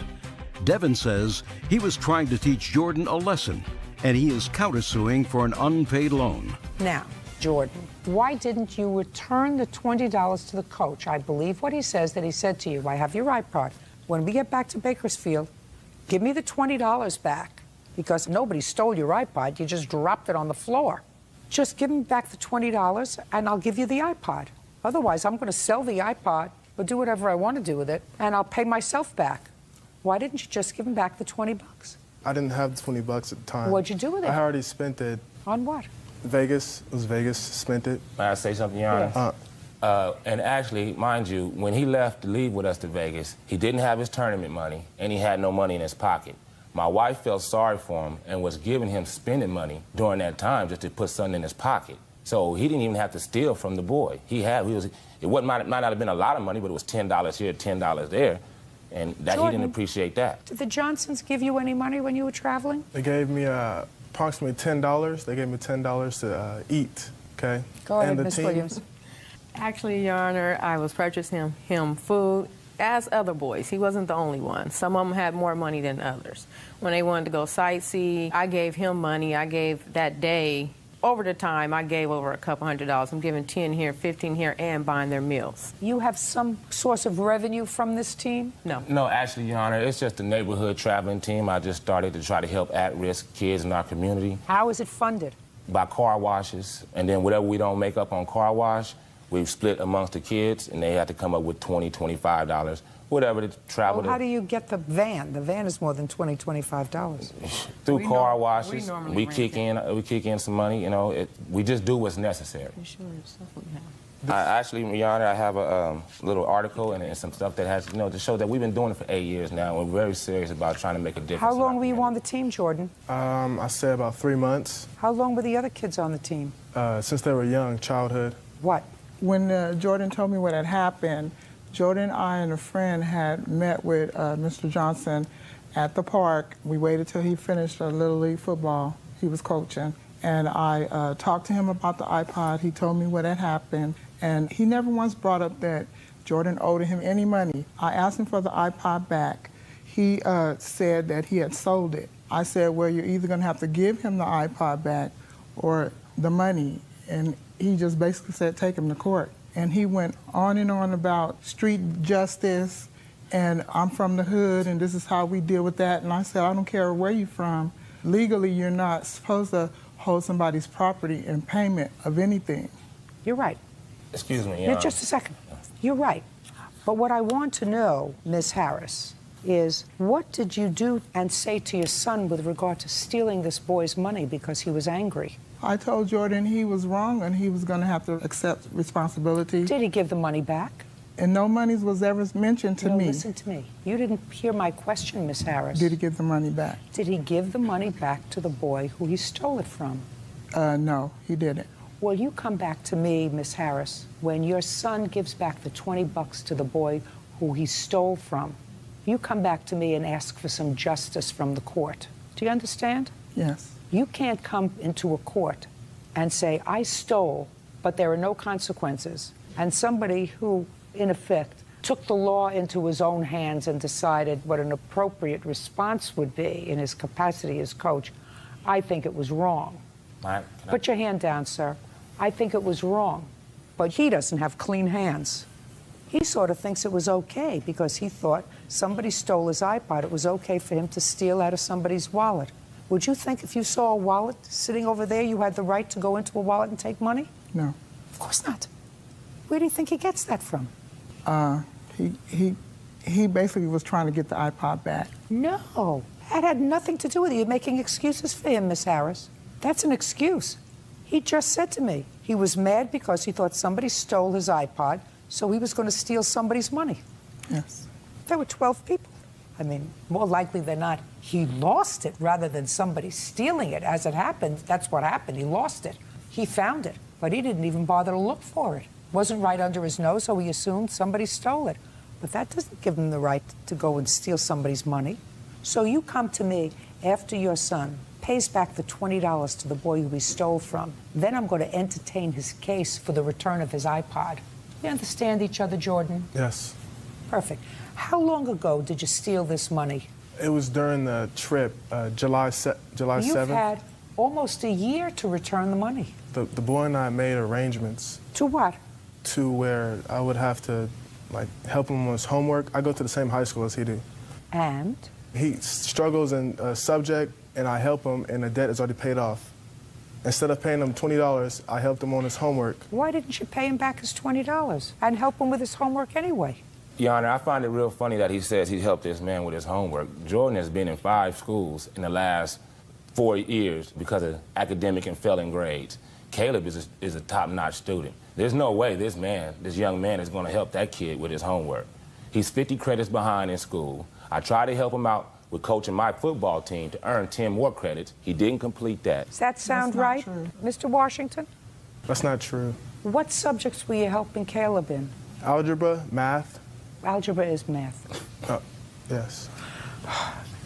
Devin says he was trying to teach Jordan a lesson, and he is countersuing for an unpaid loan. Now, Jordan, why didn't you return the $20 to the coach? I believe what he says, that he said to you, I have your iPod. When we get back to Bakersfield, give me the $20 back, because nobody stole your iPod. You just dropped it on the floor. Just give me back the $20, and I'll give you the iPod. Otherwise, I'm going to sell the iPod or do whatever I want to do with it, and I'll pay myself back. Why didn't you just give him back the $20? I didn't have the $20 at the time. What'd you do with it? I already spent it. On what? Vegas. It was Vegas. Spent it. May I say something, Your Honor? And actually, mind you, when he left to leave with us to Vegas, he didn't have his tournament money, and he had no money in his pocket. My wife felt sorry for him and was giving him spending money during that time just to put something in his pocket. So he didn't even have to steal from the boy. It might not have been a lot of money, but it was $10 here, $10 there, and that Jordan, he didn't appreciate that. Did the Johnsons give you any money when you were traveling? They gave me approximately $10. They gave me $10 to eat, okay? Go ahead, and the Ms. team. Williams. Actually, Your Honor, I was purchasing him food, as other boys. He wasn't the only one. Some of them had more money than others. When they wanted to go sightsee, I gave him money. I gave that day over the time, I gave over a couple $100s. I'm giving 10 here, 15 here, and buying their meals. You have some source of revenue from this team? No. No, actually, Your Honor, it's just a neighborhood traveling team. I just started to try to help at-risk kids in our community. How is it funded? By car washes, and then whatever we don't make up on car wash, we've split amongst the kids, and they have to come up with $20, $25, whatever to travel. Well, how do you get the van? The van is more than $20, $25. Through car washes, we kick in some money. You know, we just do what's necessary. Actually, Your Honor, I have a little article and some stuff that has, to show that we've been doing it for 8 years now. We're very serious about trying to make a difference. How long were you on the team, Jordan? I say about 3 months. How long were the other kids on the team? Since they were young, childhood. What? When Jordan told me what had happened, Jordan, I, and a friend had met with Mr. Johnson at the park. We waited till he finished Little League football. He was coaching. And I talked to him about the iPod. He told me what had happened. And he never once brought up that Jordan owed him any money. I asked him for the iPod back. He said that he had sold it. I said, well, you're either going to have to give him the iPod back or the money. And he just basically said, take him to court. And he went on and on about street justice, and I'm from the hood, and this is how we deal with that. And I said, I don't care where you're from. Legally, you're not supposed to hold somebody's property in payment of anything. You're right. Excuse me, Now, just a second. You're right. But what I want to know, Ms. Harris, is what did you do and say to your son with regard to stealing this boy's money because he was angry? I told Jordan he was wrong and he was going to have to accept responsibility. Did he give the money back? And no money was ever mentioned to me. Listen to me. You didn't hear my question, Miss Harris. Did he give the money back? Did he give the money back to the boy who he stole it from? No, he didn't. Well, you come back to me, Miss Harris, when your son gives back the $20 to the boy who he stole from. You come back to me and ask for some justice from the court. Do you understand? Yes. You can't come into a court and say, I stole, but there are no consequences. And somebody who, in effect, took the law into his own hands and decided what an appropriate response would be in his capacity as coach, I think it was wrong. Put your hand down, sir. I think it was wrong. But he doesn't have clean hands. He sort of thinks it was okay because he thought somebody stole his iPod. It was okay for him to steal out of somebody's wallet. Would you think if you saw a wallet sitting over there, you had the right to go into a wallet and take money? No. Of course not. Where do you think he gets that from? He basically was trying to get the iPod back. No. That had nothing to do with it. You're making excuses for him, Miss Harris. That's an excuse. He just said to me he was mad because he thought somebody stole his iPod, so he was going to steal somebody's money. Yes. There were 12 people. I mean, more likely than not, he lost it rather than somebody stealing it. As it happened, that's what happened. He lost it. He found it, but he didn't even bother to look for it. Wasn't right under his nose, so he assumed somebody stole it. But that doesn't give him the right to go and steal somebody's money. So you come to me after your son pays back the $20 to the boy who he stole from. Then I'm going to entertain his case for the return of his iPod. You understand each other, Jordan? Yes. Perfect. How long ago did you steal this money? It was during the trip, July 7th. You've had almost a year to return the money. The boy and I made arrangements. To what? To where I would have to, help him with his homework. I go to the same high school as he do. And? He struggles in a subject, and I help him, and the debt is already paid off. Instead of paying him $20, I helped him on his homework. Why didn't you pay him back his $20 and help him with his homework anyway? Your Honor, I find it real funny that he says he helped this man with his homework. Jordan has been in 5 schools in the last 4 years because of academic and failing grades. Caleb is a top-notch student. There's no way this young man is going to help that kid with his homework. He's 50 credits behind in school. I tried to help him out with coaching my football team to earn 10 more credits. He didn't complete that. Does that sound right, Mr. Washington? That's not true. What subjects were you helping Caleb in? Algebra, math. Algebra is math. Yes.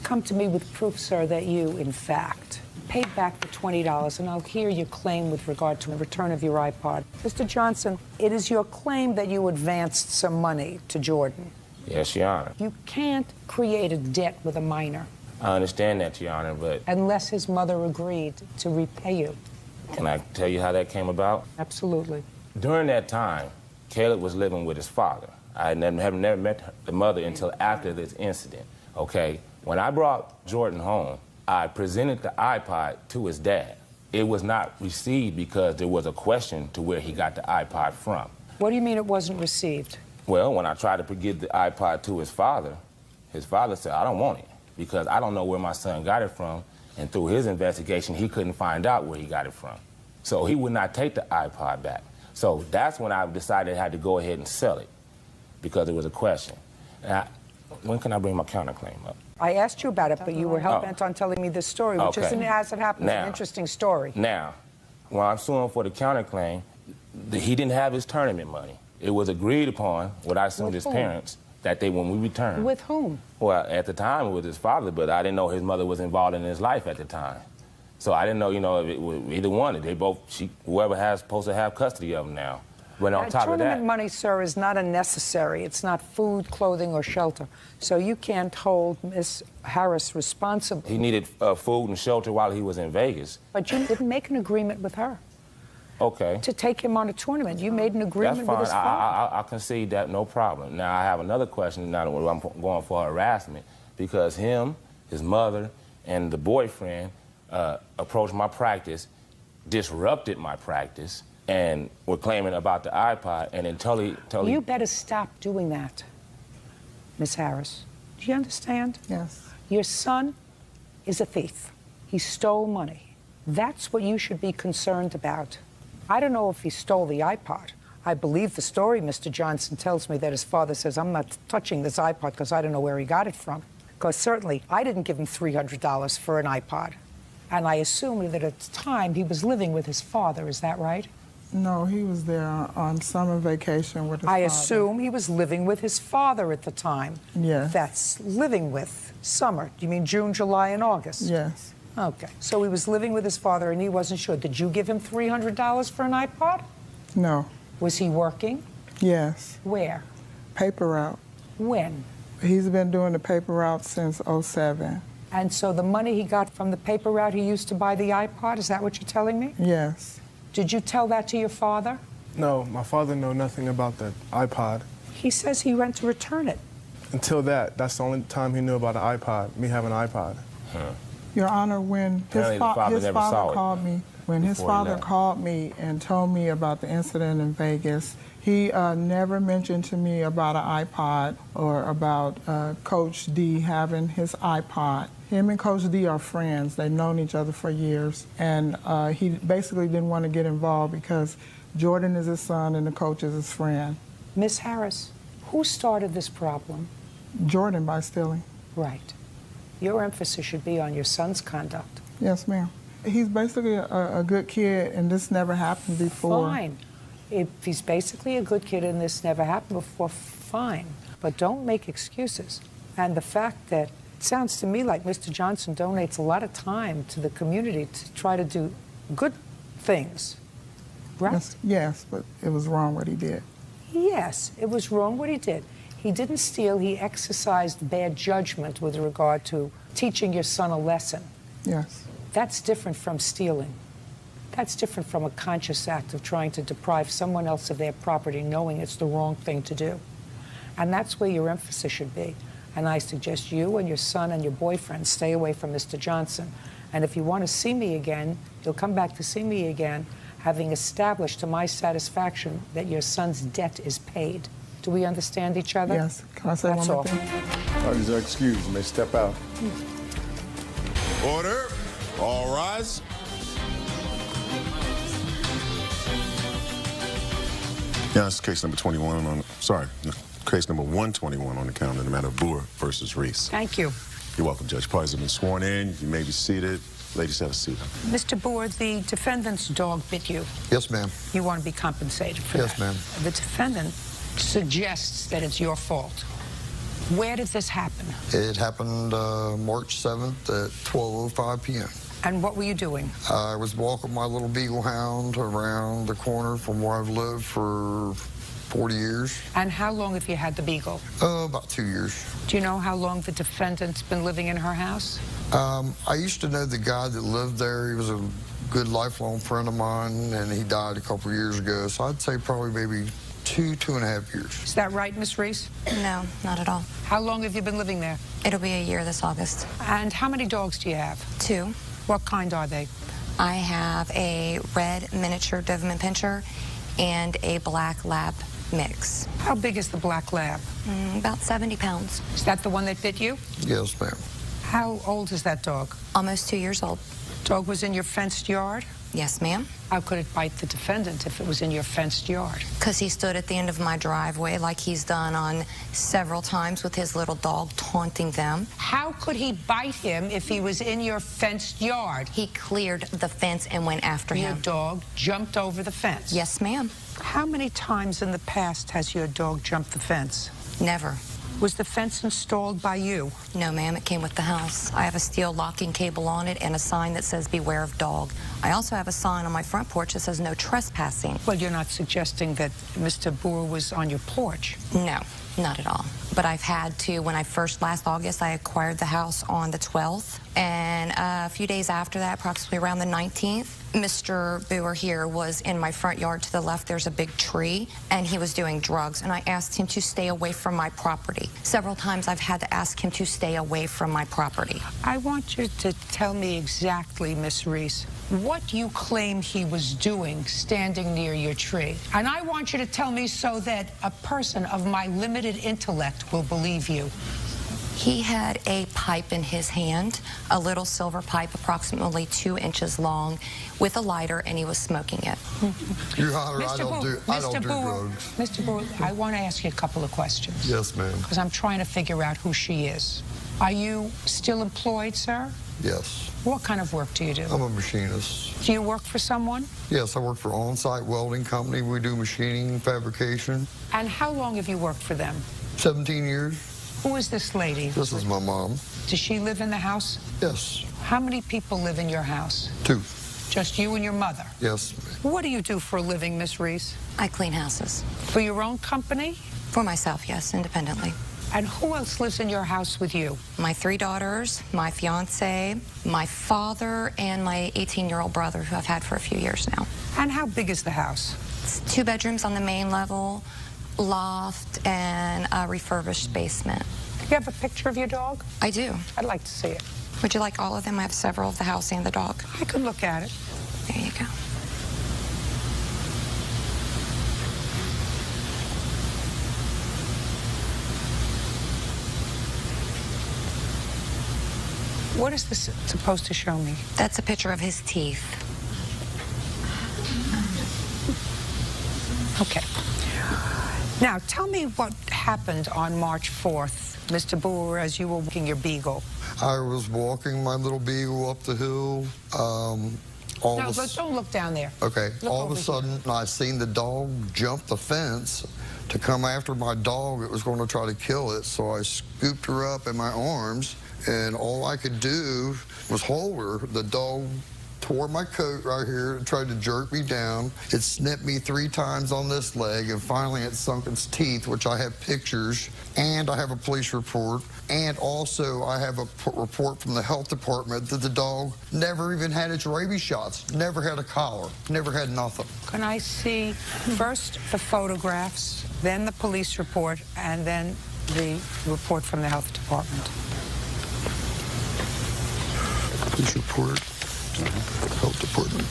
Come to me with proof, sir, that you, in fact, paid back the $20, and I'll hear your claim with regard to the return of your iPod. Mr. Johnson, it is your claim that you advanced some money to Jordan. Yes, Your Honor. You can't create a debt with a minor. I understand that, Your Honor, but... Unless his mother agreed to repay you. Can I tell you how that came about? Absolutely. During that time, Caleb was living with his father. I had never met the mother until after this incident, okay? When I brought Jordan home, I presented the iPod to his dad. It was not received because there was a question to where he got the iPod from. What do you mean it wasn't received? Well, when I tried to give the iPod to his father said, I don't want it because I don't know where my son got it from, and through his investigation, he couldn't find out where he got it from. So he would not take the iPod back. So that's when I decided I had to go ahead and sell it because it was a question. When can I bring my counterclaim up? I asked you about it, but you were hell-bent on telling me this story, which isn't as it happens, an interesting story. Now, when I'm suing for the counterclaim, he didn't have his tournament money. It was agreed upon, what I assumed his parents, that when we returned. With whom? Well, at the time, it was his father, but I didn't know his mother was involved in his life at the time. So I didn't know, if it was either one. They both, whoever has supposed to have custody of them now. But on top of that, tournament money, sir, is not unnecessary. It's not food, clothing, or shelter. So you can't hold Miss Harris responsible. He needed food and shelter while he was in Vegas. But you didn't make an agreement with her. Okay. To take him on a tournament. You made an agreement with his father. I concede that, no problem. Now, I have another question now that I'm going for harassment because him, his mother, and the boyfriend approached my practice, disrupted my practice, and were claiming about the iPod, and then totally... You better stop doing that, Miss Harris. Do you understand? Yes. Your son is a thief. He stole money. That's what you should be concerned about. I don't know if he stole the iPod. I believe the story Mr. Johnson tells me that his father says, I'm not touching this iPod because I don't know where he got it from. Because certainly I didn't give him $300 for an iPod. And I assume that at the time he was living with his father. Is that right? No, he was there on summer vacation with his father. I assume he was living with his father at the time. Yes. That's living with. Summer. Do you mean June, July, and August? Yes. Okay. So he was living with his father and he wasn't sure. Did you give him $300 for an iPod? No. Was he working? Yes. Where? Paper route. When? He's been doing the paper route since '07. And so the money he got from the paper route he used to buy the iPod, is that what you're telling me? Yes. Did you tell that to your father? No, my father knew nothing about the iPod. He says he went to return it. Until that's the only time he knew about an iPod, me having an iPod. Huh. Your Honor, when his father called me, and told me about the incident in Vegas, he never mentioned to me about an iPod or about Coach D having his iPod. Him and Coach D are friends. They've known each other for years. And he basically didn't want to get involved because Jordan is his son and the coach is his friend. Miss Harris, who started this problem? Jordan, by stealing. Right. Your emphasis should be on your son's conduct. Yes, ma'am. He's basically a good kid, and this never happened before. Fine. If he's basically a good kid and this never happened before, fine. But don't make excuses. And the fact that it sounds to me like Mr. Johnson donates a lot of time to the community to try to do good things, right? Yes, but it was wrong what he did. Yes, it was wrong what he did. He didn't steal. He exercised bad judgment with regard to teaching your son a lesson. Yes. That's different from stealing. That's different from a conscious act of trying to deprive someone else of their property knowing it's the wrong thing to do. And that's where your emphasis should be. And I suggest you and your son and your boyfriend stay away from Mr. Johnson. And if you want to see me again, you'll come back to see me again, having established to my satisfaction that your son's debt is paid. Do we understand each other? Yes. Can I say one more thing? Parties are excused. You may step out. Order. All rise. Yeah, it's case number 21 on, case number 121 on the calendar, the matter of Boer versus Reese. Thank you. You're welcome, Judge. Parties have been sworn in. You may be seated. Ladies, have a seat. Mr. Boer, the defendant's dog bit you. Yes, ma'am. You want to be compensated for that? Yes, ma'am. The defendant suggests that it's your fault. Where did this happen? It happened March 7th at 12:05 p.m. And what were you doing? I was walking my little beagle hound around the corner from where I've lived for 40 years. And how long have you had the beagle? About 2 years. Do you know how long the defendant's been living in her house? I used to know the guy that lived there. He was a good lifelong friend of mine, and he died a couple years ago. So I'd say probably maybe 2.5 years. Is that right, Miss Reese? No, not at all. How long have you been living there? It'll be a year this August. And how many dogs do you have? 2. What kind are they? I have a red miniature Doberman Pinscher and a black lab mix. How big is the black lab? About 70 pounds. Is that the one that bit you? Yes, ma'am. How old is that dog? Almost 2 years old. Dog was in your fenced yard? Yes, ma'am. How could it bite the defendant if it was in your fenced yard? Because he stood at the end of my driveway like he's done on several times with his little dog, taunting them. How could he bite him if he was in your fenced yard? He cleared the fence and went after him. Your dog jumped over the fence? Yes, ma'am. How many times in the past has your dog jumped the fence? Never. Was the fence installed by you? No, ma'am. It came with the house. I have a steel locking cable on it and a sign that says beware of dog. I also have a sign on my front porch that says no trespassing. Well, you're not suggesting that Mr. Boer was on your porch? No, not at all. But I've had to, when I last August, I acquired the house on the 12th. And a few days after that, approximately around the 19th, Mr. Boer here was in my front yard to the left. There's a big tree, and he was doing drugs. And I asked him to stay away from my property. Several times I've had to ask him to stay away from my property. I want you to tell me exactly, Miss Reese, what you claim he was doing standing near your tree. And I want you to tell me so that a person of my limited intellect will believe you. He had a pipe in his hand, a little silver pipe approximately 2 inches long with a lighter, and he was smoking it. Your Honor, I don't do drugs. Mr. Boer, I want to ask you a couple of questions. Yes, ma'am. Because I'm trying to figure out who she is. Are you still employed, sir? Yes. What kind of work do you do? I'm a machinist. Do you work for someone? Yes, I work for On-Site Welding Company. We do machining, fabrication. And how long have you worked for them? 17 years. Who is this lady? This is my mom. Does she live in the house? Yes. How many people live in your house? 2. Just you and your mother? Yes. What do you do for a living, Miss Reese? I clean houses. For your own company? For myself, yes, independently. And who else lives in your house with you? My 3 daughters, my fiance, my father, and my 18-year-old brother, who I've had for a few years now. And how big is the house? It's 2 bedrooms on the main level, loft, and a refurbished basement. Do you have a picture of your dog? I do. I'd like to see it. Would you like all of them? I have several of the house and the dog. I could look at it. There you go. What is this supposed to show me? That's a picture of his teeth. Okay. Now, tell me what happened on March 4th, Mr. Boer, as you were walking your beagle. I was walking my little beagle up the hill. Don't look down there. Okay. Look all of a over sudden, I seen the dog jump the fence to come after my dog. It was going to try to kill it, so I scooped her up in my arms, and all I could do was hold her. The dog tore my coat right here and tried to jerk me down. It snipped me 3 times on this leg, and finally it sunk its teeth, which I have pictures, and I have a police report, and also I have a report from the health department that the dog never even had its rabies shots, never had a collar, never had nothing. Can I see first the photographs, then the police report, and then the report from the health department? Police report. Health department.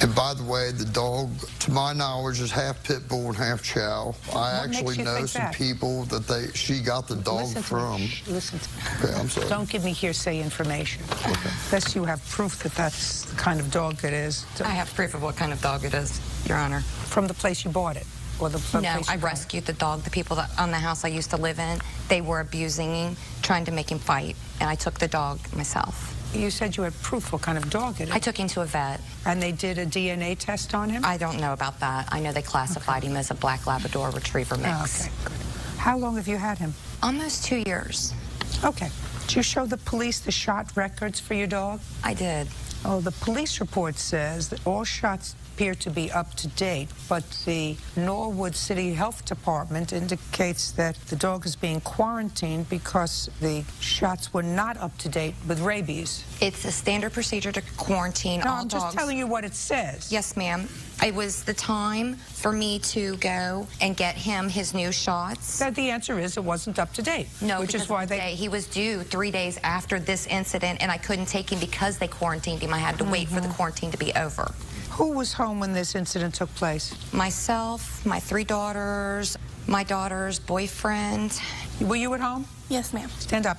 And by the way, the dog, to my knowledge, is half pit bull and half chow. I actually know some people that she got the dog from. Listen to me. Okay, I'm sorry. Don't give me hearsay information. Okay. Unless you have proof that that's the kind of dog it is. I have proof of what kind of dog it is, Your Honor. From the place you bought it? Or the No, I rescued the dog. The people on the house I used to live in, they were abusing him, trying to make him fight, and I took the dog myself. You said you had proof what kind of dog it is. I took him to a vet. And they did a DNA test on him? I don't know about that. I know they classified him as a black Labrador Retriever mix. Oh, okay, good. How long have you had him? Almost 2 years. Okay. Did you show the police the shot records for your dog? I did. Oh, the police report says that all shots appear to be up to date, but the Norwood City Health Department indicates that the dog is being quarantined because the shots were not up to date with rabies. It's a standard procedure to quarantine all I'm dogs. just telling you what it says. Yes, ma'am. It was the time for me to go and get him his new shots. The answer is it wasn't up to date. No, which is why he was due 3 days after this incident, and I couldn't take him because they quarantined him. I had to wait for the quarantine to be over. Who was home when this incident took place? Myself, my 3 daughters, my daughter's boyfriend. Were you at home? Yes, ma'am. Stand up.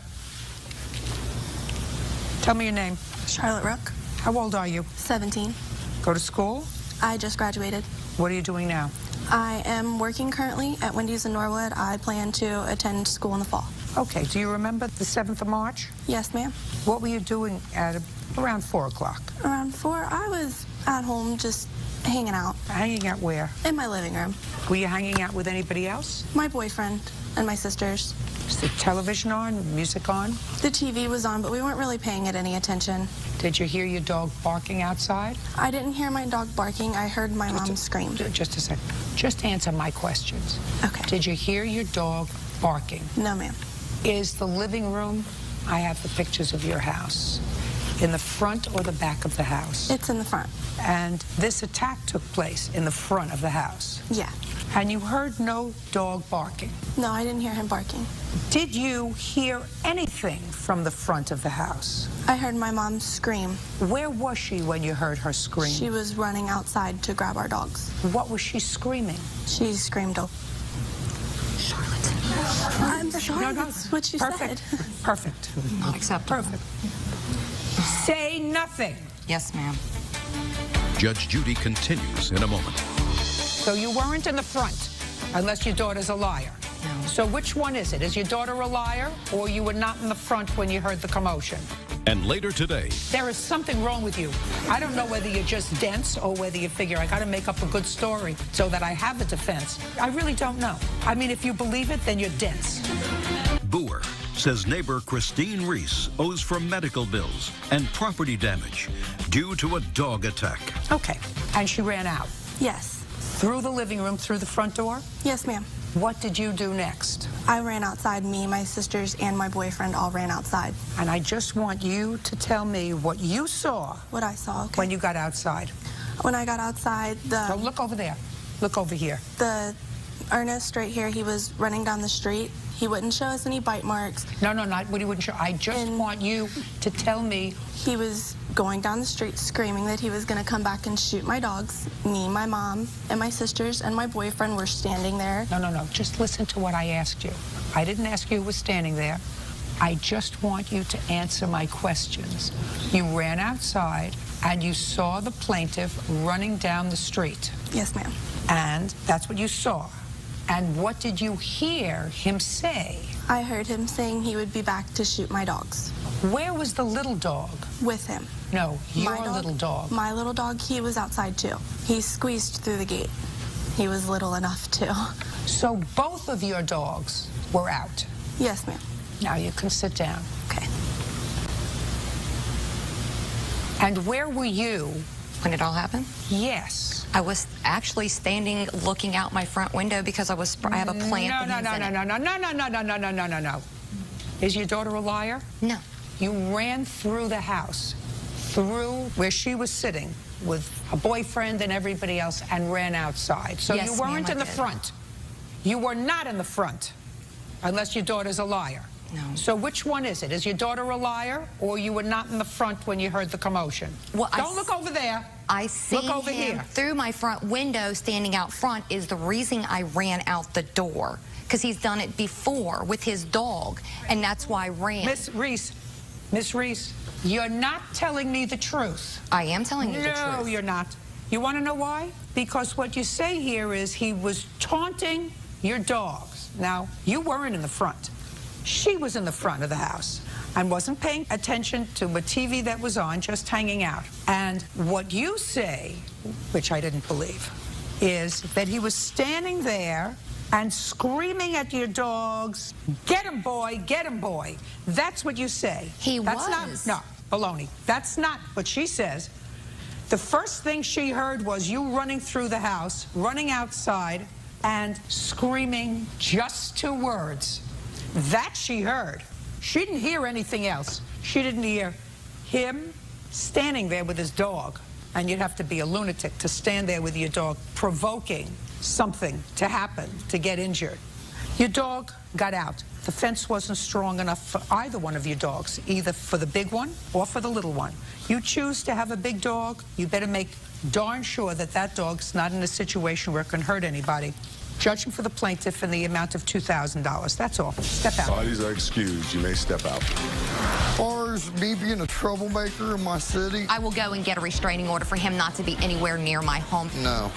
Tell me your name. Charlotte Rook. How old are you? 17. Go to school? I just graduated. What are you doing now? I am working currently at Wendy's in Norwood. I plan to attend school in the fall. Okay, do you remember the 7th of March? Yes, ma'am. What were you doing at around 4 o'clock? Around 4, I was at home just hanging out. Hanging out where? In my living room. Were you hanging out with anybody else? My boyfriend and my sisters. Was the television on, music on? The TV was on, but we weren't really paying it any attention. Did you hear your dog barking outside? I didn't hear my dog barking. I heard my mom scream. Just a second. Just answer my questions. Okay. Did you hear your dog barking? No, ma'am. Is the living room, I have the pictures of your house, in the front or the back of the house? It's in the front. And this attack took place in the front of the house? Yeah. And you heard no dog barking? No, I didn't hear him barking. Did you hear anything from the front of the house? I heard my mom scream. Where was she when you heard her scream? She was running outside to grab our dogs. What was she screaming? She screamed, "Oh, Charlotte." I'm sorry, No, that's what she perfect. said. Perfect. Not acceptable. Perfect. Say nothing. Yes, ma'am. Judge Judy continues in a moment. So you weren't in the front, unless your daughter's a liar. No. So which one is it? Is your daughter a liar, or you were not in the front when you heard the commotion? And later today, There is something wrong with you. I don't know whether you're just dense or whether you figure I got to make up a good story so that I have a defense. I really don't know. I mean, if you believe it, then you're dense. Boer says neighbor Christine Reese owes for medical bills and property damage due to a dog attack. Okay. And she ran out. Yes. Through the living room, through the front door? Yes, ma'am. What did you do next? I ran outside. Me, my sisters, and my boyfriend all ran outside. And I just want you to tell me what you saw. What I saw, okay. When you got outside. When I got outside, No, look over there. Look over here. the Ernest right here, he was running down the street. He wouldn't show us any bite marks. No, not what he wouldn't show. I just want you to tell me. He was going down the street screaming that he was going to come back and shoot my dogs. Me, my mom, and my sisters and my boyfriend were standing there. No. Just listen to what I asked you. I didn't ask you who was standing there. I just want you to answer my questions. You ran outside and you saw the plaintiff running down the street. Yes, ma'am. And that's what you saw. And what did you hear him say? I heard him saying he would be back to shoot my dogs. Where was the little dog? With him. No, your My dog- little dog. My little dog, he was outside too. He squeezed through the gate. He was little enough too. So both of your dogs were out. Yes, ma'am. Now you can sit down. Okay. And where were you? When it all happened? Yes. I was actually standing looking out my front window because I have a plant. No. Is your daughter a liar? No. You ran through the house, through where she was sitting with a boyfriend and everybody else, and ran outside. So Yes, you weren't ma'am, in I the did. front. You were not in the front, unless your daughter's a liar. No. So which one is it? Is your daughter a liar, or you were not in the front when you heard the commotion? Well, Don't look over there. I seen Look over him here. through my front window standing out front is the reason I ran out the door. Because he's done it before with his dog, and that's why I ran. Miss Reese, you're not telling me the truth. I am telling you the truth. No, you're not. You want to know why? Because what you say here is he was taunting your dogs. Now, you weren't in the front. She was in the front of the house and wasn't paying attention to a TV that was on, just hanging out. And what you say, which I didn't believe, is that he was standing there and screaming at your dogs, "Get him, boy, get him, boy." That's what you say. He That's was. Not, baloney. That's not what she says. The first thing she heard was you running through the house, running outside, and screaming just 2 words. That she heard. She didn't hear anything else. She didn't hear him standing there with his dog. And you'd have to be a lunatic to stand there with your dog, provoking something to happen, to get injured. Your dog got out. The fence wasn't strong enough for either one of your dogs, either for the big one or for the little one. You choose to have a big dog, you better make darn sure that that dog's not in a situation where it can hurt anybody. Judging for the plaintiff in the amount of $2,000. That's all. Step out. Parties are excused. You may step out. As far as me being a troublemaker in my city, I will go and get a restraining order for him not to be anywhere near my home. no,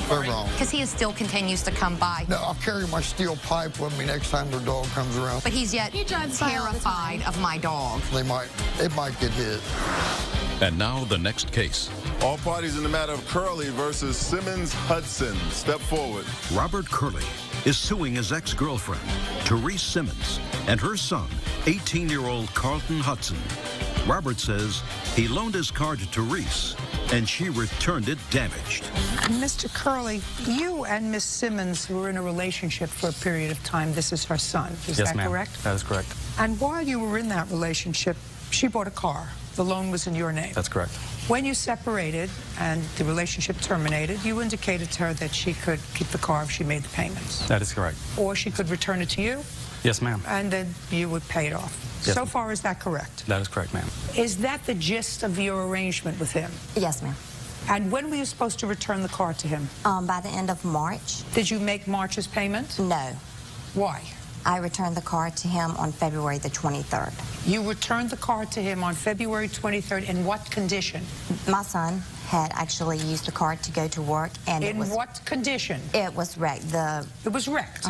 they're wrong. Because he still continues to come by. No, I'll carry my steel pipe with me next time their dog comes around. But he's yet terrified of my dog. It might get hit. And now the next case. All parties in the matter of Curley versus Simmons-Hudson. Step forward. Robert Curley is suing his ex-girlfriend, Therese Simmons, and her son, 18-year-old Carlton Hudson. Robert says he loaned his car to Therese, and she returned it damaged. Mr. Curley, you and Miss Simmons were in a relationship for a period of time. This is her son. Is Yes, that ma'am. correct? That is correct. And while you were in that relationship, she bought a car. The loan was in your name. That's correct. When you separated and the relationship terminated, you indicated to her that she could keep the car if she made the payments. That is correct. Or she could return it to you, Yes, ma'am. and then you would pay it off. Yes, So ma'am. far, is that correct? That is correct, ma'am. Is that the gist of your arrangement with him? Yes, ma'am. And when were you supposed to return the car to him? By the end of March. Did you make March's payment? No. Why? I returned the car to him on February the 23rd. You returned the car to him on February 23rd. In what condition? My son had actually used the car to go to work, and In what condition? It was wrecked. It was wrecked.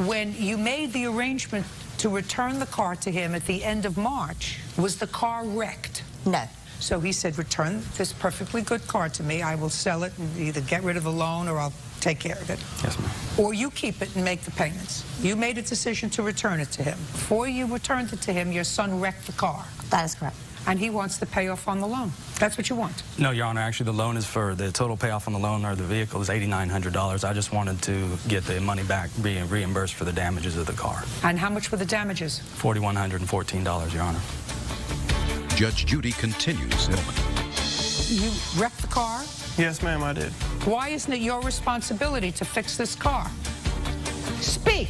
When you made the arrangement to return the car to him at the end of March, was the car wrecked? No. So he said, return this perfectly good car to me. I will sell it and either get rid of the loan or I'll take care of it. Yes, ma'am. Or you keep it and make the payments. You made a decision to return it to him. Before you returned it to him, your son wrecked the car. That is correct. And he wants the payoff on the loan. That's what you want. No, Your Honor, actually the loan is for the total payoff on the loan or the vehicle is $8,900. I just wanted to get the money back, being reimbursed for the damages of the car. And how much were the damages? $4,114, Your Honor. Judge Judy continues. You wrecked the car? Yes, ma'am, I did. Why isn't it your responsibility to fix this car? Speak.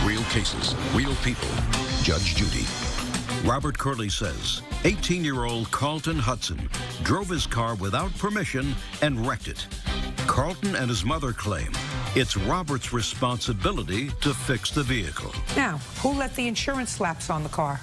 Real cases, real people. Judge Judy. Robert Curley says 18-year-old Carlton Hudson drove his car without permission and wrecked it. Carlton and his mother claim it's Robert's responsibility to fix the vehicle. Now, who let the insurance lapse on the car?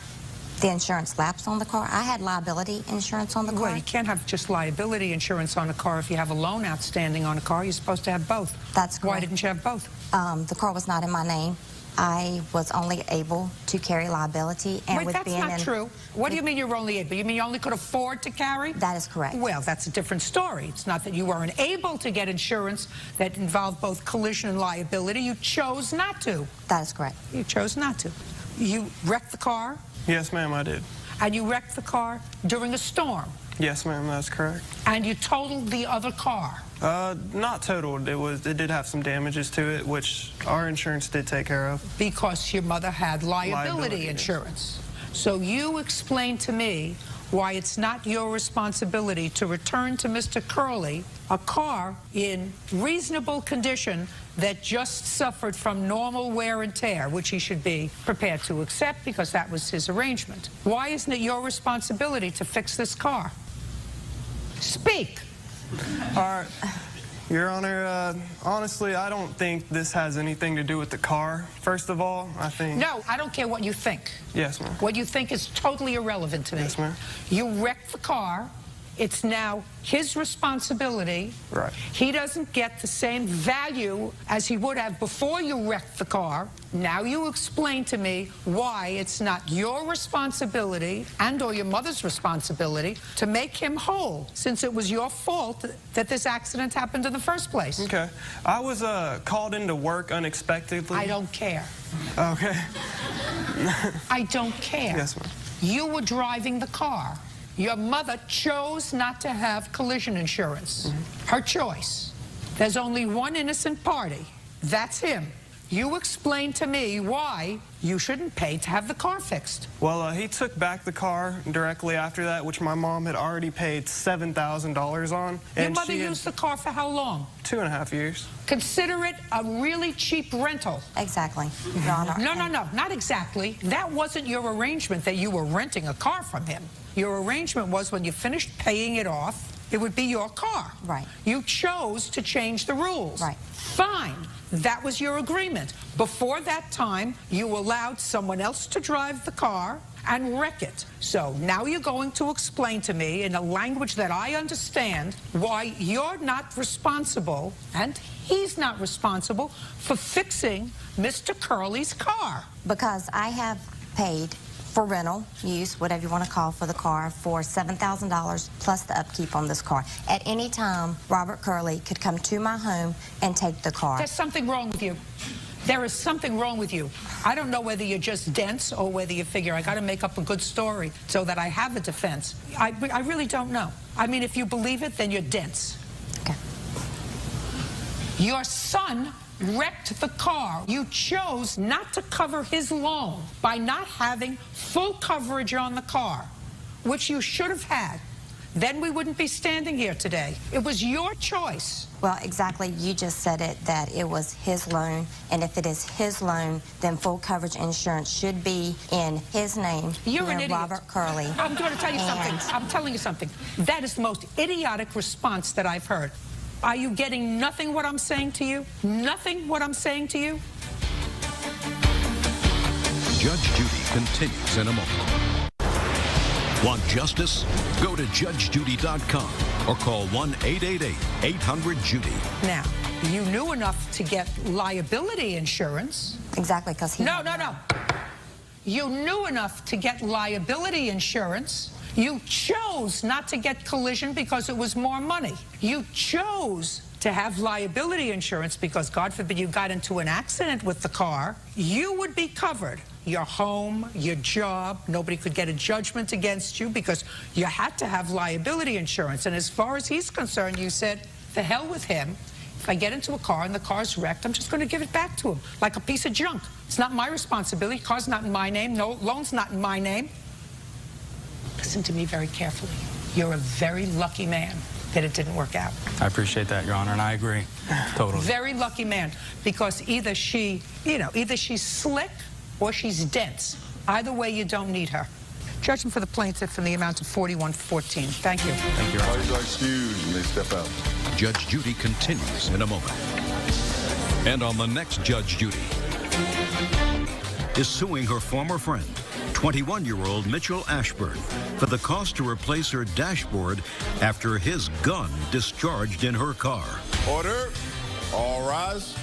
The insurance lapsed on the car. I had liability insurance on the car. Well, you can't have just liability insurance on a car if you have a loan outstanding on a car. You're supposed to have both. That's correct. Why didn't you have both? The car was not in my name. I was only able to carry liability. And Wait, with that's being not true. What do you mean you were only able? You mean you only could afford to carry? That is correct. Well, that's a different story. It's not that you weren't able to get insurance that involved both collision and liability. You chose not to. That is correct. You chose not to. You wrecked the car? Yes, ma'am, I did. And you wrecked the car during a storm? Yes, ma'am, that's correct. And you totaled the other car? Not totaled. It did have some damages to it, which our insurance did take care of. Because your mother had liability insurance. So you explain to me why it's not your responsibility to return to Mr. Curley a car in reasonable condition that just suffered from normal wear and tear, which he should be prepared to accept because that was his arrangement. Why isn't it your responsibility to fix this car? Speak. All right. Your Honor, honestly, I don't think this has anything to do with the car. First of all, I think... No, I don't care what you think. Yes, ma'am. What you think is totally irrelevant to me. Yes, ma'am. You wrecked the car it's now his responsibility. Right. He doesn't get the same value as he would have before you wrecked the car. Now you explain to me why it's not your responsibility and or your mother's responsibility to make him whole, since it was your fault that this accident happened in the first place. Okay. I was called into work unexpectedly. I don't care. Okay. I don't care. Yes, ma'am. You were driving the car. Your mother chose not to have collision insurance. Her choice. There's only one innocent party. That's him. You explain to me why you shouldn't pay to have the car fixed. Well, he took back the car directly after that, which my mom had already paid $7,000 on. Your mother used the car for how long? 2.5 years. Consider it a really cheap rental. Exactly, Your Honor. No, not exactly. That wasn't your arrangement that you were renting a car from him. Your arrangement was when you finished paying it off, it would be your car. Right. You chose to change the rules. Right. Fine. That was your agreement. Before that time, you allowed someone else to drive the car and wreck it. So now you're going to explain to me in a language that I understand why you're not responsible and he's not responsible for fixing Mr. Curley's car. Because I have paid for rental, use, whatever you want to call for the car, for $7,000 plus the upkeep on this car. At any time, Robert Curley could come to my home and take the car. There's something wrong with you. There is something wrong with you. I don't know whether you're just dense or whether you figure I got to make up a good story so that I have a defense. I really don't know. I mean, if you believe it, then you're dense. Okay. Your son wrecked the car. You chose not to cover his loan by not having full coverage on the car, which you should have had. Then we wouldn't be standing here today. It was your choice. Well, exactly. You just said it, that it was his loan, and if it is his loan, then full coverage insurance should be in his name. You're an idiot. Robert Curley. I'm going to tell you something. I'm telling you something. That is the most idiotic response that I've heard. Are you getting nothing what I'm saying to you? Nothing what I'm saying to you? Judge Judy continues in a moment. Want justice? Go to judgejudy.com or call 1-888-800-JUDY. Now, you knew enough to get liability insurance. Exactly, because he... No. You knew enough to get liability insurance. You chose not to get collision because it was more money. You chose to have liability insurance because, God forbid, you got into an accident with the car. You would be covered. Your home, your job, nobody could get a judgment against you because you had to have liability insurance. And as far as he's concerned, you said, the hell with him. If I get into a car and the car's wrecked, I'm just going to give it back to him like a piece of junk. It's not my responsibility. Car's not in my name. No, loan's not in my name. Listen to me very carefully. You're a very lucky man that it didn't work out. I appreciate that, Your Honor, and I agree. Totally. Very lucky man, because either she, either she's slick or she's dense. Either way, you don't need her. Judgment for the plaintiff in the amount of $41.14. Thank you. Thank you, Your Honor. Parties are excused. You may step out. Judge Judy continues in a moment. And on the next Judge Judy is suing her former friend, 21-year-old Mitchell Ashburn, for the cost to replace her dashboard after his gun discharged in her car. Order. All rise.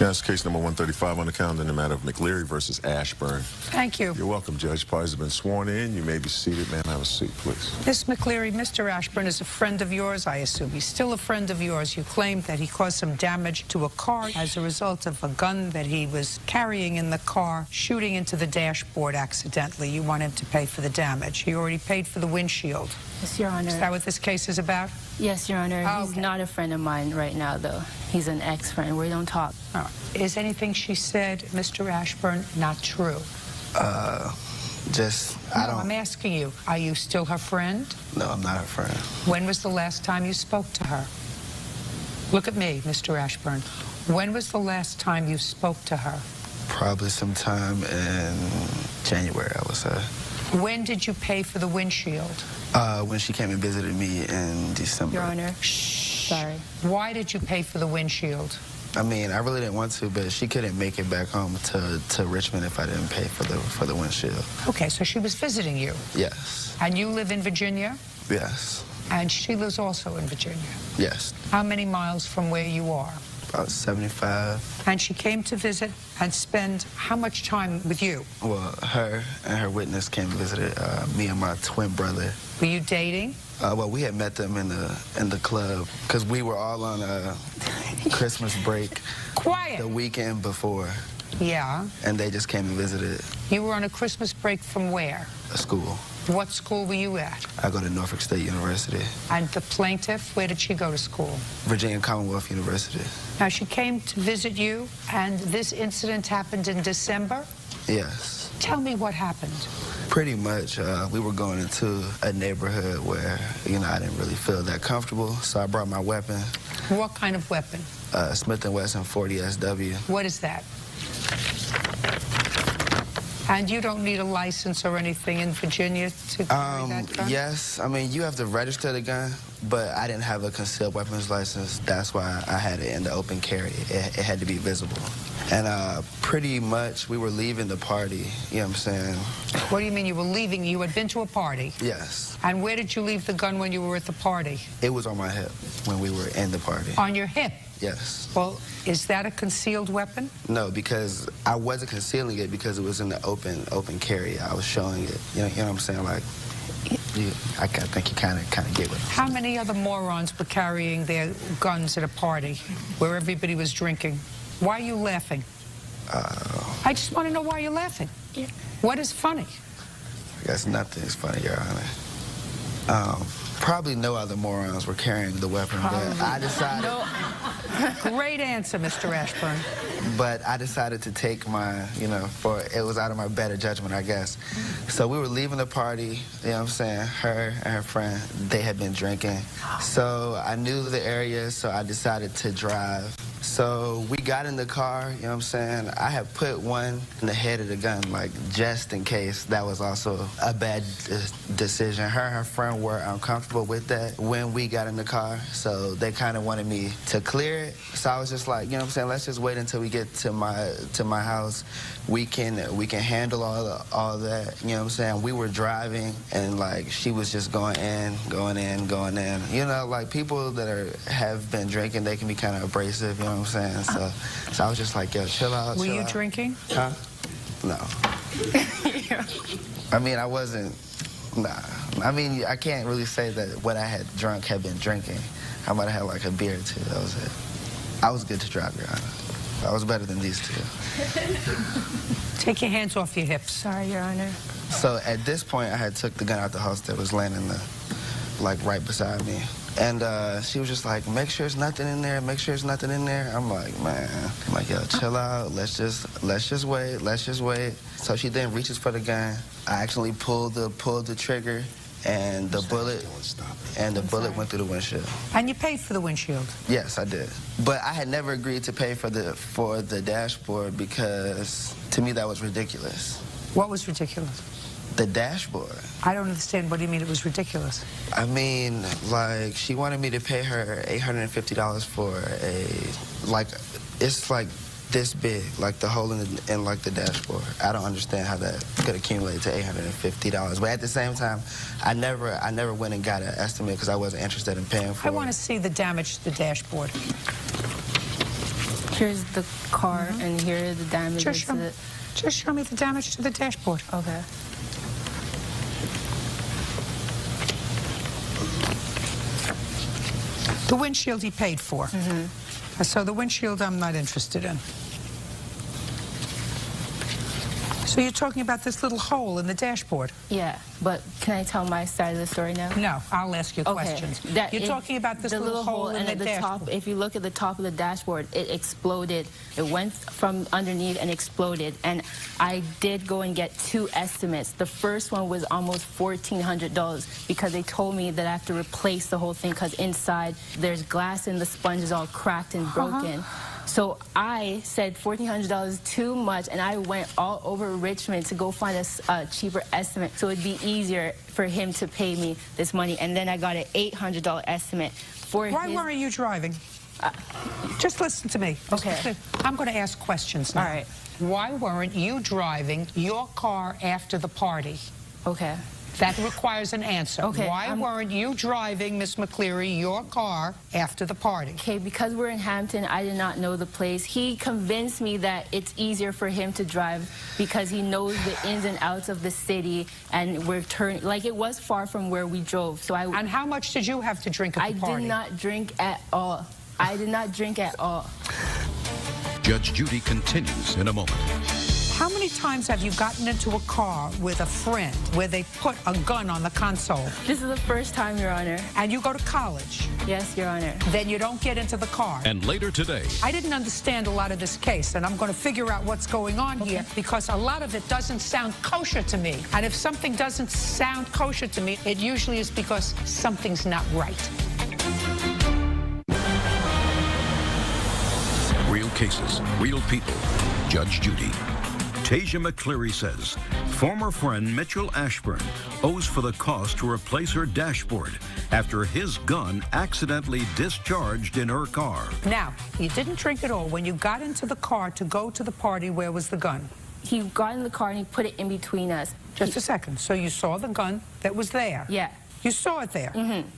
Yes, case number 135 on the calendar in the matter of McLeary versus Ashburn. Thank you. You're welcome, Judge. Parties have been sworn in. You may be seated. Ma'am, have a seat, please. Miss McLeary, Mr. Ashburn is a friend of yours. I assume he's still a friend of yours. You claimed that he caused some damage to a car as a result of a gun that he was carrying in the car, shooting into the dashboard accidentally. You want him to pay for the damage. He already paid for the windshield. Yes, Your Honor. Is that what this case is about? Yes, Your Honor. Oh, He's okay. not a friend of mine right now, though. He's an ex-friend. We don't talk. Oh. Is anything she said, Mr. Ashburn, not true? I don't... I'm asking you, are you still her friend? No, I'm not her friend. When was the last time you spoke to her? Look at me, Mr. Ashburn. When was the last time you spoke to her? Probably sometime in January, I would say. When did you pay for the windshield? When she came and visited me in December. Your Honor. Shh. Sorry. Why did you pay for the windshield? I mean, I really didn't want to, but she couldn't make it back home to Richmond if I didn't pay for the windshield. Okay, so she was visiting you. Yes. And you live in Virginia? Yes. And she lives also in Virginia? Yes. How many miles from where you are? About 75. And she came to visit and spend how much time with you? Well, her and her witness came and visited me and my twin brother. Were you dating? Well, we had met them in the club because we were all on Christmas break. Quiet. The weekend before. Yeah. And they just came and visited. You were on a Christmas break from where? A school. What school were you at? I go to Norfolk State University. And the plaintiff, where did she go to school? Virginia Commonwealth University. Now, she came to visit you, and this incident happened in December? Yes. Tell me what happened. Pretty much, we were going into a neighborhood where, you know, I didn't really feel that comfortable, so I brought my weapon. What kind of weapon? Smith & Wesson 40 SW. What is that? And you don't need a license or anything in Virginia to carry that gun? Yes. I mean, you have to register the gun, but I didn't have a concealed weapons license. That's why I had it in the open carry. It had to be visible. And pretty much, we were leaving the party, you know what I'm saying? What do you mean you were leaving? You had been to a party? Yes. And where did you leave the gun when you were at the party? It was on my hip when we were in the party. On your hip? Yes. Well, is that a concealed weapon? No, because I wasn't concealing it because it was in the open carry. I was showing it. You know what I'm saying? Like, I think you kind of get what I'm saying. How many other morons were carrying their guns at a party where everybody was drinking? Why are you laughing? I just want to know why you're laughing. Yeah. What is funny? I guess nothing is funny, Your Honor. Probably no other morons were carrying the weapon, but I decided... Great answer, Mr. Ashburn. But I decided to take my, it was out of my better judgment, I guess. So we were leaving the party, you know what I'm saying? Her and her friend, they had been drinking. So I knew the area, so I decided to drive. So we got in the car, you know what I'm saying? I had put one in the head of the gun, like, just in case. That was also a bad decision. Her and her friend were uncomfortable with that when we got in the car, so they kind of wanted me to clear it. So I was just like, you know what I'm saying, let's just wait until we get to my house. We can handle all that, you know what I'm saying? We were driving, and, like, she was just going in. You know, like, people that have been drinking, they can be kind of abrasive, you know what I'm saying? So I was just like, yo, chill out. Were you drinking? Huh? No. I mean, I wasn't, nah. I mean, I can't really say that what I had drunk had been drinking. I might have had like a beer or two, that was it. I was good to drive, Your Honor. I was better than these two. Take your hands off your hips. Sorry, Your Honor. So at this point, I had took the gun out the house that was laying in like right beside me. And she was just like, make sure there's nothing in there, make sure there's nothing in there. I'm like, man, yo, chill out, let's just wait. So she then reaches for the gun. I actually pulled the trigger, and the bullet went through the windshield. And you paid for the windshield? Yes, I did. But I had never agreed to pay for the dashboard because to me that was ridiculous. What was ridiculous? The dashboard. I don't understand. What do you mean it was ridiculous? I mean, like, she wanted me to pay her $850 for it's like this big, like the hole in like the dashboard. I don't understand how that could accumulate to $850. But at the same time, I never went and got an estimate because I wasn't interested in paying for it. I want to see the damage to the dashboard. Here's the car, and here are the damages. Just show me the damage to the dashboard. Okay. The windshield he paid for. Mm-hmm. So the windshield I'm not interested in. So you're talking about this little hole in the dashboard? Yeah, but can I tell my side of the story now? No, I'll ask you questions. You're talking about this little hole in the dashboard. Top, if you look at the top of the dashboard, it exploded. It went from underneath and exploded. And I did go and get 2 estimates. The first one was almost $1,400 because they told me that I have to replace the whole thing because inside there's glass and the sponge is all cracked and broken. So I said $1,400 too much, and I went all over Richmond to go find a cheaper estimate so it'd be easier for him to pay me this money. And then I got an $800 estimate for Why weren't you driving? Just listen to me. Okay. I'm going to ask questions now. All right. Why weren't you driving your car after the party? Okay. That requires an answer. Okay, Why weren't you driving, Miss McCleary, your car after the party? Okay, because we're in Hampton, I did not know the place. He convinced me that it's easier for him to drive because he knows the ins and outs of the city, and we're turning, like, it was far from where we drove. So And how much did you have to drink at the party? I did not drink at all. I did not drink at all. Judge Judy continues in a moment. How many times have you gotten into a car with a friend where they put a gun on the console? This is the first time, Your Honor. And you go to college? Yes, Your Honor. Then you don't get into the car. And later today, I didn't understand a lot of this case, and I'm going to figure out what's going on here because a lot of it doesn't sound kosher to me. And if something doesn't sound kosher to me, it usually is because something's not right. real cases, real people. Judge Judy. Tasia McCleary says former friend Mitchell Ashburn owes for the cost to replace her dashboard after his gun accidentally discharged in her car. Now, you didn't drink at all. When you got into the car to go to the party, where was the gun? He got in the car and he put it in between us. Just a second. So you saw the gun that was there? Yeah. You saw it there? Mm-hmm.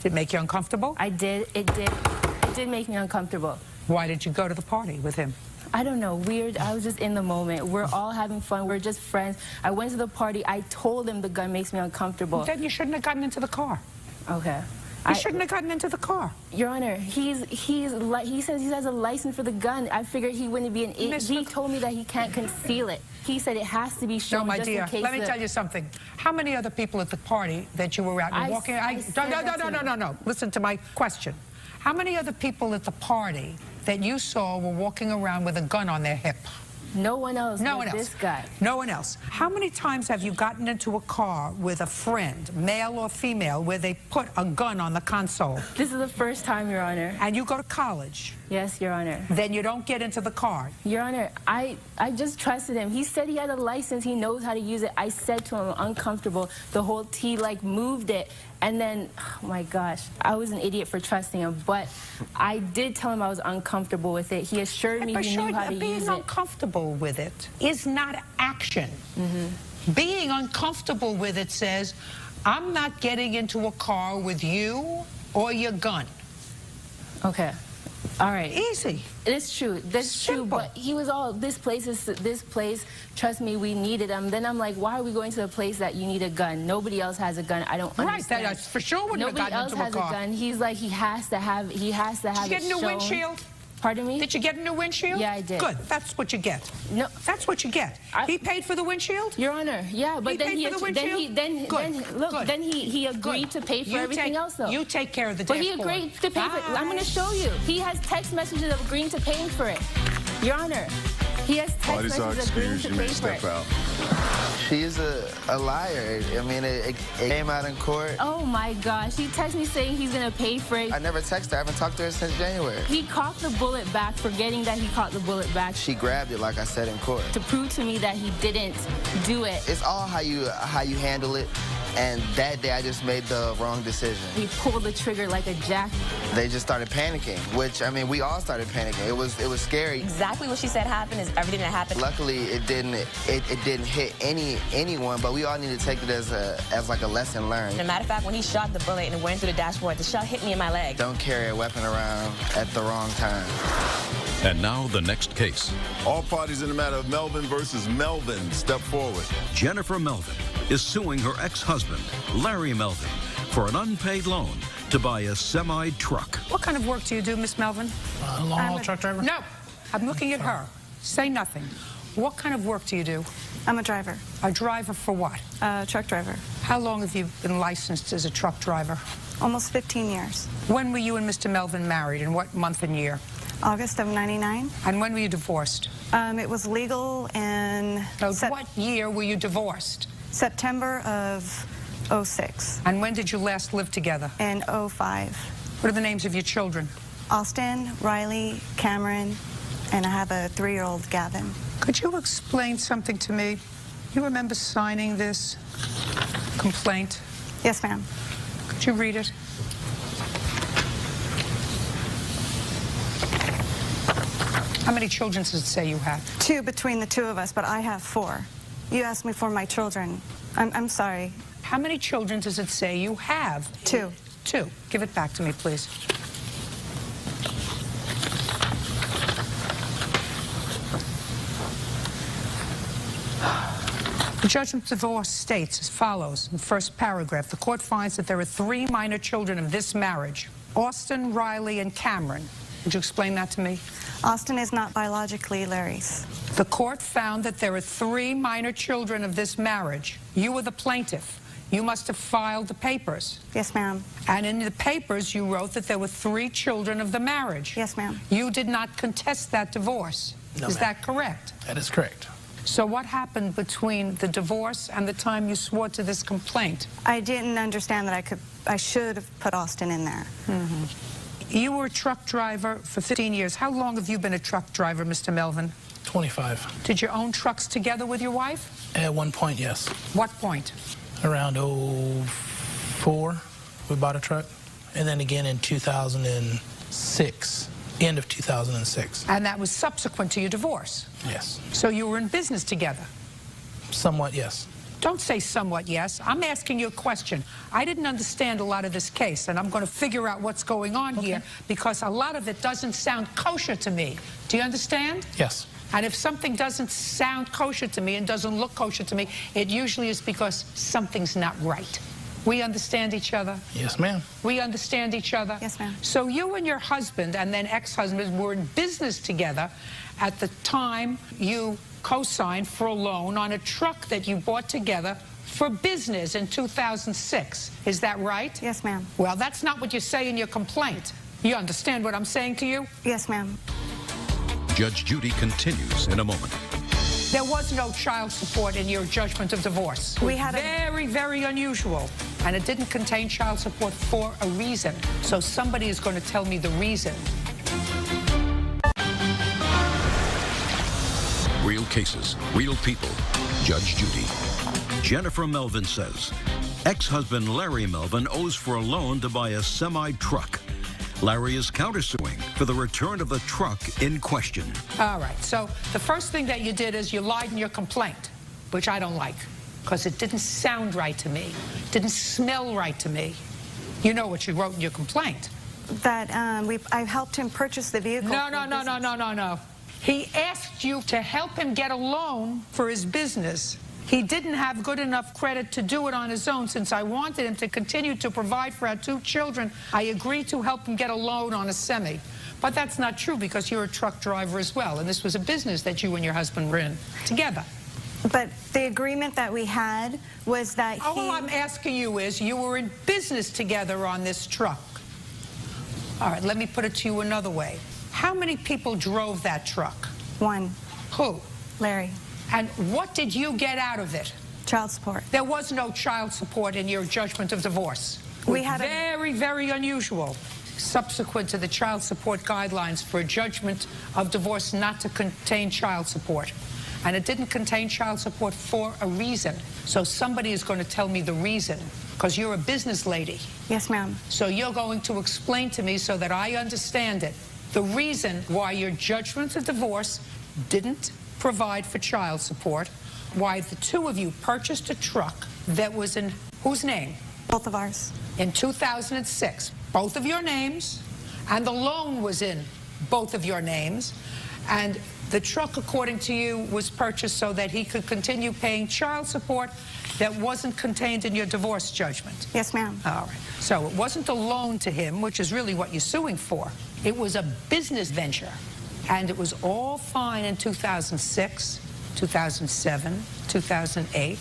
Did it make you uncomfortable? I did. It did make me uncomfortable. Why did you go to the party with him? I don't know, weird. I was just in the moment. We're all having fun. We're just friends. I went to the party. I told him the gun makes me uncomfortable. Then you shouldn't have gotten into the car. Okay. You shouldn't have gotten into the car. Your Honor, he says he has a license for the gun. I figured he wouldn't be an idiot. He told me that he can't conceal it. He said it has to be shown. No, my just dear, in case let me tell you something. How many other people at the party that you were out and walking? No. Listen to my question. How many other people at the party that you saw were walking around with a gun on their hip? No one else. No one else. This guy. No one else. How many times have you gotten into a car with a friend, male or female, where they put a gun on the console? This is the first time, Your Honor. And you go to college? Yes, Your Honor. Then you don't get into the car? Your Honor, I just trusted him. He said he had a license. He knows how to use it. I said to him, I'm uncomfortable. The whole T, like, moved it. And then, oh my gosh, I was an idiot for trusting him. But I did tell him I was uncomfortable with it. He assured me he knew how to use it. Being uncomfortable with it is not action. Mm-hmm. Being uncomfortable with it says, I'm not getting into a car with you or your gun. Okay. All right. Easy. It's true. That's true. But he was all, this place, trust me, we needed him. Then I'm like, why are we going to a place that you need a gun? Nobody else has a gun. I don't understand. Right, that for sure wouldn't have gotten into a car. Nobody else has a gun. He's like, he has to have Did you get a new windshield? Pardon me? Did you get a new windshield? Yeah, I did. Good. That's what you get. No, that's what you get. He paid for the windshield? Your Honor, yeah, but then he agreed to pay for everything else, though. You take care of the dashboard. dashboard. But he agreed to pay for it. I'm going to show you. He has text messages of agreeing to paying for it. Your Honor, he has text messages agreeing to pay for it. She is a liar. I mean, it came out in court. Oh, my gosh. He texted me saying he's going to pay for it. I never texted her. I haven't talked to her since January. He caught the bullet back, forgetting that he caught the bullet back. She grabbed it, like I said, in court. To prove to me that he didn't do it. It's all how you handle it. And that day, I just made the wrong decision. He pulled the trigger like a jack. They just started panicking, which, I mean, we all started panicking. It was scary. Exactly what she said happened is everything that happened. Luckily, it didn't hit anyone, but we all need to take it as like a lesson learned. As a matter of fact, when he shot the bullet and it went through the dashboard, the shot hit me in my leg. Don't carry a weapon around at the wrong time. And now the next case. All parties in the matter of Melvin versus Melvin step forward. Jennifer Melvin is suing her ex-husband, Larry Melvin, for an unpaid loan to buy a semi-truck. What kind of work do you do, Miss Melvin? Long-haul truck driver? No, I'm looking at her. Say nothing. What kind of work do you do? I'm a driver. A driver for what? Truck driver. How long have you been licensed as a truck driver? Almost 15 years. When were you and Mr. Melvin married, and what month and year? August of '99. And when were you divorced? It was legal in... what year were you divorced? September of '06. And when did you last live together? In '05. What are the names of your children? Austin, Riley, Cameron, and I have a 3-year-old, Gavin. Could you explain something to me? You remember signing this complaint? Yes, ma'am. Could you read it? How many children does it say you have? 2 between the 2 of us, but I have 4. You asked me for my children. I'm sorry. How many children does it say you have? 2. 2. Give it back to me, please. The judgment of divorce states as follows in the first paragraph. The court finds that there are 3 minor children of this marriage: Austin, Riley, and Cameron. Would you explain that to me? Austin is not biologically Larry's. The court found that there are 3 minor children of this marriage. You were the plaintiff. You must have filed the papers. Yes, ma'am. And in the papers, you wrote that there were 3 children of the marriage. Yes, ma'am. You did not contest that divorce. No, is ma'am. that correct? That is correct. So what happened between the divorce and the time you swore to this complaint? I didn't understand that I should have put Austin in there. You were a truck driver for 15 years. How long have you been a truck driver, Mr. Melvin? 25. Did you own trucks together with your wife? At one point, yes. What point? Around 04, we bought a truck. And then again in 2006, end of 2006. And that was subsequent to your divorce? Yes. So you were in business together? Somewhat, yes. Don't say somewhat yes. I'm asking you a question. I didn't understand a lot of this case, and I'm going to figure out what's going on here because a lot of it doesn't sound kosher to me. Do you understand? Yes. And if something doesn't sound kosher to me and doesn't look kosher to me, it usually is because something's not right. We understand each other? Yes, ma'am. We understand each other? Yes, ma'am. So you and your husband and then ex-husband were in business together at the time you co-signed for a loan on a truck that you bought together for business in 2006. Is that right? Yes, ma'am. Well, that's not what you say in your complaint. You understand what I'm saying to you? Yes, ma'am. Judge Judy continues in a moment. There was no child support in your judgment of divorce. We had very, very unusual. And it didn't contain child support for a reason. So somebody is going to tell me the reason. Real cases, real people. Judge Judy. Jennifer Melvin says, ex-husband Larry Melvin owes for a loan to buy a semi-truck. Larry is countersuing for the return of the truck in question. All right, so the first thing that you did is you lied in your complaint, which I don't like, because it didn't sound right to me, didn't smell right to me. You know what you wrote in your complaint. That I helped him purchase the vehicle. No. He asked you to help him get a loan for his business. He didn't have good enough credit to do it on his own. Since I wanted him to continue to provide for our 2 children, I agreed to help him get a loan on a semi. But that's not true because you're a truck driver as well, and this was a business that you and your husband were in together. But the agreement that we had was that All I'm asking you is you were in business together on this truck. All right, let me put it to you another way. How many people drove that truck? 1. Who? Larry. And what did you get out of it? Child support. There was no child support in your judgment of divorce. We had very, very unusual. Subsequent to the child support guidelines for a judgment of divorce not to contain child support. And it didn't contain child support for a reason. So somebody is going to tell me the reason, because you're a business lady. Yes, ma'am. So you're going to explain to me so that I understand it, the reason why your judgment of divorce didn't provide for child support, why the 2 of you purchased a truck that was in whose name? Both of ours. In 2006. Both of your names, and the loan was in both of your names, and the truck, according to you, was purchased so that he could continue paying child support that wasn't contained in your divorce judgment. Yes, ma'am. All right. So it wasn't a loan to him, which is really what you're suing for. It was a business venture. And it was all fine in 2006, 2007, 2008.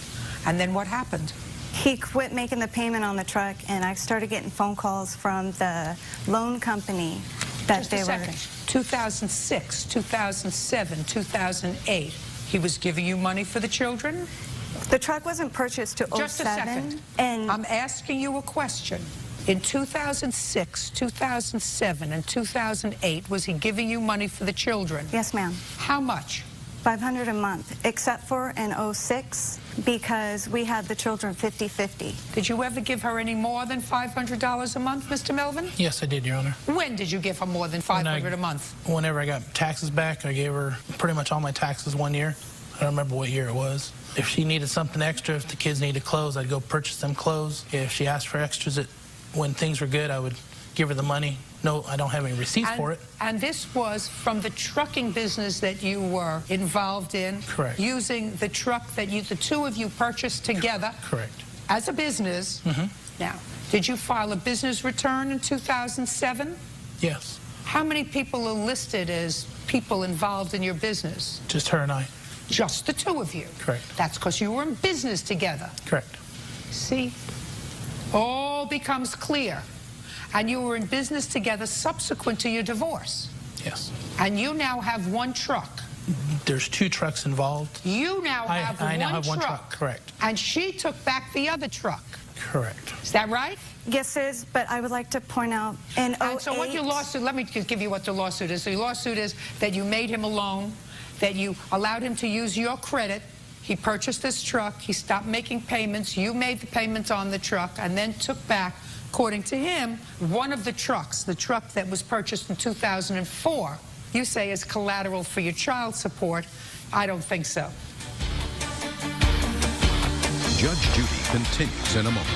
And then what happened? He quit making the payment on the truck, and I started getting phone calls from the loan company that Just a second. 2006, 2007, 2008. He was giving you money for the children? The truck wasn't purchased till 07. Just a second. And I'm asking you a question. In 2006, 2007, and 2008, was he giving you money for the children? Yes, ma'am. How much? $500 a month, except for in 06, because we had the children 50-50. Did you ever give her any more than $500 a month, Mr. Melvin? Yes, I did, Your Honor. When did you give her more than $500 a month? Whenever I got taxes back, I gave her pretty much all my taxes one year. I don't remember what year it was. If she needed something extra, if the kids needed clothes, I'd go purchase them clothes. If she asked for extras when things were good, I would give her the money. No, I don't have any receipts for it. And this was from the trucking business that you were involved in? Correct. Using the truck that the two of you purchased together? Correct. As a business? Mm-hmm. Now, did you file a business return in 2007? Yes. How many people are listed as people involved in your business? Just her and I. Just the two of you? Correct. That's because you were in business together? Correct. See? All becomes clear. And you were in business together subsequent to your divorce? Yes. And you now have one truck? There's two trucks involved. You now have I now have one truck. Correct. And she took back the other truck? Correct. Is that right? Yes, it is, but I would like to point out in 08... And so what your lawsuit, let me give you what the lawsuit is. The lawsuit is that you made him a loan, that you allowed him to use your credit. He purchased this truck. He stopped making payments. You made the payments on the truck and then took back, according to him, one of the trucks, the truck that was purchased in 2004, you say is collateral for your child support. I don't think so. Judge Judy continues in a moment.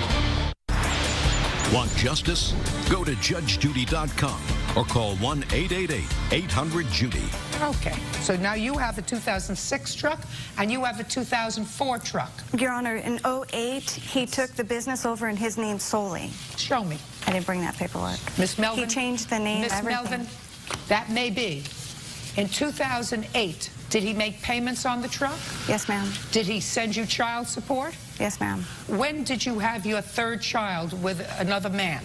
Want justice? Go to JudgeJudy.com or call 1-888-800-JUDY. Okay, so now you have a 2006 truck and you have a 2004 truck. Your Honor, in 08, he took the business over in his name solely. Show me. I didn't bring that paperwork. Miss Melvin? He changed the name, Miss everything. Melvin, that may be. In 2008, did he make payments on the truck? Yes, ma'am. Did he send you child support? Yes, ma'am. When did you have your third child with another man?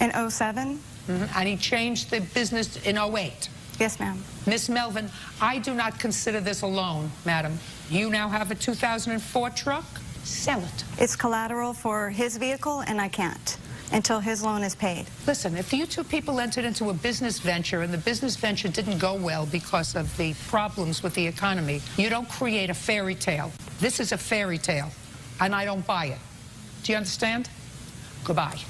In 07. And he changed the business in 08? Yes, ma'am. Miss Melvin, I do not consider this a loan, madam. You now have a 2004 truck? Sell it. It's collateral for his vehicle, and I can't until his loan is paid. Listen, if you two people entered into a business venture and the business venture didn't go well because of the problems with the economy, you don't create a fairy tale. This is a fairy tale, and I don't buy it. Do you understand? Goodbye.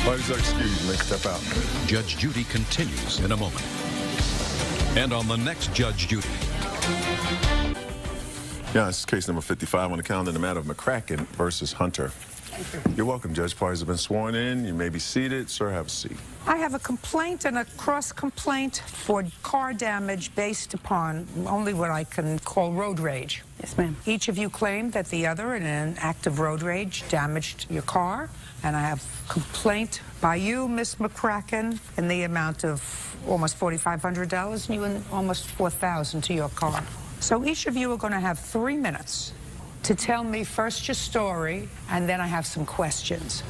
Parties are excused. Let's step out. Judge Judy continues in a moment. And on the next Judge Judy. Yeah, this is case number 55 on the calendar in the matter of McCracken versus Hunter. You're welcome, Judge. Parties have been sworn in. You may be seated. Sir, have a seat. I have a complaint and a cross-complaint for car damage based upon only what I can call road rage. Yes, ma'am. Each of you claimed that the other, in an act of road rage, damaged your car. And I have complaint by you, Miss McCracken, in the amount of almost $4,500, and you in almost $4,000 to your car. So each of you are going to have 3 minutes to tell me first your story, and then I have some questions.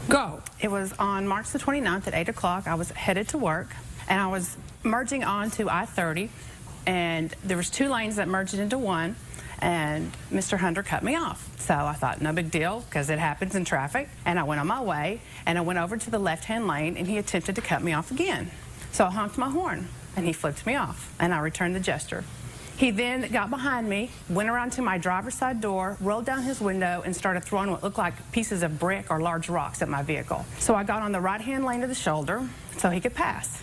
Go. It was on March the 29th at 8 o'clock. I was headed to work, and I was merging onto I-30, and there was 2 lanes that merged into one, and Mr. Hunter cut me off. So I thought, no big deal, because it happens in traffic, and I went on my way, and I went over to the left-hand lane, and he attempted to cut me off again. So I honked my horn, and he flipped me off, and I returned the gesture. He then got behind me, went around to my driver's side door, rolled down his window, and started throwing what looked like pieces of brick or large rocks at my vehicle. So I got on the right-hand lane of the shoulder so he could pass.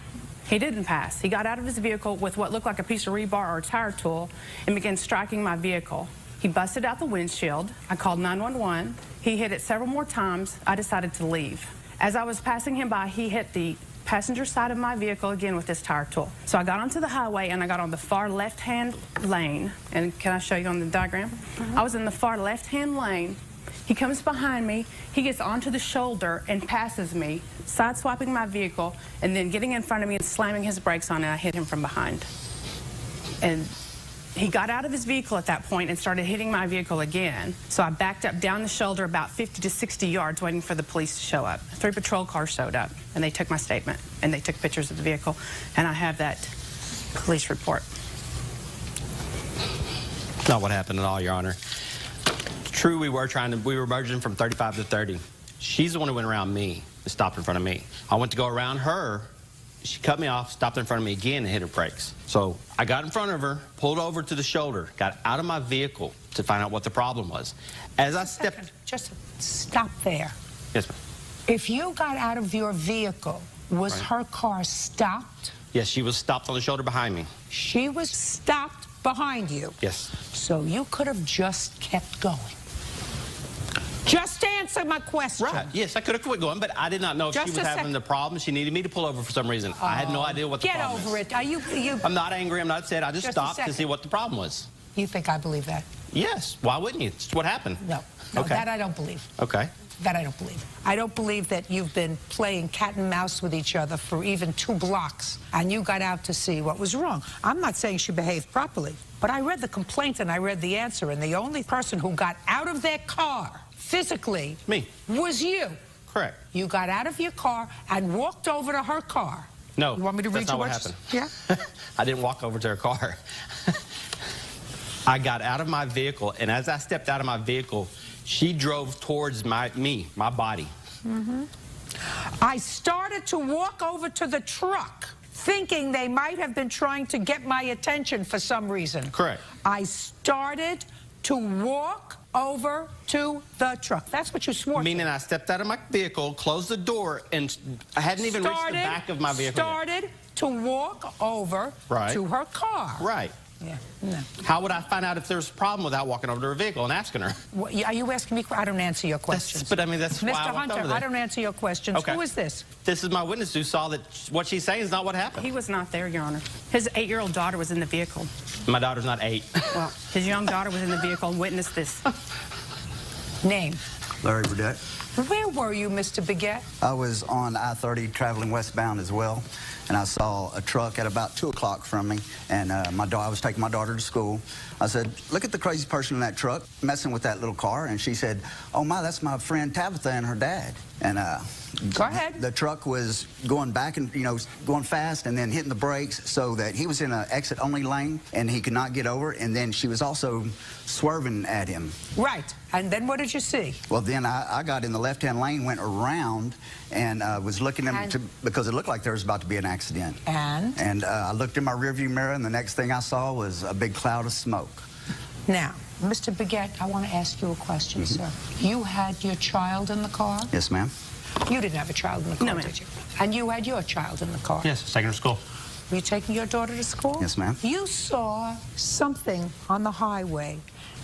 He didn't pass. He got out of his vehicle with what looked like a piece of rebar or a tire tool and began striking my vehicle. He busted out the windshield. I called 911. He hit it several more times. I decided to leave. As I was passing him by, he hit the passenger side of my vehicle again with this tire tool. So I got onto the highway and I got on the far left-hand lane. And can I show you on the diagram? I was in the far left-hand lane. He comes behind me, he gets onto the shoulder and passes me, sideswiping my vehicle, and then getting in front of me and slamming his brakes on, and I hit him from behind. And he got out of his vehicle at that point and started hitting my vehicle again. So I backed up down the shoulder about 50 to 60 yards waiting for the police to show up. 3 patrol cars showed up, and they took my statement, and they took pictures of the vehicle, and I have that police report. Not what happened at all, Your Honor. True, we were merging from 35 to 30. She's the one who went around me and stopped in front of me. I went to go around her, She cut me off, stopped in front of me again, and hit her brakes. So I got in front of her, pulled over to the shoulder, got out of my vehicle to find out what the problem was. As I stepped... Just stop there. Yes, ma'am. If you got out of your vehicle, was her car stopped? Yes, she was stopped on the shoulder behind me. She was stopped behind you. Yes. So you could have just kept going. Just answer my question. Right. Yes, I could have quit going, but I did not know if she was having the problem. She needed me to pull over for some reason. I had no idea what the problem was. Get over it. Are you... I'm not angry. I'm not upset. I just stopped to see what the problem was. You think I believe that? Yes. Why wouldn't you? It's what happened. No. Okay. That I don't believe. Okay. That I don't believe. I don't believe that you've been playing cat and mouse with each other for even 2 blocks and you got out to see what was wrong. I'm not saying she behaved properly, but I read the complaint and I read the answer, and the only person who got out of their car physically was you. Correct. You got out of your car and walked over to her car. No, you want me to read that's not what happened. Yeah? I didn't walk over to her car. I got out of my vehicle, and as I stepped out of my vehicle, she drove towards my body. Mm-hmm. I started to walk over to the truck, thinking they might have been trying to get my attention for some reason. Correct. I started to walk over to the truck. That's what you swore to. Meaning I stepped out of my vehicle, closed the door, and I hadn't even reached the back of my vehicle Started to walk over to her car. Right. Yeah. No. How would I find out if there's a problem without walking over to her vehicle and asking her? What, are you asking me? I don't answer your questions. But I mean, that's why Mr. I walked Hunter, over there. I don't answer your questions. Okay. Who is this? This is my witness who saw that what she's saying is not what happened. He was not there, Your Honor. His 8-year-old daughter was in the vehicle. My daughter's not 8. Well, his young daughter was in the vehicle and witnessed this. Name? Larry Burdette. Where were you, Mr. Baguette? I was on I-30 traveling westbound as well, and I saw a truck at about 2 o'clock from me, and I was taking my daughter to school. I said, look at the crazy person in that truck messing with that little car, and she said, oh my, that's my friend Tabitha and her dad. And go ahead. The truck was going back and, going fast and then hitting the brakes so that he was in an exit-only lane and he could not get over, and then she was also swerving at him. Right. And then what did you see? Well, then I got in the left-hand lane, went around, and was looking because it looked like there was about to be an accident. And? And I looked in my rearview mirror, and the next thing I saw was a big cloud of smoke. Now, Mr. Baguette, I want to ask you a question, sir. You had your child in the car? Yes, ma'am. You didn't have a child in the car, did you? And you had your child in the car? Yes, taking her to school. Were you taking your daughter to school? Yes, ma'am. You saw something on the highway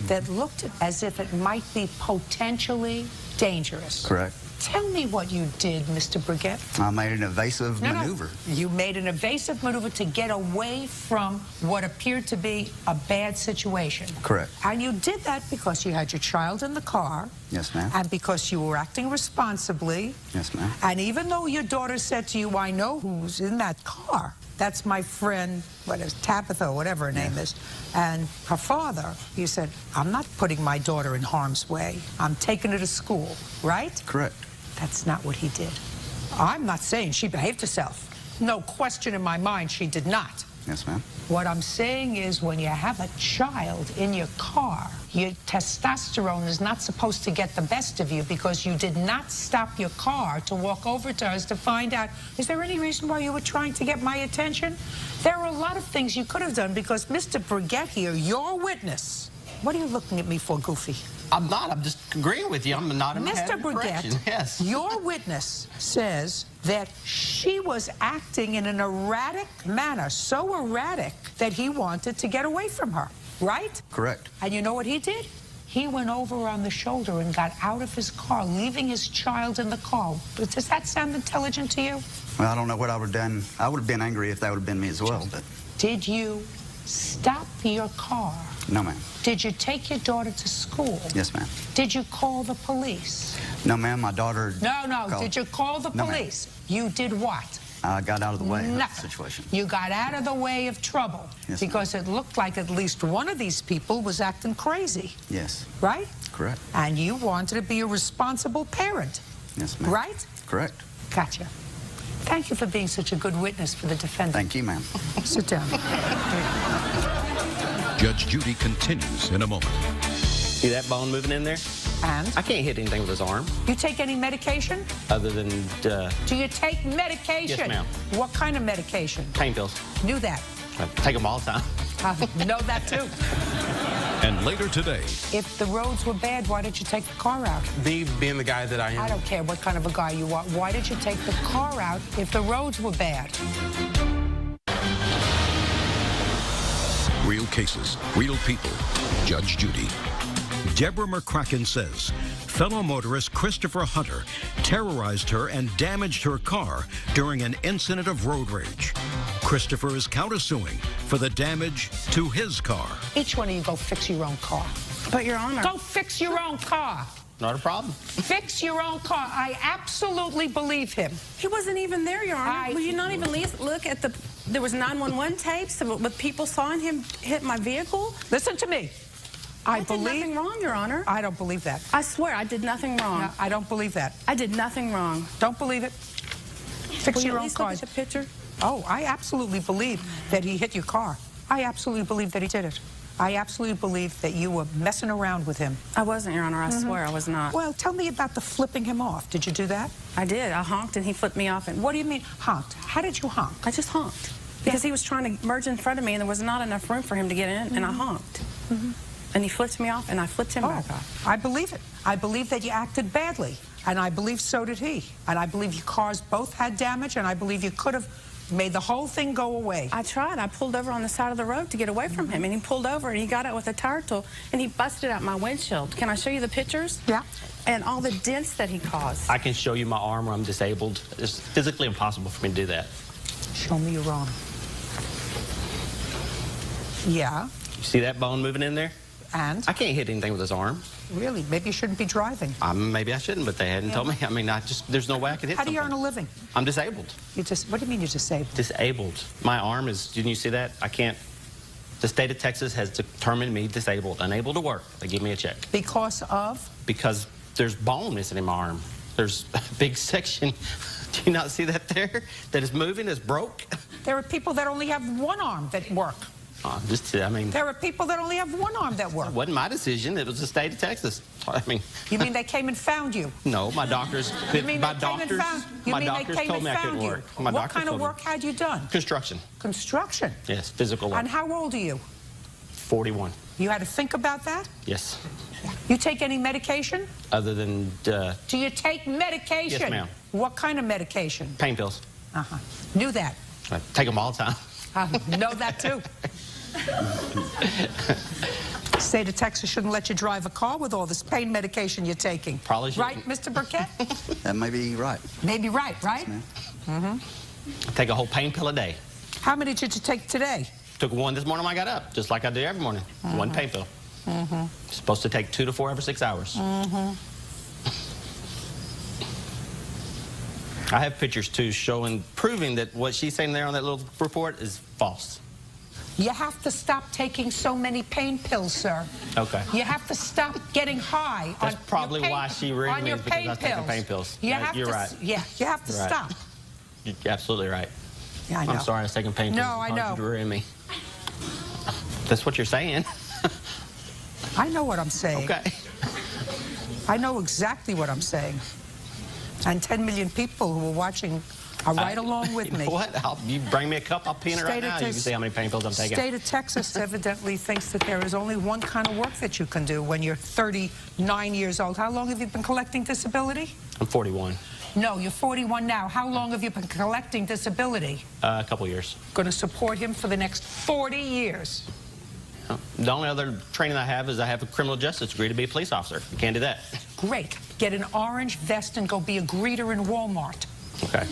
that looked as if it might be potentially dangerous. Correct. Tell me what you did, Mr. Baguette. I made an evasive maneuver. No. You made an evasive maneuver to get away from what appeared to be a bad situation. Correct. And you did that because you had your child in the car. Yes, ma'am. And because you were acting responsibly. Yes, ma'am. And even though your daughter said to you, I know who's in that car. That's my friend, Tabitha, or whatever her name is. And her father, you said, I'm not putting my daughter in harm's way. I'm taking her to school, right? Correct. That's not what he did. I'm not saying she behaved herself. No question in my mind she did not. Yes, ma'am. What I'm saying is when you have a child in your car, your testosterone is not supposed to get the best of you because you did not stop your car to walk over to us to find out, is there any reason why you were trying to get my attention? There are a lot of things you could have done because Mr. Baguette here, your witness, what are you looking at me for, Goofy? I'm not. I'm just agreeing with you. I'm not in my head. Mr. Baguette, yes. Your witness says that she was acting in an erratic manner, so erratic that he wanted to get away from her, right? Correct. And you know what he did? He went over on the shoulder and got out of his car, leaving his child in the car. Does that sound intelligent to you? Well, I don't know what I would have done. I would have been angry if that would have been me as well, but... Did you stop your car? No, ma'am. Did you take your daughter to school? Yes, ma'am. Did you call the police? No, ma'am, my daughter... No. Did you call the police? You did what? I got out of the way of the Nothing. situation. You got out of the way of trouble. Yes, because it looked like at least one of these people was acting crazy. Yes. Right? Correct. And you wanted to be a responsible parent. Yes, ma'am. Right? Correct. Gotcha. Thank you for being such a good witness for the defendant. Thank you, ma'am. Sit down. Judge Judy continues in a moment. See that bone moving in there? And? I can't hit anything with his arm. You take any medication? Other than, Do you take medication? Yes, ma'am. What kind of medication? Pain pills. Knew that. I take them all the time. Know that too. And later today, If the roads were bad, why did you take the car out? Me being the guy that I am. I don't care what kind of a guy you are. Why did you take the car out if the roads were bad? real cases, real people. Judge Judy. Deborah McCracken says fellow motorist Christopher Hunter terrorized her and damaged her car during an incident of road rage. Christopher is countersuing for the damage to his car. Each one of you go fix your own car. But, Your Honor. Go fix your own car. Not a problem. Fix your own car. I absolutely believe him. He wasn't even there, Your Honor. Will you not even look at the... There was 911 tapes with people sawing him hit my vehicle? Listen to me. I did nothing wrong, Your Honor. I don't believe that. I swear, I did nothing wrong. No, I don't believe that. I did nothing wrong. Don't believe it. Fix Will you your at own least car. look at the picture? Oh, I absolutely believe that he hit your car. I absolutely believe that he did it. I absolutely believe that you were messing around with him. I wasn't, Your Honor. I swear I was not. Well, tell me about the flipping him off. Did you do that? I did. I honked and he flipped me off. And what do you mean honked? How did you honk? I just honked. Because he was trying to merge in front of me and there was not enough room for him to get in, and I honked. And he flipped me off and I flipped him back off. I believe it. I believe that you acted badly. And I believe so did he. And I believe your cars both had damage, and I believe you could have made the whole thing go away. I tried. I pulled over on the side of the road to get away from him, and he pulled over and he got out with a tire tool and he busted out my windshield. Can I show you the pictures? Yeah. And all the dents that he caused. I can show you my arm where I'm disabled. It's physically impossible for me to do that. Show me your arm. Yeah. You see that bone moving in there? And? I can't hit anything with his arm. Really? Maybe you shouldn't be driving. Maybe I shouldn't, but they hadn't told me. I mean, there's no way I could hit How do you something. earn a living? I'm disabled. What do you mean you're disabled? Disabled. My arm is, didn't you see that? I can't. The state of Texas has determined me disabled, unable to work. They give me a check. Because of? Because there's bone missing in my arm. There's a big section. Do you not see that there? That is moving, is broke? There are people that only have one arm that work. There are people that only have one arm that work. It wasn't my decision. It was the state of Texas. I mean. You mean they came and found you? No, my doctors. You mean my they came doctors. and found? You My mean they doctors came told and me I couldn't found you? work. My What doctors kind of told me. work had you done? Construction. Construction. Yes, physical work. And how old are you? 41. You had to think about that? Yes. You take any medication? Other than. Do you take medication? Yes, ma'am. What kind of medication? Pain pills. Knew that. I take them all the time. Know that too. State of Texas shouldn't let you drive a car with all this pain medication you're taking. Probably shouldn't. Right, Mr. Burkett? That may be right. Maybe right? Yes, I take a whole pain pill a day. How many did you take today? Took one this morning when I got up, just like I do every morning. One pain pill. Supposed to take 2 to 4 every 6 hours. I have pictures too proving that what she's saying there on that little report is false. You have to stop taking so many pain pills, sir. Okay. You have to stop getting high. That's probably why she reamed me, your because I was taking pain pills. You Yeah, have you're to, right. Yeah, you have to You're right. stop. You're absolutely right. Yeah, I know. I'm sorry I was taking pain pills. No, I know. You ruined me. That's what you're saying. I know what I'm saying. Okay. I know exactly what I'm saying. And 10 million people who are watching are right along with me. You know what? You bring me a cup, I'll pee in it right now. You can see how many pain pills I'm taking. State of Texas evidently thinks that there is only one kind of work that you can do when you're 39 years old. How long have you been collecting disability? I'm 41. No, you're 41 now. How long have you been collecting disability? A couple years. Going to support him for the next 40 years. The only other training I have is I have a criminal justice degree to be a police officer. You can't do that. Great. Get an orange vest and go be a greeter in Walmart. Okay.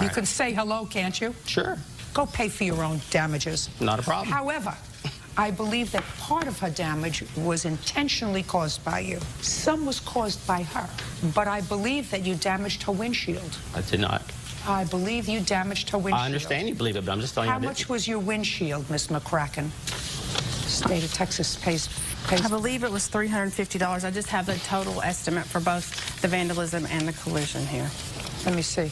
You can say hello, can't you? Sure. Go pay for your own damages. Not a problem. However, I believe that part of her damage was intentionally caused by you. Some was caused by her. But I believe that you damaged her windshield. I did not. I believe you damaged her windshield. I understand you believe it, but I'm just telling you How much was your windshield, Miss McCracken? State of Texas pays. I believe it was $350. I just have the total estimate for both the vandalism and the collision here. Let me see.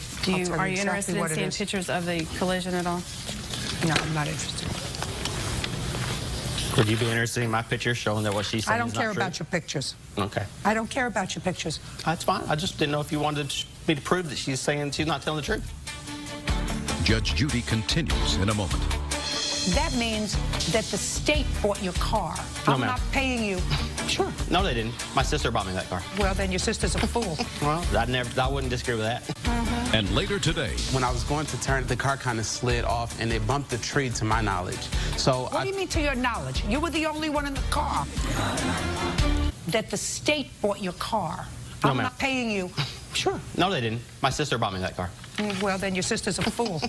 Are you interested in seeing pictures of the collision at all? No, I'm not interested. Would you be interested in my picture showing that what she's saying I don't is not care true? about your pictures. Okay. I don't care about your pictures. That's fine. I just didn't know if you wanted me to prove that she's saying she's not telling the truth. Judge Judy continues in a moment. That means that the state bought your car. No, I'm ma'am. not paying you. Sure. No, they didn't. My sister bought me that car. Well, then your sister's a fool. Well, I wouldn't disagree with that. And later today, when I was going to turn, the car kind of slid off and it bumped the tree to my knowledge. So What do you mean to your knowledge? You were the only one in the car. That the state bought your car. No, I'm ma'am. not paying you. Sure. No, they didn't. My sister bought me that car. Well, then your sister's a fool.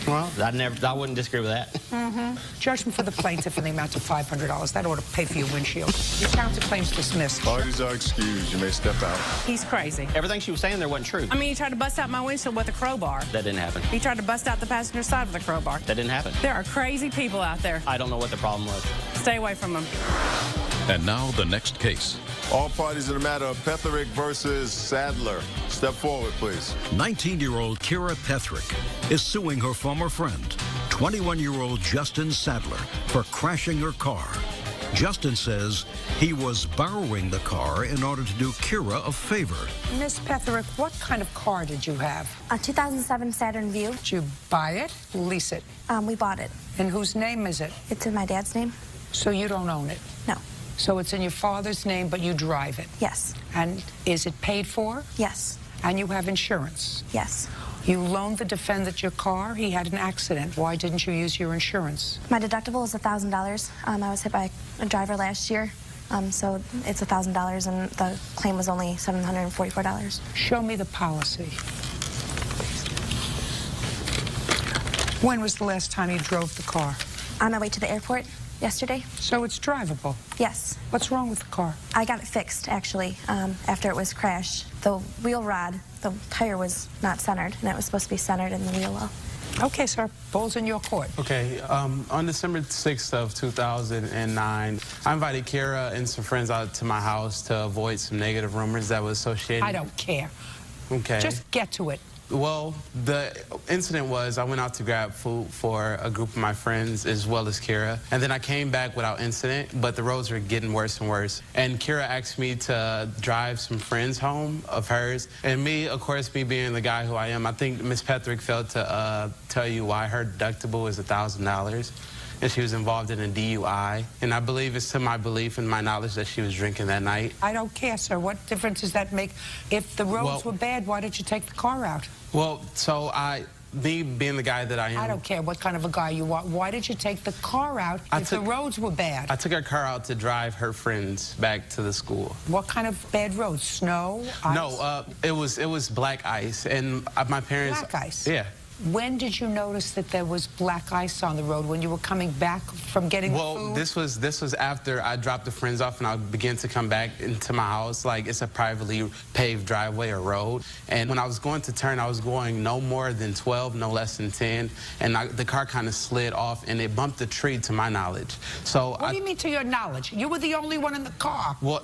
Well, I wouldn't disagree with that. Judgment for the plaintiff in the amount of $500. That ought to pay for your windshield. Your counterclaim's dismissed. Parties are excused. You may step out. He's crazy. Everything she was saying there wasn't true. I mean, he tried to bust out my windshield with a crowbar. That didn't happen. He tried to bust out the passenger side with a crowbar. That didn't happen. There are crazy people out there. I don't know what the problem was. Stay away from them. and now the next case. All parties in the matter of Petherick versus Sadler. Step forward, please. 19-year-old Kira Petherick is suing her former friend, 21-year-old Justin Sadler, for crashing her car. Justin says he was borrowing the car in order to do Kira a favor. Miss Petherick, what kind of car did you have? A 2007 Saturn Vue. Did you buy it, lease it? We bought it. In whose name is it? It's in my dad's name. So you don't own it? No. So it's in your father's name, but you drive it? Yes. And is it paid for? Yes. And you have insurance? Yes. You loaned the defendant your car. He had an accident. Why didn't you use your insurance? My deductible is $1,000. I was hit by a driver last year, so it's $1,000, and the claim was only $744. Show me the policy. When was the last time you drove the car? On my way to the airport yesterday. So it's drivable? Yes. What's wrong with the car? I got it fixed, actually, after it was crashed. The wheel rod, the tire was not centered, and it was supposed to be centered in the wheel well. Okay, sir. Ball's in your court. Okay, on December 6th of 2009, I invited Kira and some friends out to my house to avoid some negative rumors that were associated. I don't care. Okay. Just get to it. Well, the incident was I went out to grab food for a group of my friends as well as Kira, and then I came back without incident, but the roads were getting worse and worse. And Kira asked me to drive some friends home of hers, and me, of course, me being the guy who I am, I think Miss Petherick failed to tell you why her deductible is $1,000. And she was involved in a DUI. And I believe it's to my belief and my knowledge that she was drinking that night. I don't care, sir. What difference does that make? If the roads were bad, why did you take the car out? Well, so me being the guy that I am. I don't care what kind of a guy you are. Why did you take the car out if the roads were bad? I took her car out to drive her friends back to the school. What kind of bad roads? Snow? Ice? No, it was black ice. And my parents... Black ice? Yeah. When did you notice that there was black ice on the road? When you were coming back from getting the food? Well, this was after I dropped the friends off and I began to come back into my house. Like, it's a privately paved driveway or road. And when I was going to turn, I was going no more than 12, no less than 10. And the car kind of slid off and it bumped the tree to my knowledge. So what do you mean to your knowledge? You were the only one in the car. Well,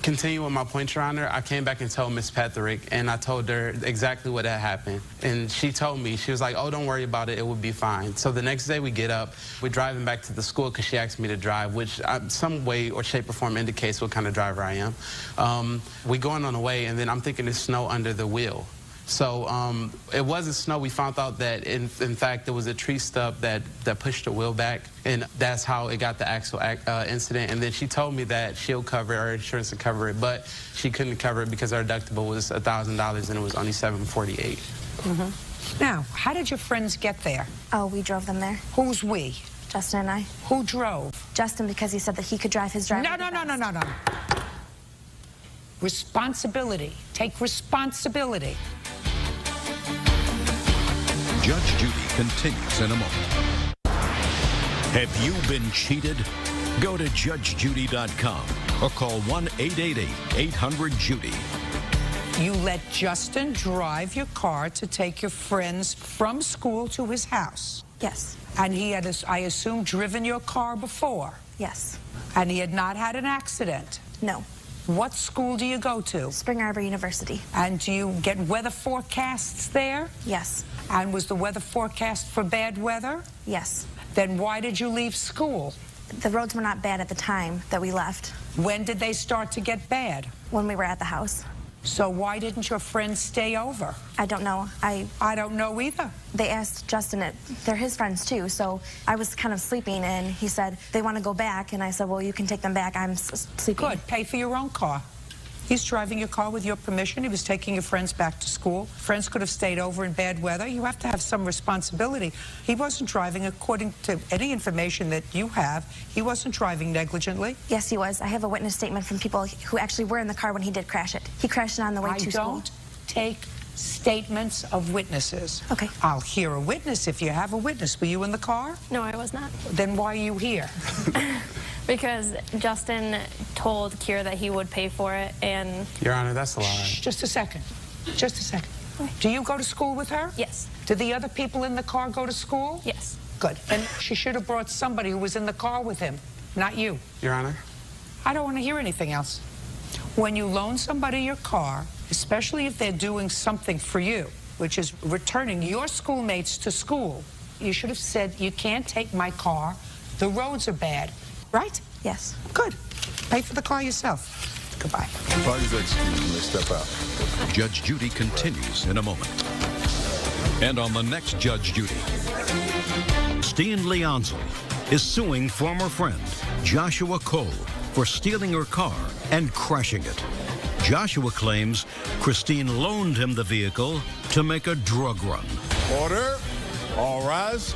continue with my point, Your Honor. I came back and told Miss Petherick, and I told her exactly what had happened. And she told me, she was like, oh, don't worry about it, it will be fine. So the next day we get up, we're driving back to the school because she asked me to drive, which some way or shape or form indicates what kind of driver I am. We're going on the way, and then I'm thinking there's snow under the wheel. So it wasn't snow. We found out that, in fact, there was a tree stub that pushed the wheel back, and that's how it got the actual incident. And then she told me that she'll cover it, or insurance to cover it, but she couldn't cover it because our deductible was $1,000 and it was only $748. Mm-hmm. Now, how did your friends get there? Oh, we drove them there. Who's we? Justin and I. Who drove? Justin, because he said that he could drive his driver. No. Responsibility. Take responsibility. Judge Judy continues in a moment. Have you been cheated? Go to judgejudy.com or call 1-888-800-JUDY. You let Justin drive your car to take your friends from school to his house? Yes. And he had, I assume, driven your car before? Yes. And he had not had an accident? No. What school do you go to? Spring Arbor University. And do you get weather forecasts there? Yes. And was the weather forecast for bad weather? Yes. Then why did you leave school? The roads were not bad at the time that we left. When did they start to get bad? When we were at the house. So why didn't your friends stay over? I don't know. I don't know either. They asked Justin, they're his friends too, so I was kind of sleeping, and he said, they want to go back, and I said, well, you can take them back, I'm sleeping. Good, pay for your own car. He's driving your car with your permission. He was taking your friends back to school. Friends could have stayed over in bad weather. You have to have some responsibility. He wasn't driving, according to any information that you have, he wasn't driving negligently. Yes, he was. I have a witness statement from people who actually were in the car when he did crash it. He crashed it on the way to school. I don't take statements of witnesses. Okay. I'll hear a witness if you have a witness. Were you in the car? No, I was not. Then why are you here? Because Justin told Kira that he would pay for it, and... Your Honor, that's a lie. Shh, just a second. Just a second. Do you go to school with her? Yes. Do the other people in the car go to school? Yes. Good. And she should have brought somebody who was in the car with him, not you. Your Honor. I don't want to hear anything else. When you loan somebody your car, especially if they're doing something for you, which is returning your schoolmates to school, you should have said, you can't take my car. The roads are bad. Right? Yes. Good. Pay for the car yourself. Goodbye. Parties are excused. You may step out. Judge Judy continues in a moment. And on the next Judge Judy, Steen Leonzel is suing former friend Joshua Cole for stealing her car and crashing it. Joshua claims Christine loaned him the vehicle to make a drug run. Order. All rise.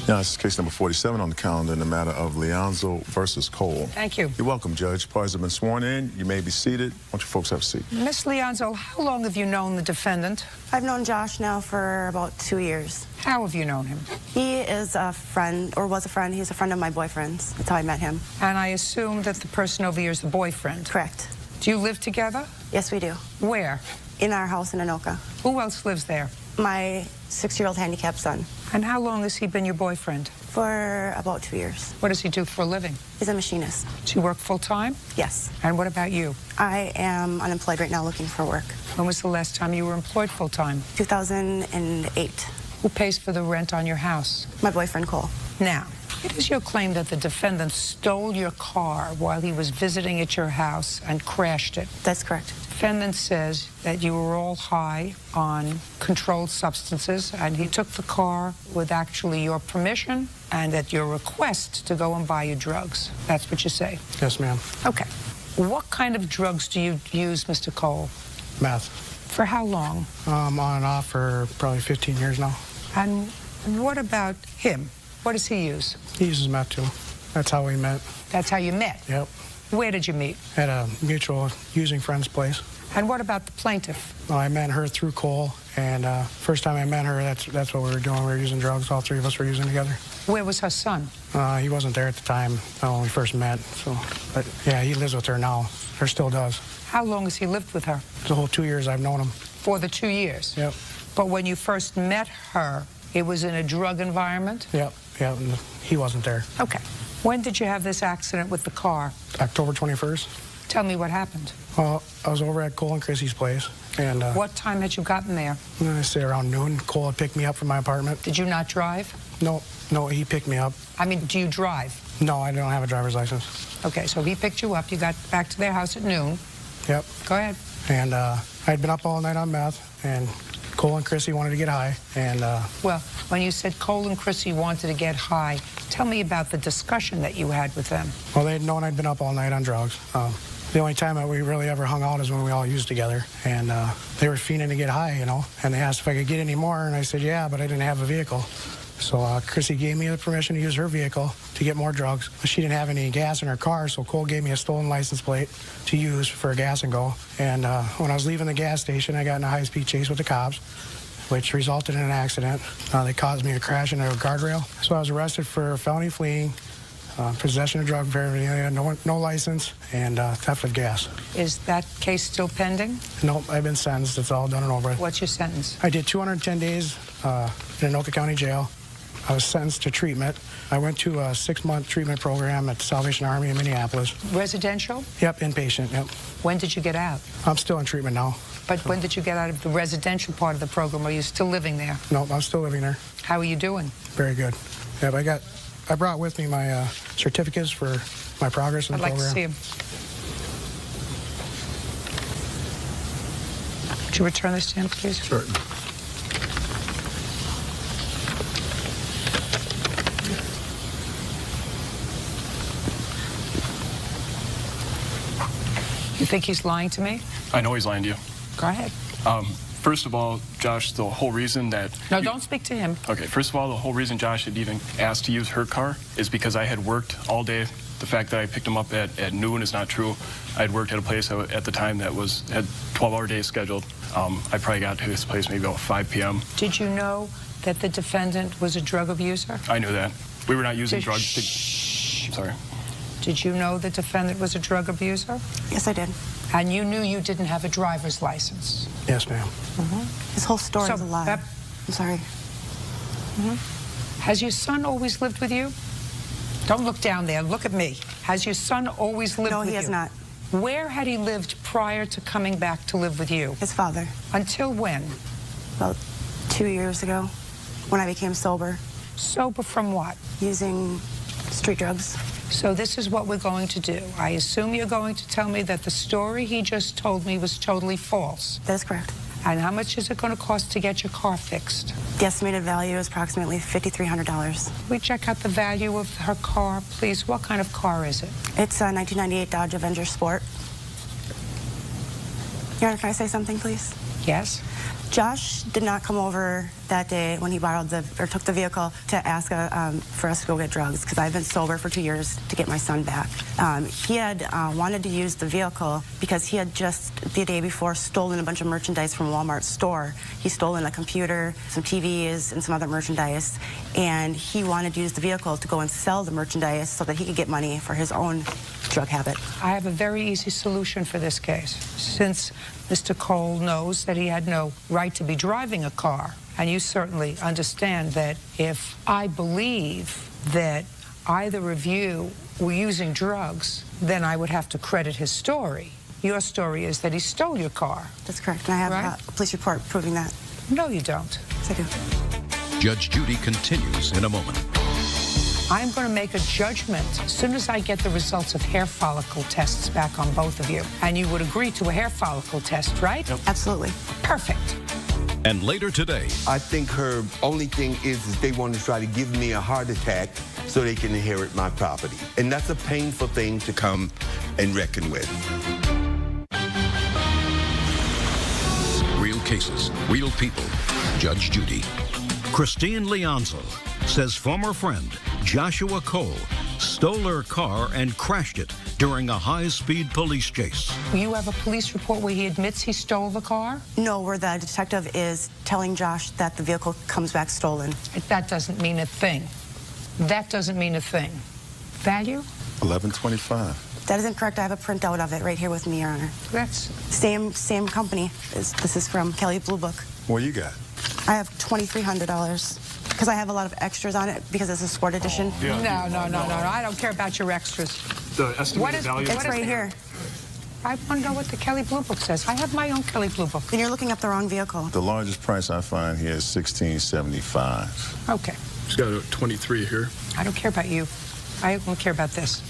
Now, this is case number 47 on the calendar in the matter of Leonzel versus Cole. Thank you. You're welcome, Judge. Parties have been sworn in. You may be seated. Why don't you folks have a seat? Miss Leonzel, how long have you known the defendant? I've known Josh now for about 2 years. How have you known him? He is a friend, or was a friend. He's a friend of my boyfriend's. That's how I met him. And I assume that the person over here is the boyfriend? Correct. Do you live together? Yes, we do. Where? In our house in Anoka. Who else lives there? My 6-year-old handicapped son. And how long has he been your boyfriend? For about 2 years. What does he do for a living? He's a machinist. Does he work full-time? Yes. And what about you? I am unemployed right now looking for work. When was the last time you were employed full-time? 2008. Who pays for the rent on your house? My boyfriend, Cole. Now, it is your claim that the defendant stole your car while he was visiting at your house and crashed it. That's correct. Defendant says that you were all high on controlled substances, and he took the car with actually your permission and at your request to go and buy you drugs. That's what you say? Yes, ma'am. Okay. What kind of drugs do you use, Mr. Cole? Meth. For how long? On and off for probably 15 years now. And what about him? What does he use? He uses meth too. That's how we met. That's how you met? Yep. Where did you meet? At a mutual using friend's place. And what about the plaintiff? Well, I met her through Cole, and first time I met her, that's what we were doing. We were using drugs. All three of us were using together. Where was her son? He wasn't there at the time when we first met. So, but yeah, he lives with her now, or still does. How long has he lived with her? The whole 2 years I've known him. For the 2 years? Yep. But when you first met her, it was in a drug environment? Yep, and he wasn't there. Okay. When did you have this accident with the car? October 21st. Tell me what happened. Well, I was over at Cole and Chrissy's place, and... what time had you gotten there? I say around noon. Cole had picked me up from my apartment. Did you not drive? No, he picked me up. I mean, do you drive? No, I don't have a driver's license. Okay, so he picked you up. You got back to their house at noon. Yep. Go ahead. And I'd been up all night on meth, and Cole and Chrissy wanted to get high, and... Well, when you said Cole and Chrissy wanted to get high, tell me about the discussion that you had with them. Well, they'd known I'd been up all night on drugs. The only time that we really ever hung out is when we all used together, and they were fiending to get high, you know, and they asked if I could get any more, and I said, yeah, but I didn't have a vehicle. So Chrissy gave me the permission to use her vehicle to get more drugs. She didn't have any gas in her car, so Cole gave me a stolen license plate to use for a gas and go. And when I was leaving the gas station, I got in a high-speed chase with the cops, which resulted in an accident. They caused me to crash into a guardrail. So I was arrested for felony fleeing, possession of drug paraphernalia, no license, and theft of gas. Is that case still pending? Nope, I've been sentenced. It's all done and over. What's your sentence? I did 210 days in Anoka County Jail. I was sentenced to treatment. I went to a 6-month treatment program at the Salvation Army in Minneapolis. Residential? Yep, inpatient, yep. When did you get out? I'm still in treatment now. But when did you get out of the residential part of the program? Are you still living there? No, I'm still living there. How are you doing? Very good. Yeah, I brought with me my certificates for my progress in the program. I'd like to see them. Would you return this to him, please? Certainly. You think he's lying to me? I know he's lying to you. Go ahead. First of all, Josh, the whole reason that... No, don't speak to him. Okay, first of all, the whole reason Josh had even asked to use her car is because I had worked all day. The fact that I picked him up at noon is not true. I had worked at a place at the time that had 12-hour days scheduled. I probably got to his place maybe about 5 p.m. Did you know that the defendant was a drug abuser? I knew that. We were not using drugs to... I'm sorry. Did you know the defendant was a drug abuser? Yes, I did. And you knew you didn't have a driver's license? Yes, ma'am. His whole story is a lie. I'm sorry. Has your son always lived with you? Don't look down there. Look at me. Has your son always lived with you? No, he has not. Where had he lived prior to coming back to live with you? His father. Until when? About 2 years ago, when I became sober. Sober from what? Using street drugs. So this is what we're going to do. I assume you're going to tell me that the story he just told me was totally false. That is correct. And how much is it going to cost to get your car fixed? The estimated value is approximately $5,300. We check out the value of her car, please. What kind of car is it? It's a 1998 Dodge Avenger Sport. Your Honor, can I say something, please? Yes. Josh did not come over that day when he took the vehicle to ask for us to go get drugs, because I've been sober for 2 years to get my son back. He had wanted to use the vehicle because he had just the day before stolen a bunch of merchandise from Walmart's store. He stolen a computer, some TVs, and some other merchandise, and he wanted to use the vehicle to go and sell the merchandise so that he could get money for his own drug habit. I have a very easy solution for this case. Since Mr. Cole knows that he had no right to be driving a car, and you certainly understand that if I believe that either of you were using drugs, then I would have to credit his story. Your story is that he stole your car. That's correct, and I have a police report proving that. No, you don't. Yes, I do. Judge Judy continues in a moment. I'm going to make a judgment as soon as I get the results of hair follicle tests back on both of you. And you would agree to a hair follicle test, right? Yep. Absolutely. Perfect. And later today, I think her only thing is they want to try to give me a heart attack so they can inherit my property. And that's a painful thing to come and reckon with. Real cases, real people. Judge Judy. Christine Leonzo says former friend Joshua Cole stole her car and crashed it during a high-speed police chase. You have a police report where he admits he stole the car? No, where the detective is telling Josh that the vehicle comes back stolen. That doesn't mean a thing. That doesn't mean a thing. Value? $11.25. That isn't correct. I have a printout of it right here with me, Your Honor. That's... Same company. This is from Kelly Blue Book. What you got? I have $2,300 because I have a lot of extras on it because it's a sport edition. No. I don't care about your extras. The estimated value? It's right here. I want to know what the Kelly Blue Book says. I have my own Kelly Blue Book. Then you're looking up the wrong vehicle. The largest price I find here is $16.75. Okay. She's got a 23 here. I don't care about you. I don't care about this.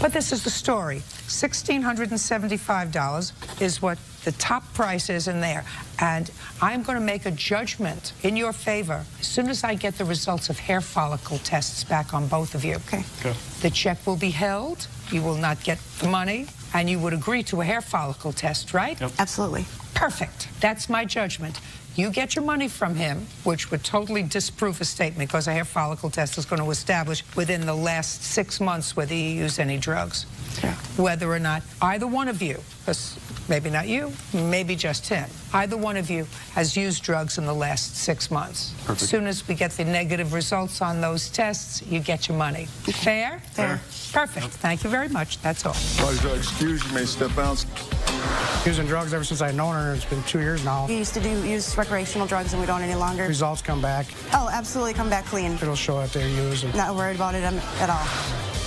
But this is the story. $1,675 is what the top price is in there. And I'm going to make a judgment in your favor as soon as I get the results of hair follicle tests back on both of you. Okay. The check will be held. You will not get the money. And you would agree to a hair follicle test, right? Yep. Absolutely. Perfect. That's my judgment. You get your money from him, which would totally disprove a statement because a hair follicle test is going to establish within the last 6 months whether you use any drugs. Yeah. Whether or not either one of you, maybe not you, maybe just him, either one of you has used drugs in the last 6 months. Perfect. As soon as we get the negative results on those tests, you get your money. Fair? Fair. Perfect. Thank you very much. That's all. Excuse you may step out. Using drugs ever since I've known her. It's been 2 years now. We used to use recreational drugs and we don't any longer. Results come back. Oh, absolutely come back clean. It'll show that they're using. Not worried about it at all.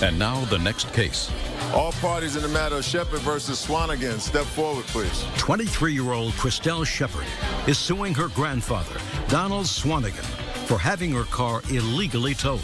And now the next case. All parties in the matter of Shepard versus Swanigan. Step forward, please. 23-year-old Christelle Shepard is suing her grandfather, Donald Swanigan, for having her car illegally towed.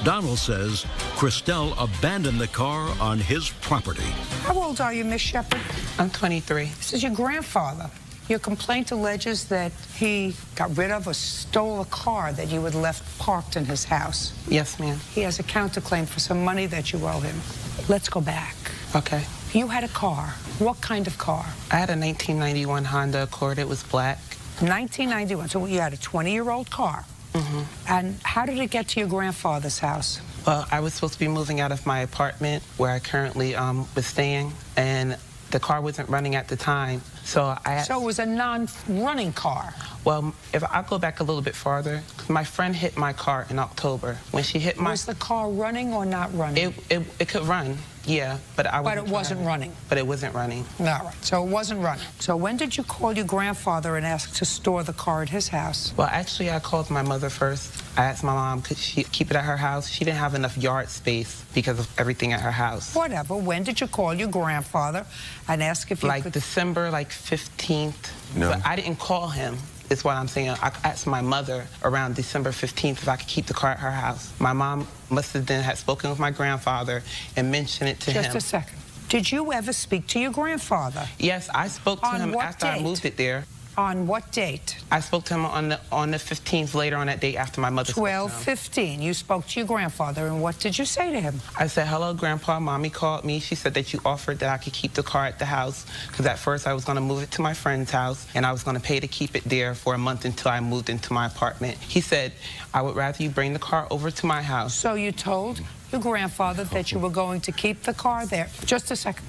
Donald says Christelle abandoned the car on his property. How old are you, Miss Shepard? I'm 23. This is your grandfather. Your complaint alleges that he got rid of or stole a car that you had left parked in his house. Yes, ma'am. He has a counterclaim for some money that you owe him. Let's go back. Okay. You had a car. What kind of car? I had a 1991 Honda Accord. It was black. 1991. So you had a 20-year-old car. Mm-hmm. And how did it get to your grandfather's house? Well, I was supposed to be moving out of my apartment where I currently was staying, and the car wasn't running at the time. So it was a non-running car? Well, if I go back a little bit farther, my friend hit my car in October. When she hit my... Was the car running or not running? It could run, yeah, but I wasn't. But it wasn't running? But it wasn't running. All right, so it wasn't running. So when did you call your grandfather and ask to store the car at his house? Well, actually, I called my mother first. I asked my mom, could she keep it at her house? She didn't have enough yard space because of everything at her house. Whatever. When did you call your grandfather and ask if you could... Like December, 15th. No. But I didn't call him. Is what I'm saying. I asked my mother around December 15th if I could keep the car at her house. My mom must have then had spoken with my grandfather and mentioned it to him. Just a second. Did you ever speak to your grandfather? Yes, I spoke to him after I moved it there. On what date? I spoke to him on the 15th, later on that date after my mother spoke to him. 12/15. You spoke to your grandfather, and what did you say to him? I said, hello, Grandpa. Mommy called me. She said that you offered that I could keep the car at the house, because at first I was going to move it to my friend's house, and I was going to pay to keep it there for a month until I moved into my apartment. He said, I would rather you bring the car over to my house. So you told your grandfather that you were going to keep the car there. Just a second.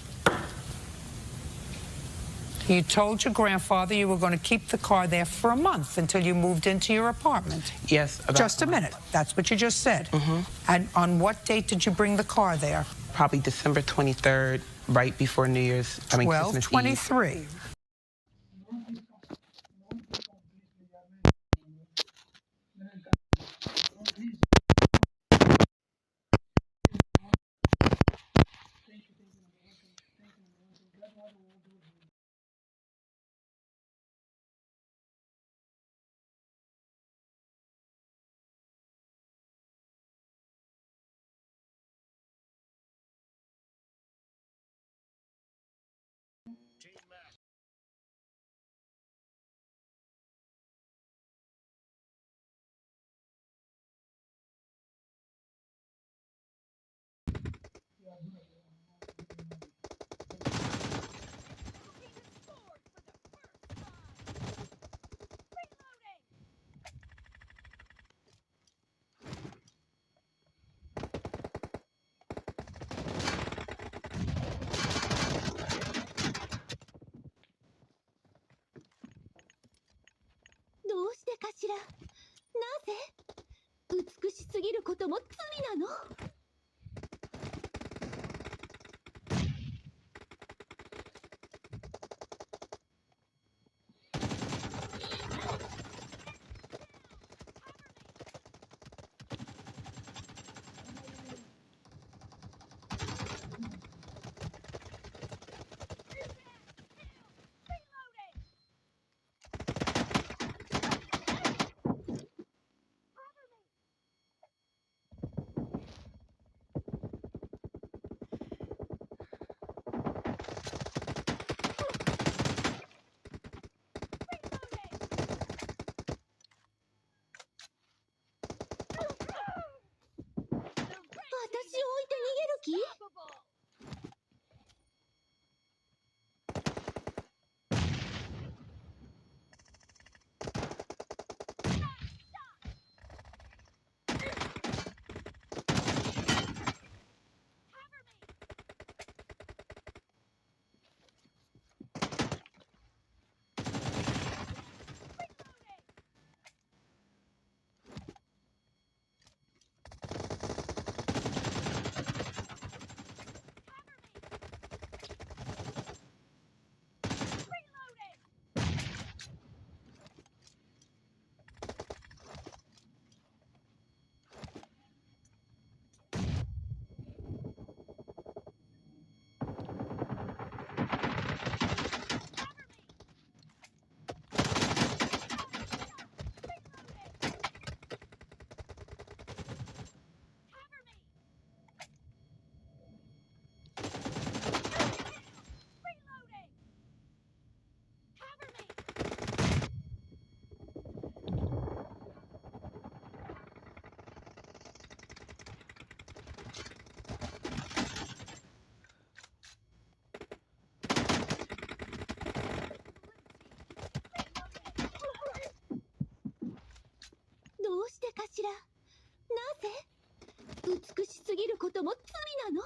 You told your grandfather you were going to keep the car there for a month until you moved into your apartment. Yes. Just a minute. That's what you just said. Mm-hmm. And on what date did you bring the car there? Probably December 23rd, right before New Year's. Christmas Eve. 12/23. しら。なぜ美しすぎることも罪なの？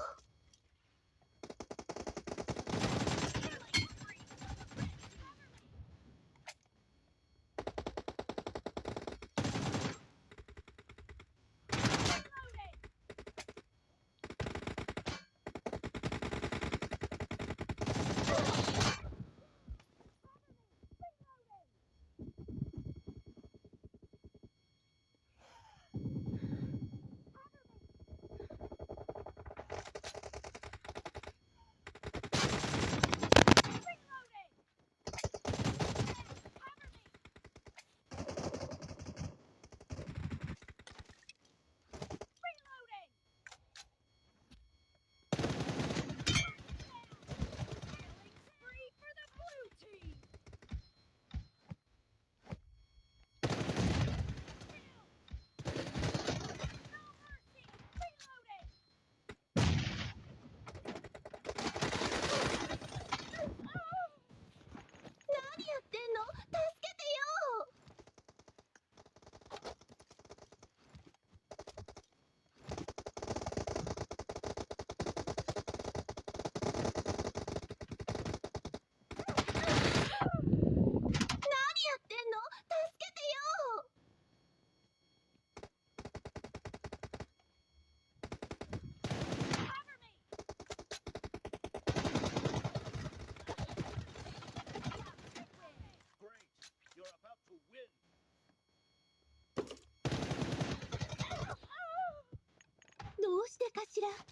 どうしてかしら。なぜ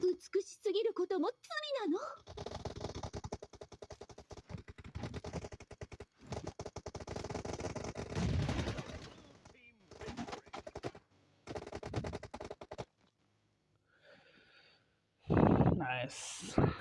美しすぎることも罪なの？Nice.